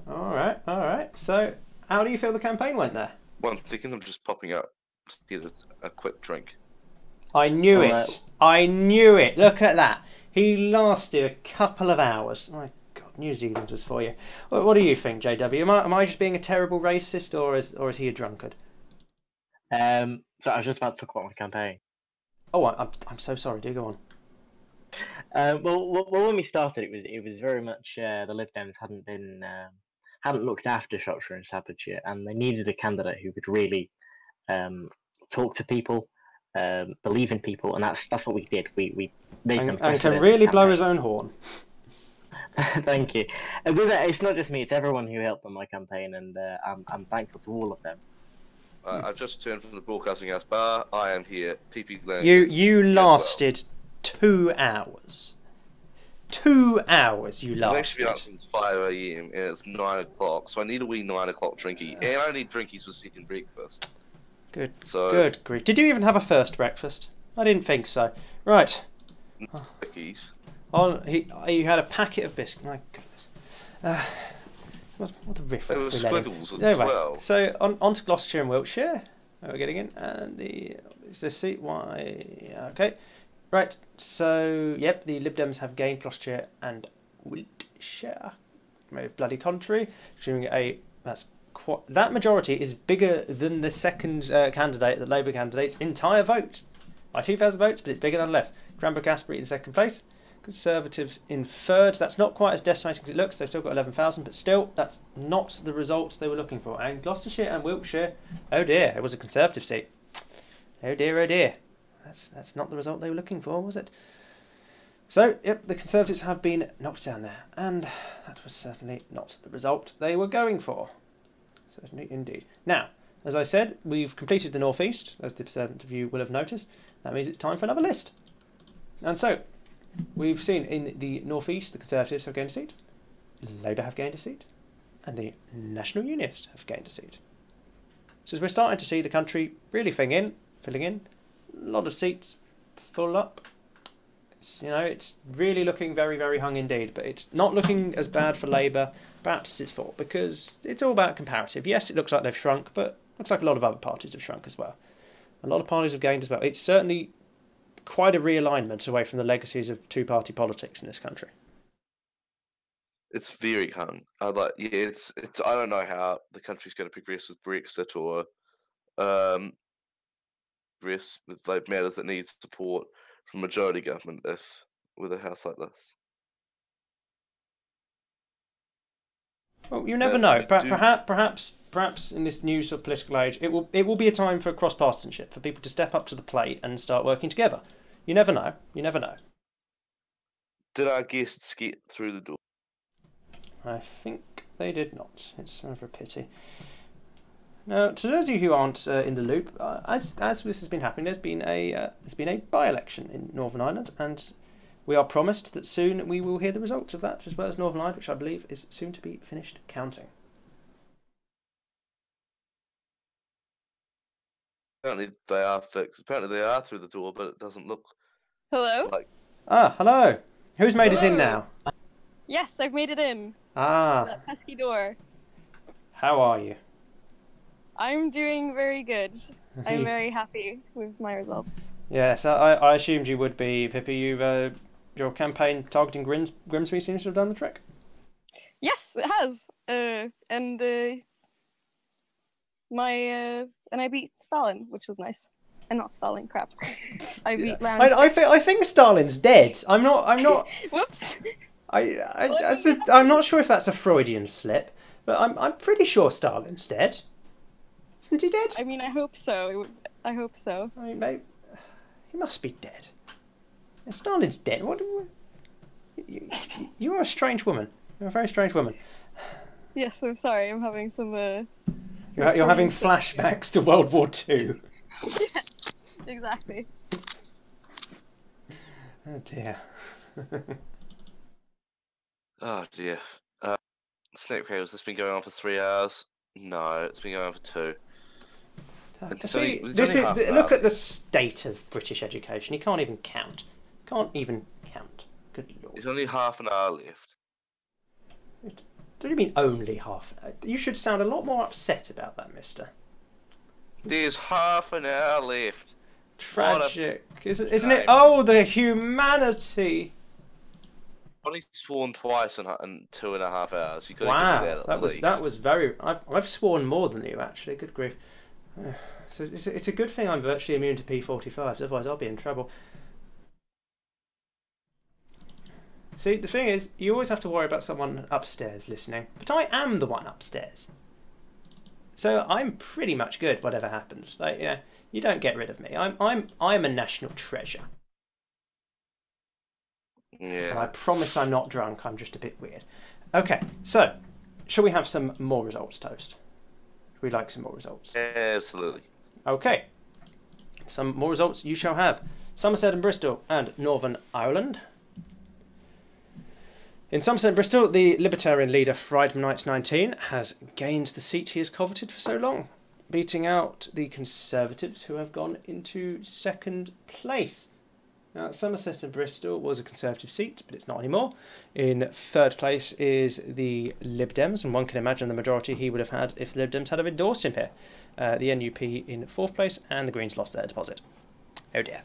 All right. So, how do you feel the campaign went there? 1 second, I'm just popping up to get a quick drink. I knew it. I knew it. Look at that. He lasted a couple of hours. My God, New Zealanders for you. What do you think, JW? Am I just being a terrible racist, or is he a drunkard? So I was just about to talk about my campaign. Oh, I'm so sorry. Do go on. Well, when we started, it was very much the Lib Dems hadn't looked after Shropshire and Staffordshire, and they needed a candidate who could really talk to people, believe in people, and that's what we did. We made them and can really blow his own horn. Thank you. It's not just me; it's everyone who helped on my campaign, and I'm thankful to all of them. I've just turned from the broadcasting house bar. I am here. PP Glenn. You lasted 2 hours. 2 hours you lasted. I've actually been up since 5 AM and it's 9 o'clock, so I need a wee 9 o'clock drinky, and I need drinkies for second breakfast. Good. So, good grief. Did you even have a first breakfast? I didn't think so. Right. Cookies. You had a packet of biscuits. My goodness. What a riff. There were squiggles as anyway, well. So on to Gloucestershire and Wiltshire. We're getting in, and is this seat? Why? Okay, right. So yep, the Lib Dems have gained Gloucestershire and Wiltshire. Very bloody contrary. That majority is bigger than the second candidate, the Labour candidate's entire vote by 2,000 votes, but it's bigger nonetheless. Cranbrook-Asprey in second place. Conservatives in third. That's not quite as decimating as it looks. They've still got 11,000, but still, that's not the results they were looking for. And Gloucestershire and Wiltshire, oh dear, it was a Conservative seat. Oh dear, oh dear. That's not the result they were looking for, was it? So, yep, the Conservatives have been knocked down there, and that was certainly not the result they were going for. Certainly, indeed. Now, as I said, we've completed the North East, as the percent of you will have noticed. That means it's time for another list. And so, we've seen in the North East, the Conservatives have gained a seat, Labour have gained a seat, and the National Unionists have gained a seat. So as we're starting to see the country really filling in, a lot of seats full up. It's really looking very, very hung indeed, but it's not looking as bad for Labour, perhaps as it's thought, because it's all about comparative. Yes, it looks like they've shrunk, but it looks like a lot of other parties have shrunk as well. A lot of parties have gained as well. It's certainly quite a realignment away from the legacies of two-party politics in this country. It's very hung. I don't know how the country's going to progress with Brexit or progress with like matters that need support from majority government if with a house like this. Well, you never know. Perhaps in this new sort of political age, it will be a time for cross-partisanship, for people to step up to the plate and start working together. You never know. You never know. Did our guests get through the door? I think they did not. It's rather a pity. Now, to those of you who aren't in the loop, as this has been happening, there's been a by-election in Northern Ireland, and we are promised that soon we will hear the results of that, as well as Northern Ireland, which I believe is soon to be finished counting. Apparently they are fixed. Apparently they are through the door, but it doesn't look Hello? like. Ah, hello. Who's made it in Hello. now? Yes, I've made it in. Ah. That pesky door. How are you? I'm doing very good. I'm very happy with my results. Yes, I assumed you would be, Pippi. Your campaign targeting Grimsby seems to have done the trick. Yes, it has. And I beat Stalin, which was nice. And not Stalin, crap. I beat Land. I think Stalin's dead. I'm not. Whoops. I'm not sure if that's a Freudian slip, but I'm pretty sure Stalin's dead. Isn't he dead? I mean, I hope so. I hope so. I mean, he must be dead. Stalin's dead. What? You are a strange woman. You're a very strange woman. Yes, I'm sorry. I'm having some. You're having flashbacks to World War II. Yes, exactly. Oh dear. Oh dear. Snape Crate, has this been going on for 3 hours? No, it's been going on for 2. See, look at the state of British education. He can't even count. Can't even count. Good lord. There's only half an hour left. What do you mean only half? You should sound a lot more upset about that, mister. There's half an hour left. Tragic, isn't it? Oh, the humanity! I've only sworn twice in 2.5 hours. You could Wow, give me that, at that was very. I've sworn more than you actually. Good grief. So it's a good thing I'm virtually immune to P45s. Otherwise, I'll be in trouble. See, the thing is, you always have to worry about someone upstairs listening. But I am the one upstairs. So I'm pretty much good, whatever happens. Like, you don't get rid of me. I'm a national treasure. Yeah. And I promise I'm not drunk. I'm just a bit weird. Okay, so shall we have some more results, Toast? We'd like some more results. Absolutely. Okay. Some more results you shall have. Somerset and Bristol and Northern Ireland. In Somerset and Bristol, the Libertarian leader Friedman Knight 19 has gained the seat he has coveted for so long, beating out the Conservatives who have gone into second place. Now, Somerset and Bristol was a Conservative seat, but it's not anymore. In third place is the Lib Dems, and one can imagine the majority he would have had if the Lib Dems had have endorsed him here. The NUP in fourth place, and the Greens lost their deposit. Oh dear.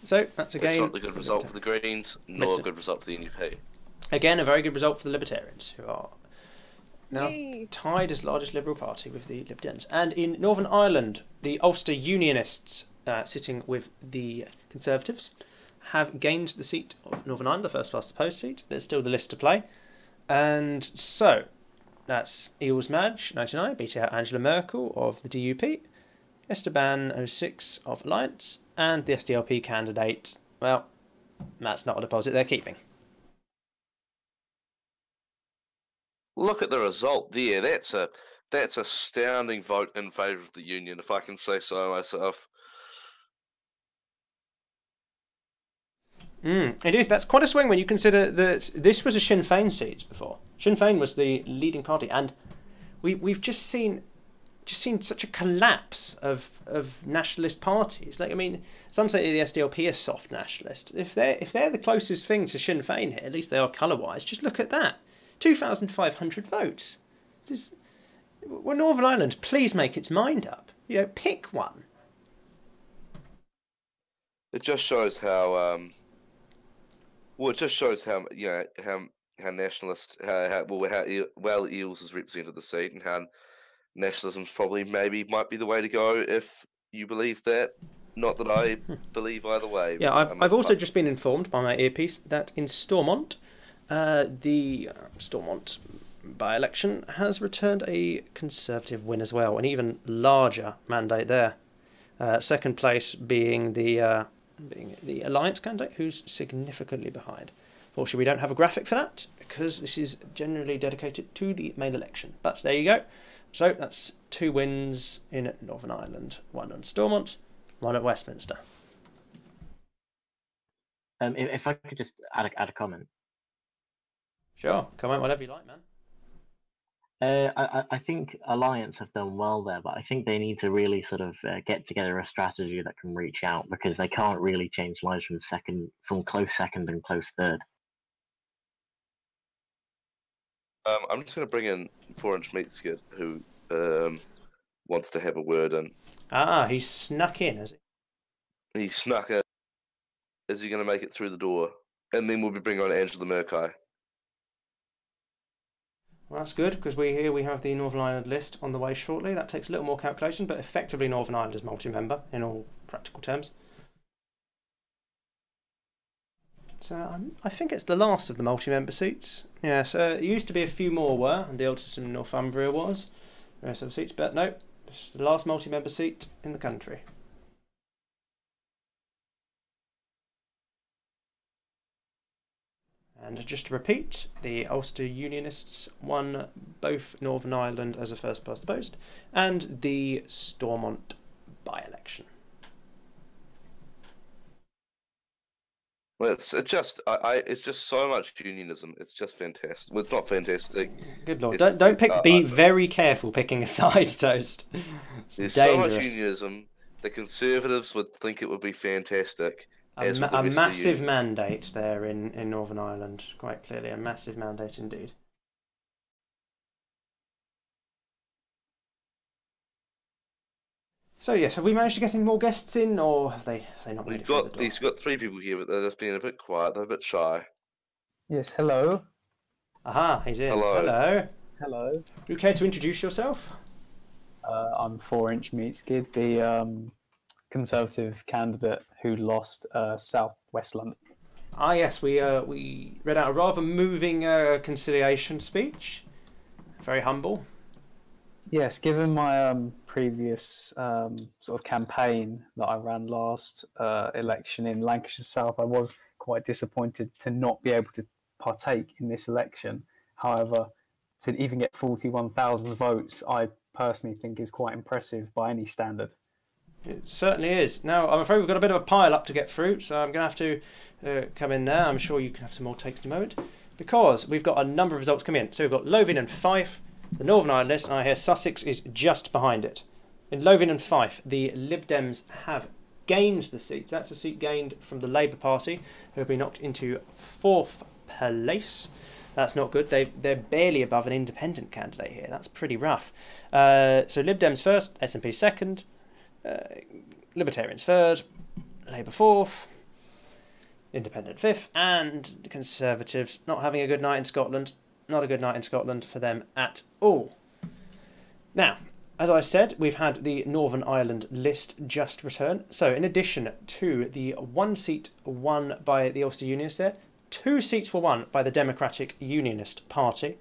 So, that's again... It's not a good result for the Greens, nor a good result for the NUP. Again, a very good result for the Libertarians, who are now tied as largest Liberal Party with the Lib Dems. And in Northern Ireland, the Ulster Unionists, sitting with the Conservatives, have gained the seat of Northern Ireland, the first past the post seat. There's still the list to play. And so, that's Eels Madge, 99, beating out Angela Merkel of the DUP, Esteban 06 of Alliance, and the SDLP candidate, well, that's not a deposit they're keeping. Look at the result there. That's a standing vote in favour of the union, if I can say so myself. It is. That's quite a swing when you consider that this was a Sinn Féin seat before. Sinn Féin was the leading party, and we've just seen such a collapse of nationalist parties. Like, I mean, some say the SDLP is soft nationalist. If they're the closest thing to Sinn Féin here, at least they are colour-wise. Just look at that, 2,500 votes. Well, Northern Ireland, please make its mind up. Pick one. It just shows how it just shows how nationalist how well Eels has represented the seat, and how nationalism probably might be the way to go if you believe that. Not that I believe either way. Yeah, I've also just been informed by my earpiece that in Stormont, the Stormont by-election has returned a Conservative win as well, an even larger mandate there. Second place being the Alliance candidate, who's significantly behind. Fortunately, we don't have a graphic for that because this is generally dedicated to the main election. But there you go. So that's 2 wins in Northern Ireland, 1 on Stormont, 1 at Westminster. If I could just add a comment. Sure, comment whatever you like, man. I think Alliance have done well there, but I think they need to really sort of get together a strategy that can reach out, because they can't really change lives from close second and close third. I'm just going to bring in 4-inch Meat Skid, who wants to have a word in. Ah, he's snuck in, has he? He snuck in. Is he going to make it through the door? And then we'll be bringing on Angela Murkay. Well, that's good, because we have the Northern Ireland list on the way shortly. That takes a little more calculation, but effectively Northern Ireland is multi-member in all practical terms. So I think it's the last of the multi-member seats. Yeah, so it used to be a few more were, and the oldest in Northumbria was. The rest of the seats, but no, it's the last multi-member seat in the country. And just to repeat, the Ulster Unionists won both Northern Ireland as a first past the post and the Stormont by-election. Well, it's just so much unionism. It's just fantastic. Well, it's not fantastic. Good lord! Don't pick. Be very careful picking a side, Toast. There's so much unionism. The Conservatives would think it would be fantastic. A massive mandate there in Northern Ireland, quite clearly, a massive mandate indeed. So yes, have we managed to get any more guests in, or have they not made it through the door? We've got 3 people here, but they're just being a bit quiet. They're a bit shy. Yes, hello. Aha, he's in. Hello. Hello. Hello. You care to introduce yourself? I'm 4-inch Meat Skid, the Conservative candidate who lost South West London. Ah yes, we read out a rather moving conciliation speech. Very humble. Yes, given my previous sort of campaign that I ran last election in Lancashire South, I was quite disappointed to not be able to partake in this election. However, to even get 41,000 votes, I personally think is quite impressive by any standard. It certainly is. Now, I'm afraid we've got a bit of a pile up to get through, so I'm going to have to come in there. I'm sure you can have some more takes in a moment, because we've got a number of results coming in. So we've got Lothian and Fife, the Northern Ireland list, and I hear Sussex is just behind it. In Lothian and Fife, the Lib Dems have gained the seat. That's a seat gained from the Labour Party, who have been knocked into 4th place. That's not good. They're barely above an independent candidate here. That's pretty rough. So Lib Dems first, SNP second, Libertarians third, Labour fourth, Independent fifth, and Conservatives not having a good night in Scotland. Not a good night in Scotland for them at all. Now, as I said, we've had the Northern Ireland list just return. So in addition to the 1 seat won by the Ulster Unionists there, 2 seats were won by the Democratic Unionist Party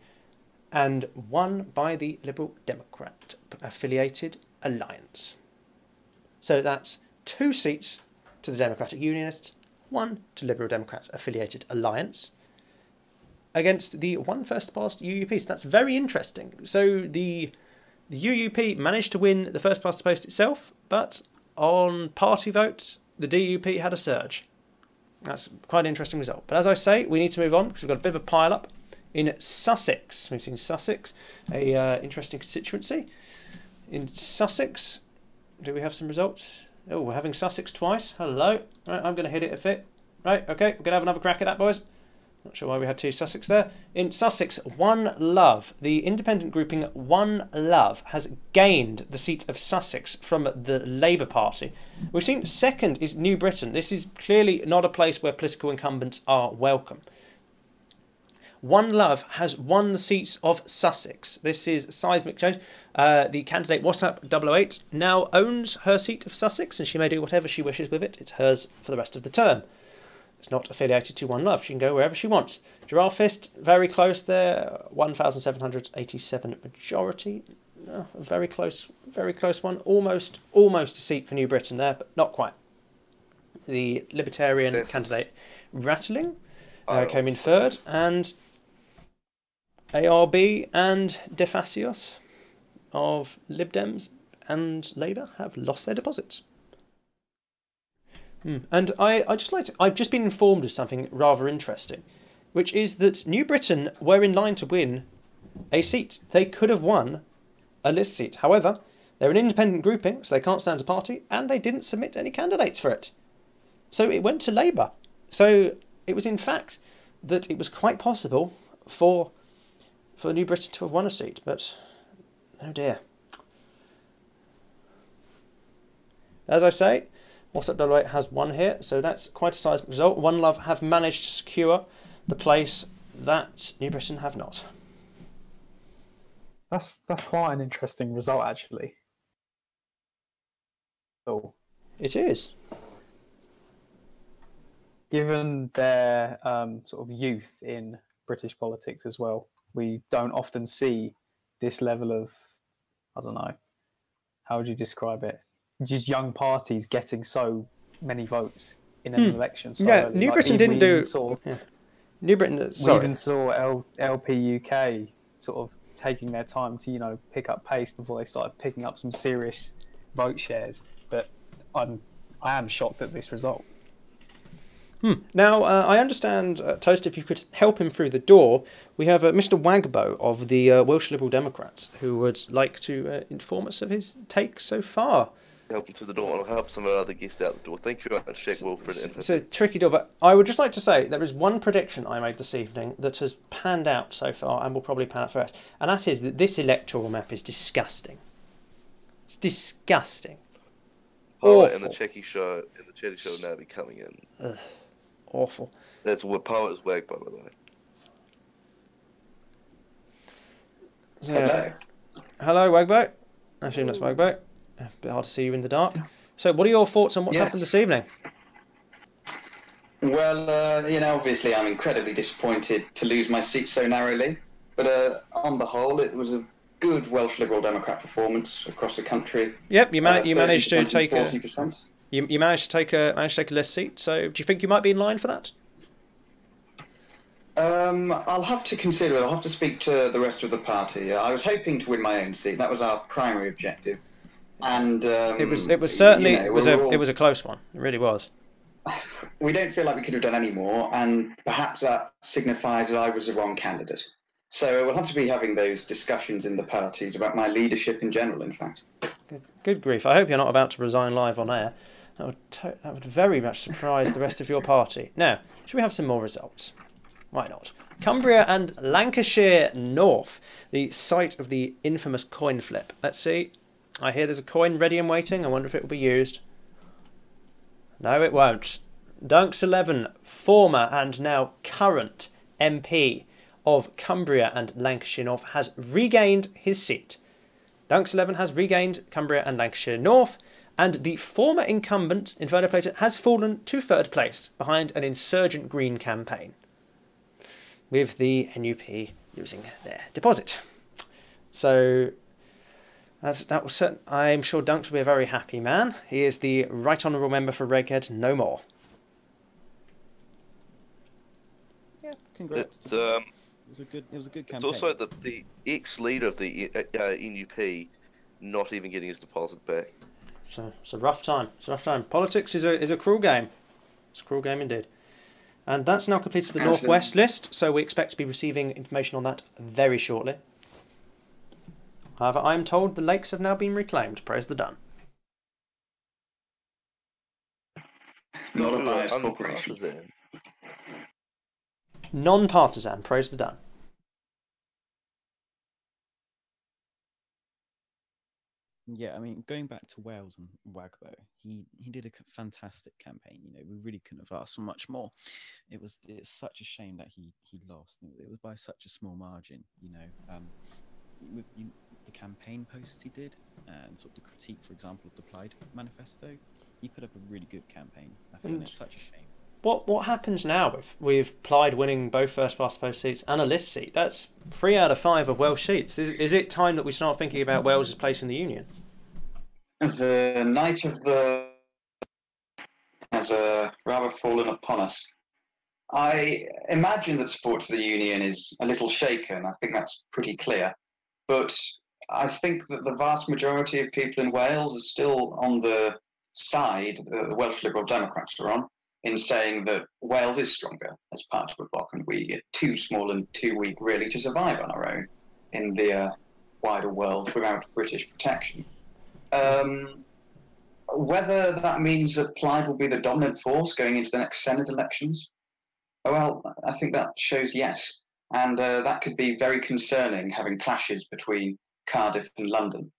and 1 by the Liberal Democrat affiliated Alliance. So that's 2 seats to the Democratic Unionists, 1 to Liberal Democrat affiliated Alliance, against the 1 first past UUP. So that's very interesting. So the UUP managed to win the first past the post itself, but on party votes, the DUP had a surge. That's quite an interesting result. But as I say, we need to move on because we've got a bit of a pile up. In Sussex, we've seen Sussex, a interesting constituency. In Sussex, do we have some results? Oh, we're having Sussex twice. Hello. Right, I'm going to hit it a bit. Right, okay, we're going to have another crack at that, boys. Not sure why we had 2 Sussex there. In Sussex, One Love, the independent grouping One Love, has gained the seat of Sussex from the Labour Party. We've seen second is New Britain. This is clearly not a place where political incumbents are welcome. One Love has won the seats of Sussex. This is seismic change. The candidate WhatsApp 008 now owns her seat of Sussex, and she may do whatever she wishes with it. It's hers for the rest of the term. It's not affiliated to One Love. She can go wherever she wants. Giraffe Fist, very close there. 1,787 majority. No, a very close one. Almost a seat for New Britain there, but not quite. The Libertarian candidate Rattling came in third, and ARB and Defasios of Lib Dems and Labour have lost their deposits. And I just like to, I've just been informed of something rather interesting, which is that New Britain were in line to win a seat. They could have won a list seat. However, they're an independent grouping, so they can't stand a party, and they didn't submit any candidates for it. So it went to Labour. So it was in fact that it was quite possible for New Britain to have won a seat, but oh dear. As I say, WhatsApp 008 has won here, so that's quite a seismic result. One Love have managed to secure the place that New Britain have not. That's quite an interesting result, actually. Oh, it is. Given their sort of youth in British politics as well, we don't often see this level of, I don't know, how would you describe it? Just young parties getting so many votes in an election. So yeah, early. New Like, Britain didn't we do. even saw, Yeah. New Britain. we Sorry. even saw LP UK sort of taking their time to pick up pace before they started picking up some serious vote shares. But I am shocked at this result. Now, I understand, Toast, if you could help him through the door, we have Mr. Wagbo of the Welsh Liberal Democrats who would like to inform us of his take so far. Help him through the door, and I'll help some of our other guests out the door. Thank you very much, Shaq Wilfred. It's a tricky door, but I would just like to say there is one prediction I made this evening that has panned out so far and will probably pan out first, and that is that this electoral map is disgusting. It's disgusting. Poet and the Chetty show will now be coming in. Ugh. Awful. That's what Poet is Wagbo, by the way. So, hello, Wagbo. I assume that's Wagbo. A bit hard to see you in the dark. So, what are your thoughts on what's happened this evening? Well, obviously I'm incredibly disappointed to lose my seat so narrowly. But on the whole, it was a good Welsh Liberal Democrat performance across the country. Yep, you managed to take 40%. You managed to take a list seat. So, do you think you might be in line for that? I'll have to consider it. I'll have to speak to the rest of the party. I was hoping to win my own seat. That was our primary objective. And it was certainly it was a close one. It really was. We don't feel like we could have done any more, and perhaps that signifies that I was the wrong candidate. So we'll have to be having those discussions in the parties about my leadership in general. In fact. Good grief! I hope you're not about to resign live on air. That would very much surprise the rest of your party. Now, should we have some more results? Why not? Cumbria and Lancashire North, the site of the infamous coin flip. Let's see. I hear there's a coin ready and waiting. I wonder if it will be used. No, it won't. Dunks11, former and now current MP of Cumbria and Lancashire North, has regained his seat. Dunks11 has regained Cumbria and Lancashire North, and the former incumbent, inverted plater, has fallen to third place behind an insurgent Green campaign, with the NUP losing their deposit. So that was certain. I'm sure Dunks will be a very happy man. He is the Right Honourable Member for Reghead no more. Yeah, congrats. It was a good campaign. It's also the ex-leader of the NUP not even getting his deposit back. So it's a rough time. It's a rough time. Politics is a cruel game. It's a cruel game indeed. And that's now completed the Northwest list, so we expect to be receiving information on that very shortly. However, I am told the lakes have now been reclaimed. Praise the Dun. Not a biased corporation. Non-partisan. Praise the Dun. Yeah, I mean, going back to Wales and Wagbo, he did a fantastic campaign. You know, we really couldn't have asked for much more. It's such a shame that he lost. It was by such a small margin. You know, with the campaign posts he did and sort of the critique, for example, of the Plaid manifesto, he put up a really good campaign. I feel And it's such a shame. What happens now with Plaid winning both first past post seats and a list seat? That's 3 out of 5 of Welsh seats. Is it time that we start thinking about Wales's place in the Union? The night of the has rather fallen upon us. I imagine that support for the Union is a little shaken. I think that's pretty clear. But I think that the vast majority of people in Wales are still on the side the Welsh Liberal Democrats are on, in saying that Wales is stronger as part of a bloc and we are too small and too weak really to survive on our own in the wider world without British protection. Whether that means that Plaid will be the dominant force going into the next Senate elections, well, I think that shows yes. And that could be very concerning, having clashes between Cardiff and London.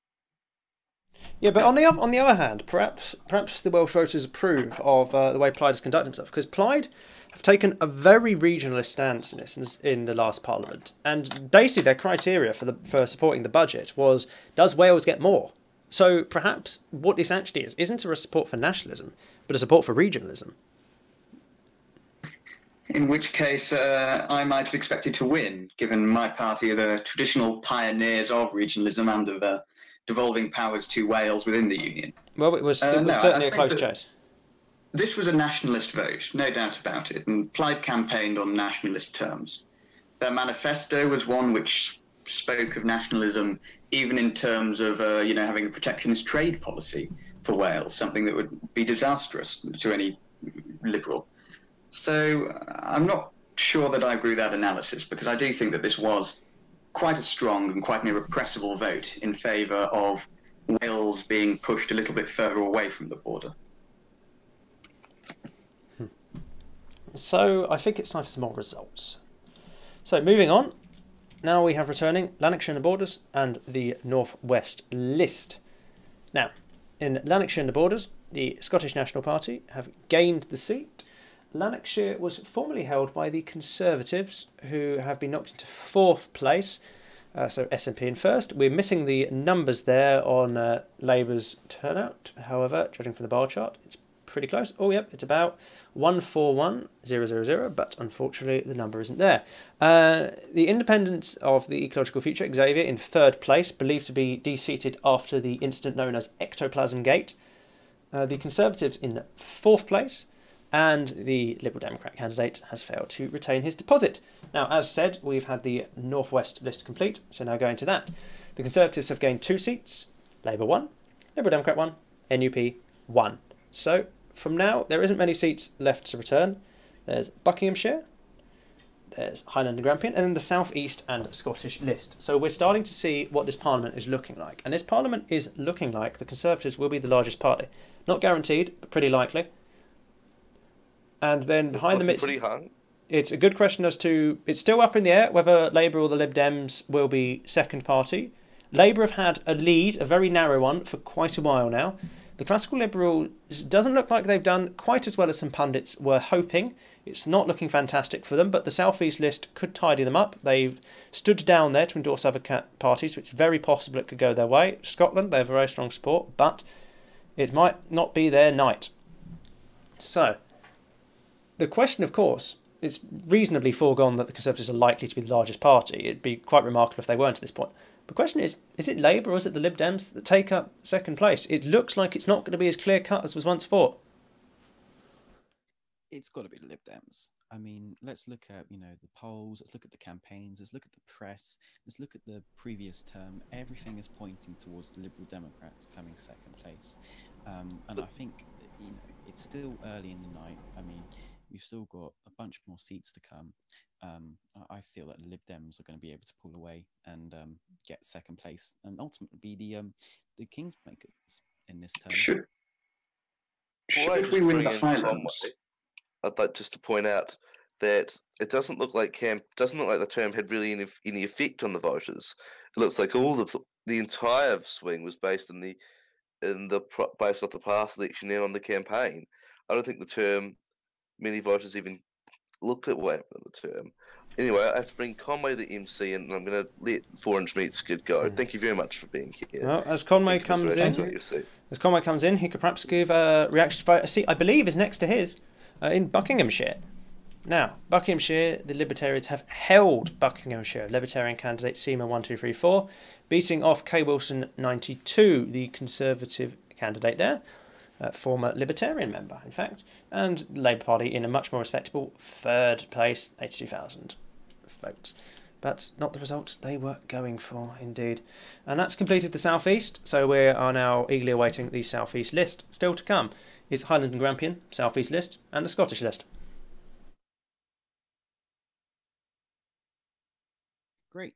Yeah, but on the other hand, perhaps the Welsh voters approve of the way Plaid has conducted himself, because Plaid have taken a very regionalist stance in this in the last Parliament, and basically their criteria for supporting the budget was, does Wales get more? So perhaps what this actually isn't a support for nationalism, but a support for regionalism. In which case, I might have expected to win, given my party are the traditional pioneers of regionalism and of devolving powers to Wales within the Union. Well, it was certainly a close chase. This was a nationalist vote, no doubt about it, and Plaid campaigned on nationalist terms. Their manifesto was one which spoke of nationalism even in terms of having a protectionist trade policy for Wales, something that would be disastrous to any Liberal. So I'm not sure that I agree with that analysis, because I do think that this was quite a strong and quite an irrepressible vote in favour of Wales being pushed a little bit further away from the border. So I think it's time for some more results. So moving on, now we have returning Lanarkshire and the Borders and the North West list. Now, in Lanarkshire and the Borders, the Scottish National Party have gained the seat. Lanarkshire was formerly held by the Conservatives, who have been knocked into 4th place. So SNP in first. We're missing the numbers there on Labour's turnout. However, judging from the bar chart, it's pretty close. Oh, yep, it's about 141,000, but unfortunately the number isn't there. The Independents of the Ecological Future, Xavier, in 3rd place, believed to be de-seated after the incident known as Ectoplasm Gate. The Conservatives in 4th place, and the Liberal Democrat candidate has failed to retain his deposit. Now, as said, we've had the Northwest list complete, so now going to that. The Conservatives have gained 2 seats, Labour 1, Liberal Democrat 1, NUP 1. So, from now, there isn't many seats left to return. There's Buckinghamshire, there's Highland and Grampian, and then the South East and Scottish list. So we're starting to see what this Parliament is looking like. And this Parliament is looking like the Conservatives will be the largest party. Not guaranteed, but pretty likely. And then behind them, it's a good question as to, it's still up in the air whether Labour or the Lib Dems will be second party. Labour have had a lead, a very narrow one, for quite a while now. The Classical Liberals doesn't look like they've done quite as well as some pundits were hoping. It's not looking fantastic for them, but the South East list could tidy them up. They've stood down there to endorse other parties, so it's very possible it could go their way. Scotland, they have very strong support, but it might not be their night. So, the question, of course, it's reasonably foregone that the Conservatives are likely to be the largest party. It'd be quite remarkable if they weren't at this point. The question is it Labour or is it the Lib Dems that take up second place? It looks like it's not going to be as clear-cut as was once thought. It's got to be the Lib Dems. I mean, let's look at, the polls, let's look at the campaigns, let's look at the press, let's look at the previous term. Everything is pointing towards the Liberal Democrats coming second place. And I think, it's still early in the night. I mean, we've still got a bunch more seats to come. I feel that the Lib Dems are going to be able to pull away and get second place and ultimately be the Kingsmakers in this term. Should we win the Highlands? I'd like just to point out that it doesn't look like the term had really any effect on the voters. It looks like all the the entire swing was based based off the past election and on the campaign. I don't think the term many voters even looked at what happened in the term. Anyway, I have to bring Conway the MC, and I'm going to let 4-inch meat skid go. Thank you very much for being here. Well, as Conway comes in, he could perhaps give a reaction to a seat I believe is next to his in Buckinghamshire. Now, Buckinghamshire, the Libertarians have held Buckinghamshire. Libertarian candidate Seaman 1234, beating off Kay Wilson 92, the Conservative candidate there, former Libertarian member, in fact, and Labour Party in a much more respectable third place, 82,000 votes. But not the result they were going for, indeed. And that's completed the South East, so we are now eagerly awaiting the South East list. Still to come is Highland and Grampian, South East list, and the Scottish list. Great.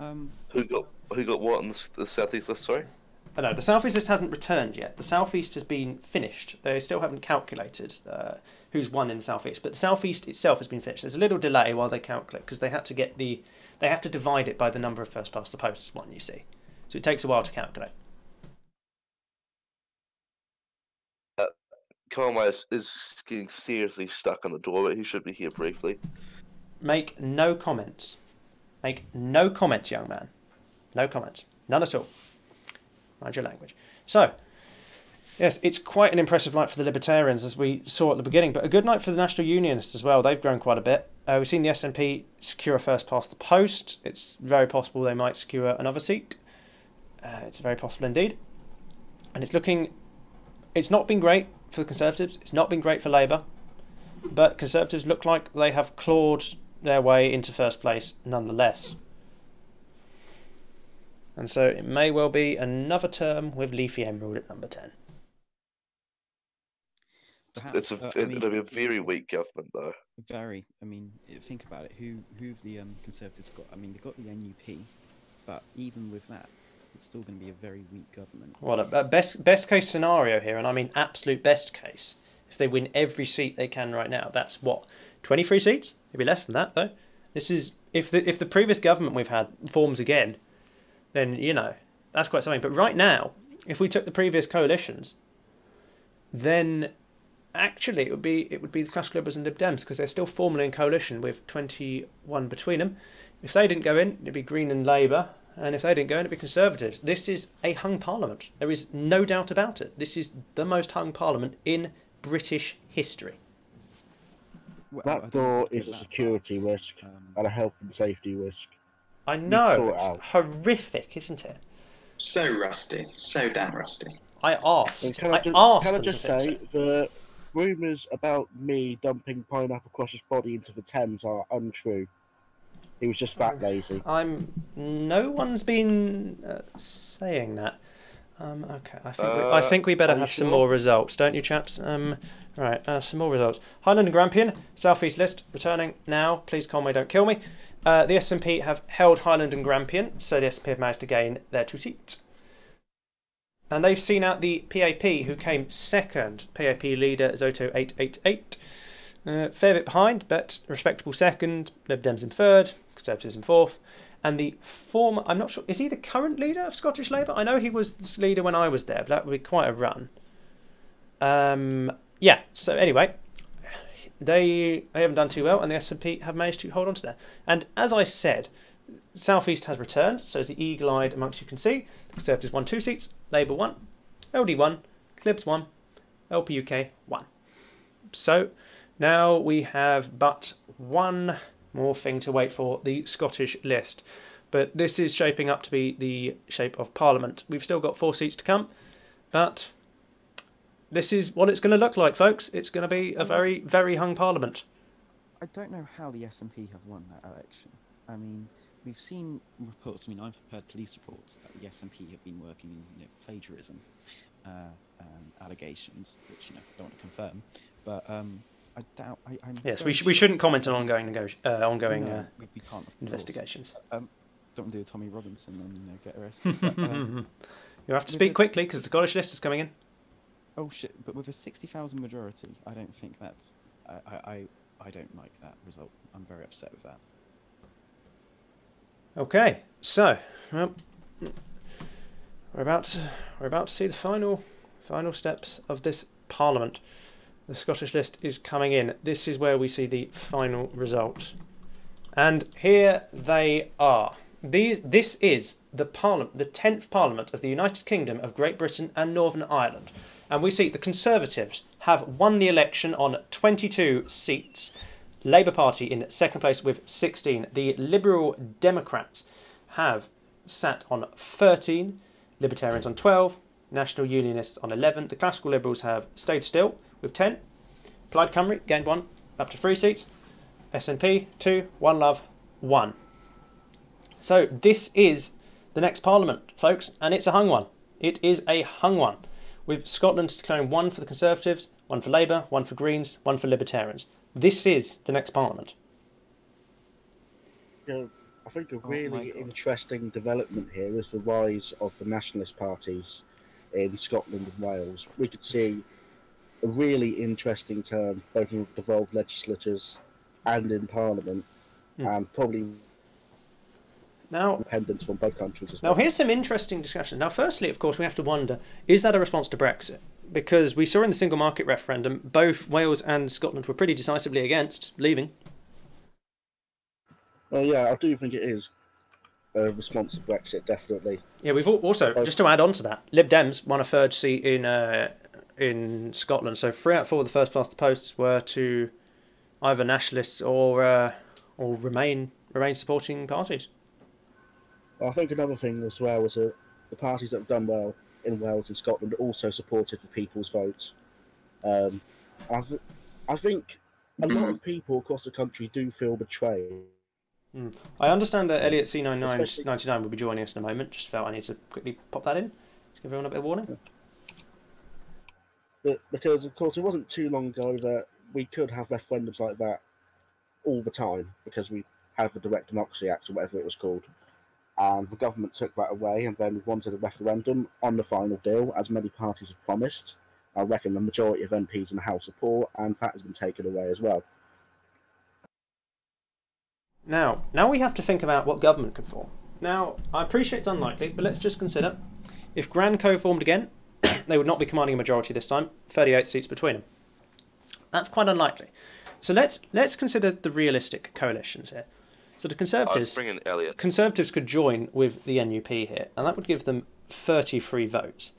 Who got what on the Southeast list? Sorry. Oh, no, the South East list hasn't returned yet. The South East has been finished. They still haven't calculated who's won in the South East, but the South East itself has been finished. There's a little delay while they calculate because they have to divide it by the number of first past the post one. You see, so it takes a while to calculate. Conway is getting seriously stuck on the door, but he should be here briefly. Make no comments. Make no comments, young man. No comments. None at all. Mind your language. So, yes, it's quite an impressive night for the Libertarians, as we saw at the beginning, but a good night for the National Unionists as well. They've grown quite a bit. We've seen the SNP secure a first past the post. It's very possible they might secure another seat. It's very possible indeed. And it's not been great for the Conservatives. It's not been great for Labour. But Conservatives look like they have clawed their way into first place nonetheless. And so it may well be another term with Leafy Emerald at number 10. Perhaps, it'll be a very weak government, though. Very. I mean, think about it. Who've the Conservatives got? I mean, they've got the NUP, but even with that, it's still going to be a very weak government. Well, a best case scenario here, and I mean absolute best case, if they win every seat they can right now, that's what, 23 seats? Maybe less than that, though. This is if the previous government we've had forms again, then that's quite something. But right now, if we took the previous coalitions, then actually it would be the Classical Liberals and Lib Dems, because they're still formally in coalition with 21 between them. If they didn't go in, it'd be Green and Labour, and if they didn't go in, it'd be Conservatives. This is a hung parliament. There is no doubt about it. This is the most hung parliament in British history. That door is a security risk and a health and safety risk. I know, it's horrific, isn't it? So rusty, so damn rusty. I asked. Can I just say the rumours about me dumping pineapple across his body into the Thames are untrue. He was just that lazy. No one's been saying that. Okay, I think we better have some more results, don't you, chaps? Right, some more results. Highland and Grampian, South East list, returning now. Please, Conway, don't kill me. The SNP have held Highland and Grampian, so the SNP have managed to gain their 2 seats. And they've seen out the PAP, who came second. PAP leader Zoto 888. Fair bit behind, but respectable second. Lib Dems in third, Conservatives in fourth. And the former, I'm not sure, is he the current leader of Scottish Labour? I know he was the leader when I was there, but that would be quite a run. Yeah, so anyway, they haven't done too well, and the SNP have managed to hold on to that. And as I said, South East has returned, so as the eagle-eyed amongst you can see, the Conservatives won 2 seats, Labour 1, LD 1, Clibs 1, LP UK 1. So now we have but one more thing to wait for, the Scottish list. But this is shaping up to be the shape of Parliament. We've still got 4 seats to come, but this is what it's going to look like, folks. It's going to be a very, very hung Parliament. I don't know how the SNP have won that election. I mean, we've seen reports. I mean, I've heard police reports that the SNP have been working in plagiarism allegations, which I don't want to confirm. But I doubt. Yes, we shouldn't comment on ongoing no, we can't, investigations. Don't do a Tommy Robinson and get arrested. But, you have to speak quickly because the Scottish list is coming in. Oh shit! But with a 60,000 majority, I don't think that's. I don't like that result. I'm very upset with that. Okay, so well, we're about to see the final steps of this Parliament. The Scottish list is coming in. This is where we see the final result. And here they are. This is the Parliament, the 10th Parliament of the United Kingdom of Great Britain and Northern Ireland. And we see the Conservatives have won the election on 22 seats. Labour Party in second place with 16. The Liberal Democrats have sat on 13. Libertarians on 12. National Unionists on 11. The Classical Liberals have stayed still with 10. Plaid Cymru gained 1, up to 3 seats. SNP 2, One Love 1. So this is the next Parliament, folks, and it's a hung one. It is a hung one, with Scotland declaring 1 for the Conservatives, 1 for Labour, 1 for Greens, 1 for Libertarians. This is the next Parliament. I think a really interesting development here is the rise of the nationalist parties in Scotland and Wales. We could see a really interesting term, both in devolved legislatures and in Parliament, and probably independence from both countries as well. Now, here's some interesting discussion. Now, firstly, of course, we have to wonder, is that a response to Brexit? Because we saw in the single market referendum, both Wales and Scotland were pretty decisively against leaving. Well, yeah, I do think it is a response to Brexit, definitely. Yeah, we've also, just to add on to that, Lib Dems won a third seat in Scotland. So 3 out of 4 of the first past the posts were to either nationalists or Remain supporting parties. I think another thing as well was that the parties that have done well in Wales and Scotland also supported the people's vote. I think a lot of people across the country do feel betrayed. I understand that Elliot C9999 will be joining us in a moment. Just felt I need to quickly pop that in to give everyone a bit of warning. Because, of course, it wasn't too long ago that we could have referendums like that all the time, because we had the Direct Democracy Act or whatever it was called. And the government took that away, and then we wanted a referendum on the final deal, as many parties have promised. I reckon the majority of MPs in the House support, and that has been taken away as well. Now we have to think about what government could form. Now, I appreciate it's unlikely, but let's just consider, if Grand Co formed again, they would not be commanding a majority this time, 38 seats between them. That's quite unlikely. So let's consider the realistic coalitions here. So the Conservatives could join with the NUP here, and that would give them 33 votes,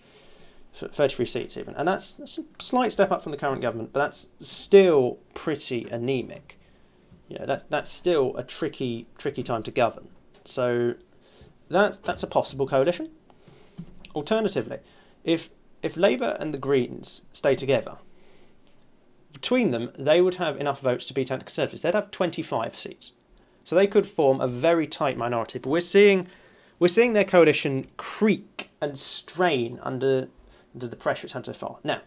33 seats even, and that's a slight step up from the current government, but that's still pretty anemic. You know, that's still a tricky time to govern. So that's a possible coalition. Alternatively, if Labour and the Greens stay together, between them they would have enough votes to beat out the Conservatives. They'd have 25 seats. So they could form a very tight minority, but we're seeing their coalition creak and strain under the pressure it's had so far. Now,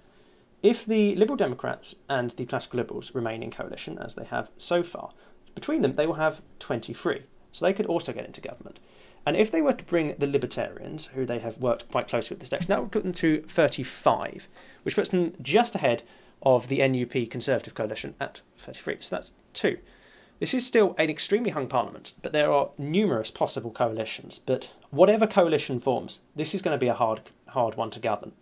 if the Liberal Democrats and the Classical Liberals remain in coalition, as they have so far, between them they will have 23. So they could also get into government. And if they were to bring the Libertarians, who they have worked quite closely with this election, that would put them to 35, which puts them just ahead of the NUP Conservative coalition at 33. So that's 2. This is still an extremely hung parliament, but there are numerous possible coalitions. But whatever coalition forms, this is going to be a hard one to govern.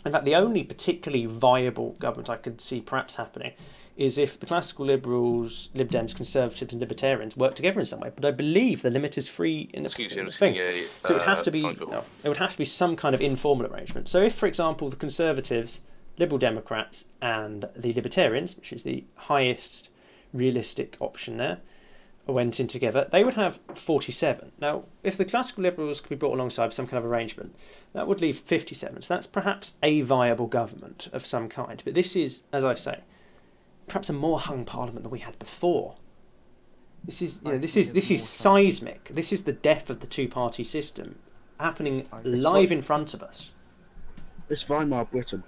In fact, the only particularly viable government I could see perhaps happening is if the Classical Liberals, Lib Dems, Conservatives and Libertarians work together in some way. But I believe the limit is free in the thing. So it would have to be it would have to be some kind of informal arrangement. So if, for example, the Conservatives, Liberal Democrats and the Libertarians, which is the highest realistic option there, went in together, they would have 47. Now, if the Classical Liberals could be brought alongside some kind of arrangement, that would leave 57. So that's perhaps a viable government of some kind. But this is, as I say, perhaps a more hung parliament than we had before. This is seismic. This is the death of the two-party system happening live in front of us. It's Weimar Britain.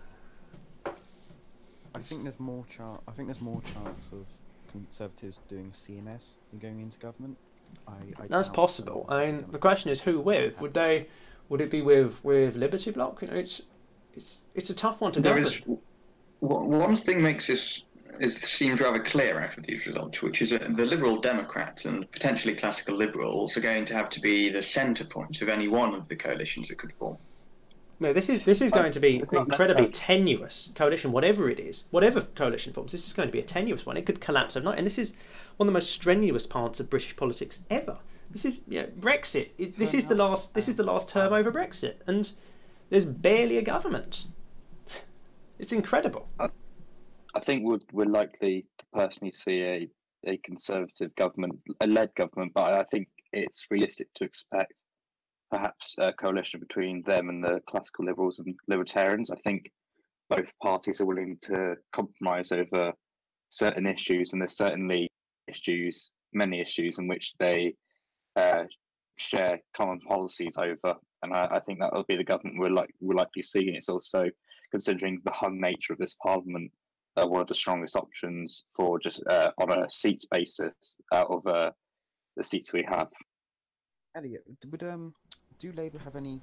I think there's more chance of Conservatives doing CNS and going into government. That's possible. I mean, the question is who with? Would it be with Liberty Bloc? You know, it's a tough one to govern. One thing makes this seems rather clear out of these results, which is that the Liberal Democrats and potentially classical Liberals are going to have to be the centre point of any one of the coalitions that could form. No, this is going to be It's an not incredibly necessarily- tenuous coalition, whatever it is, whatever coalition forms. This is going to be a tenuous one. It could collapse overnight, and this is one of the most strenuous parts of British politics ever. This is Brexit. This is the last term over Brexit, and there's barely a government. It's incredible. I think we're likely to personally see a Conservative government, a led government, but I think it's realistic to expect perhaps a coalition between them and the classical Liberals and Libertarians. I think both parties are willing to compromise over certain issues, and there's certainly many issues in which they share common policies over. And I think that will be the government we're likely seeing. It's also, considering the hung nature of this parliament, one of the strongest options for just on a seats basis out of the seats we have. Elliot, do Labour have any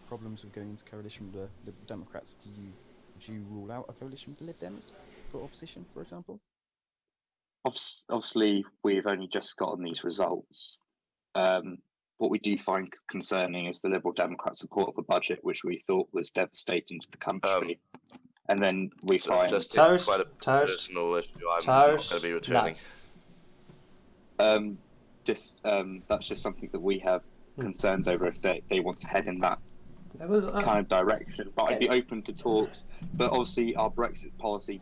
problems with going into coalition with the Liberal Democrats? Would you rule out a coalition with the Lib Dems for opposition, for example? Obviously, we've only just gotten these results. What we do find concerning is the Liberal Democrat support of a budget which we thought was devastating to the country. And then we find just quite a personal issue. I'm not going to be returning. That's just something that we have concerns over if they want to head in that kind of direction. But I'd be open to talks. But obviously, our Brexit policy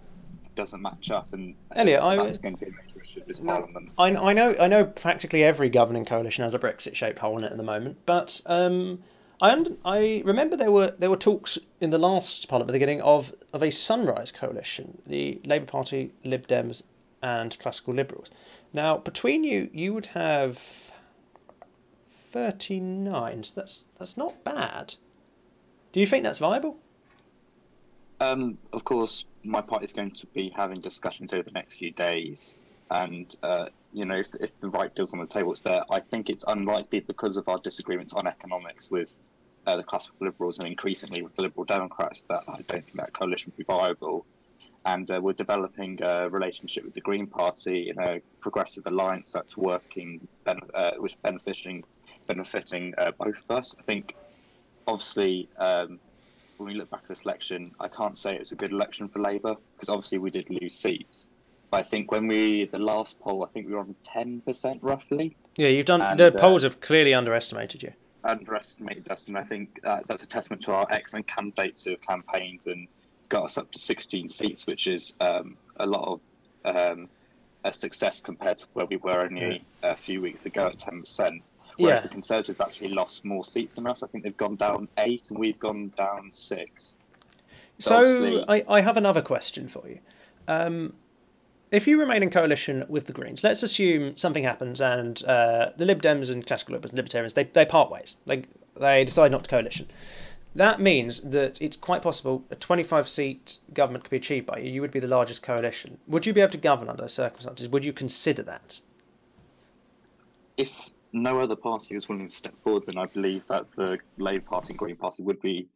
doesn't match up, and Elliot, that's going to be a major issue of this Parliament. I know practically every governing coalition has a Brexit-shaped hole in it at the moment, but I remember there were talks in the last Parliament at the beginning of a sunrise coalition, the Labour Party, Lib Dems, and Classical Liberals. Now, between you would have 39. So that's not bad. Do you think that's viable? Of course, my party is going to be having discussions over the next few days, and if the right deal's on the table, it's there. I think it's unlikely because of our disagreements on economics with the classical Liberals and increasingly with the Liberal Democrats that I don't think that coalition will be viable. And we're developing a relationship with the Green Party in a progressive alliance that's working, which benefiting both of us. I think, obviously, when we look back at this election, I can't say it's a good election for Labour because obviously we did lose seats. But I think the last poll, I think we were on 10% roughly. Yeah, you've done. The polls have clearly underestimated you. Underestimated us, and I think that's a testament to our excellent candidates who have campaigned and got us up to 16 seats, which is a lot of a success compared to where we were only a few weeks ago at 10%. Whereas the Conservatives actually lost more seats than us. I think they've gone down 8 and we've gone down 6. So I have another question for you. If you remain in coalition with the Greens, let's assume something happens and the Lib Dems and Classical Liberals and Libertarians, they part ways. They decide not to coalition. That means that it's quite possible a 25-seat government could be achieved by you. You would be the largest coalition. Would you be able to govern under those circumstances? Would you consider that? If no other party is willing to step forward, then I believe that the Labour Party and Green Party would be,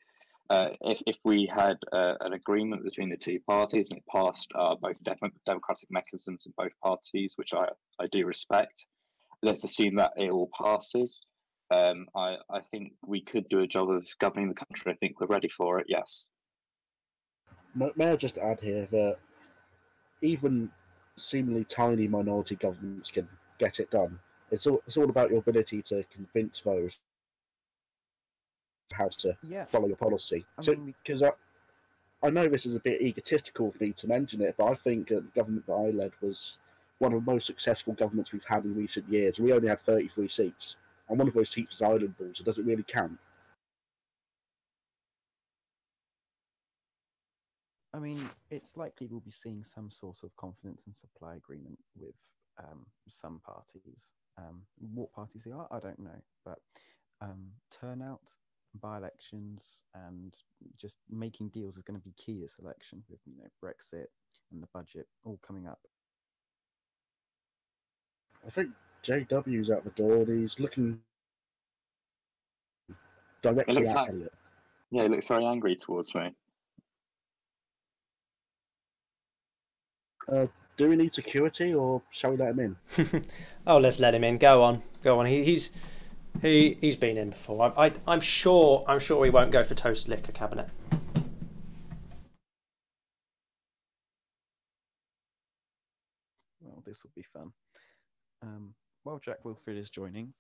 if we had an agreement between the two parties and it passed both democratic mechanisms in both parties, which I do respect. Let's assume that it all passes. I think we could do a job of governing the country. I think we're ready for it, yes. May I just add here that even seemingly tiny minority governments can get it done. It's all about your ability to convince voters how to follow your policy. Because I know this is a bit egotistical of me to mention it, but I think the government that I led was one of the most successful governments we've had in recent years. We only had 33 seats, and one of those seats was Island Ball, so does it really count? I mean, it's likely we'll be seeing some sort of confidence and supply agreement with some parties. What parties they are, I don't know. But turnout, by-elections, and just making deals is going to be key this election with Brexit and the budget all coming up. I think JW's out the door. He's looking directly at Elliot. Yeah, he looks very angry towards me. Do we need security, or shall we let him in? Oh, let's let him in. Go on, go on. He's been in before. I'm sure he won't go for toast liquor cabinet. Well, this will be fun. While Jack Wilfred is joining,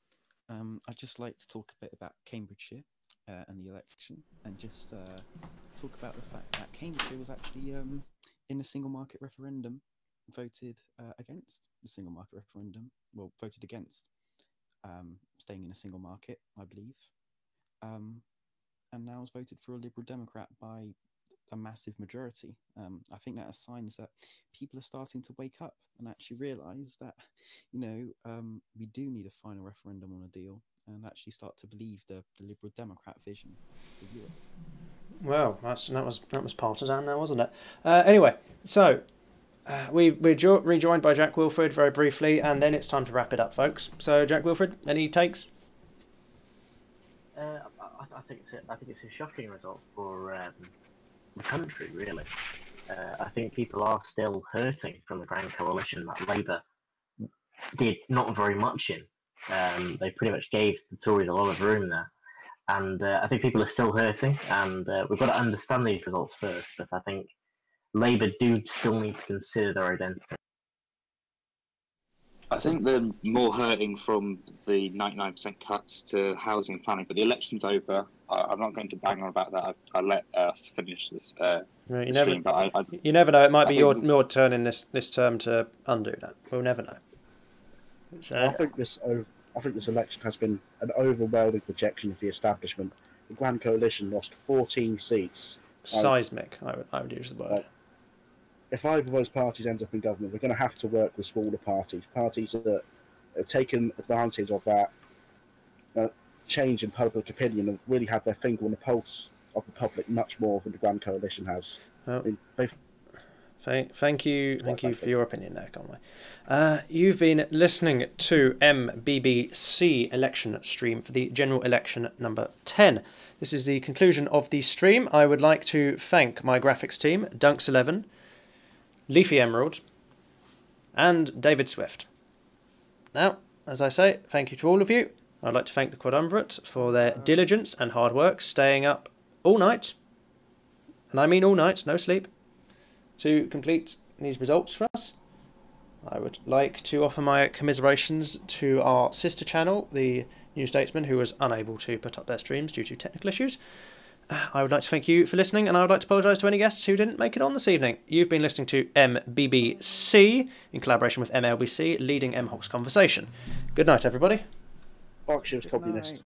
I'd just like to talk a bit about Cambridgeshire and the election, and just talk about the fact that Cambridgeshire was actually in a single market referendum voted against the single market referendum. Well, voted against staying in a single market, I believe, and now has voted for a Liberal Democrat by a massive majority. I think that are signs that people are starting to wake up and actually realise that, we do need a final referendum on a deal, and actually start to believe the Liberal Democrat vision for Europe. Well, that was partisan now, wasn't it? Anyway, so we're rejoined by Jack Wilfred very briefly, and then it's time to wrap it up, folks. So, Jack Wilfred, any takes? I think it's a shocking result for the country, really. I think people are still hurting from the Grand Coalition that Labour did not very much in. They pretty much gave the Tories a lot of room there. And I think people are still hurting, and we've got to understand these results first. But I think Labour do still need to consider their identity. I think they're more hurting from the 99% cuts to housing and planning, but the election's over. I'm not going to bang on about that. I'll let us finish this Right, stream. But you never know. It might be your turn in this term to undo that. We'll never know. I think this election has been an overwhelming rejection of the establishment. The Grand Coalition lost 14 seats. Seismic, I would use the word. If either of those parties ends up in government, we're going to have to work with smaller parties that have taken advantage of that change in public opinion and really have their finger on the pulse of the public much more than the Grand Coalition has. Well, thank you for your opinion there, Conway. You've been listening to MBBC election stream for the general election number 10. This is the conclusion of the stream. I would like to thank my graphics team, Dunks11, Leafy Emerald, and David Swift. Now, as I say, thank you to all of you. I'd like to thank the Quadumvirate for their diligence and hard work, staying up all night, and I mean all night, no sleep, to complete these results for us. I would like to offer my commiserations to our sister channel, the New Statesman, who was unable to put up their streams due to technical issues. I would like to thank you for listening, and I would like to apologise to any guests who didn't make it on this evening. You've been listening to MBBC in collaboration with MLBC, leading MHOC's conversation. Good night, everybody. Berkshire's communist.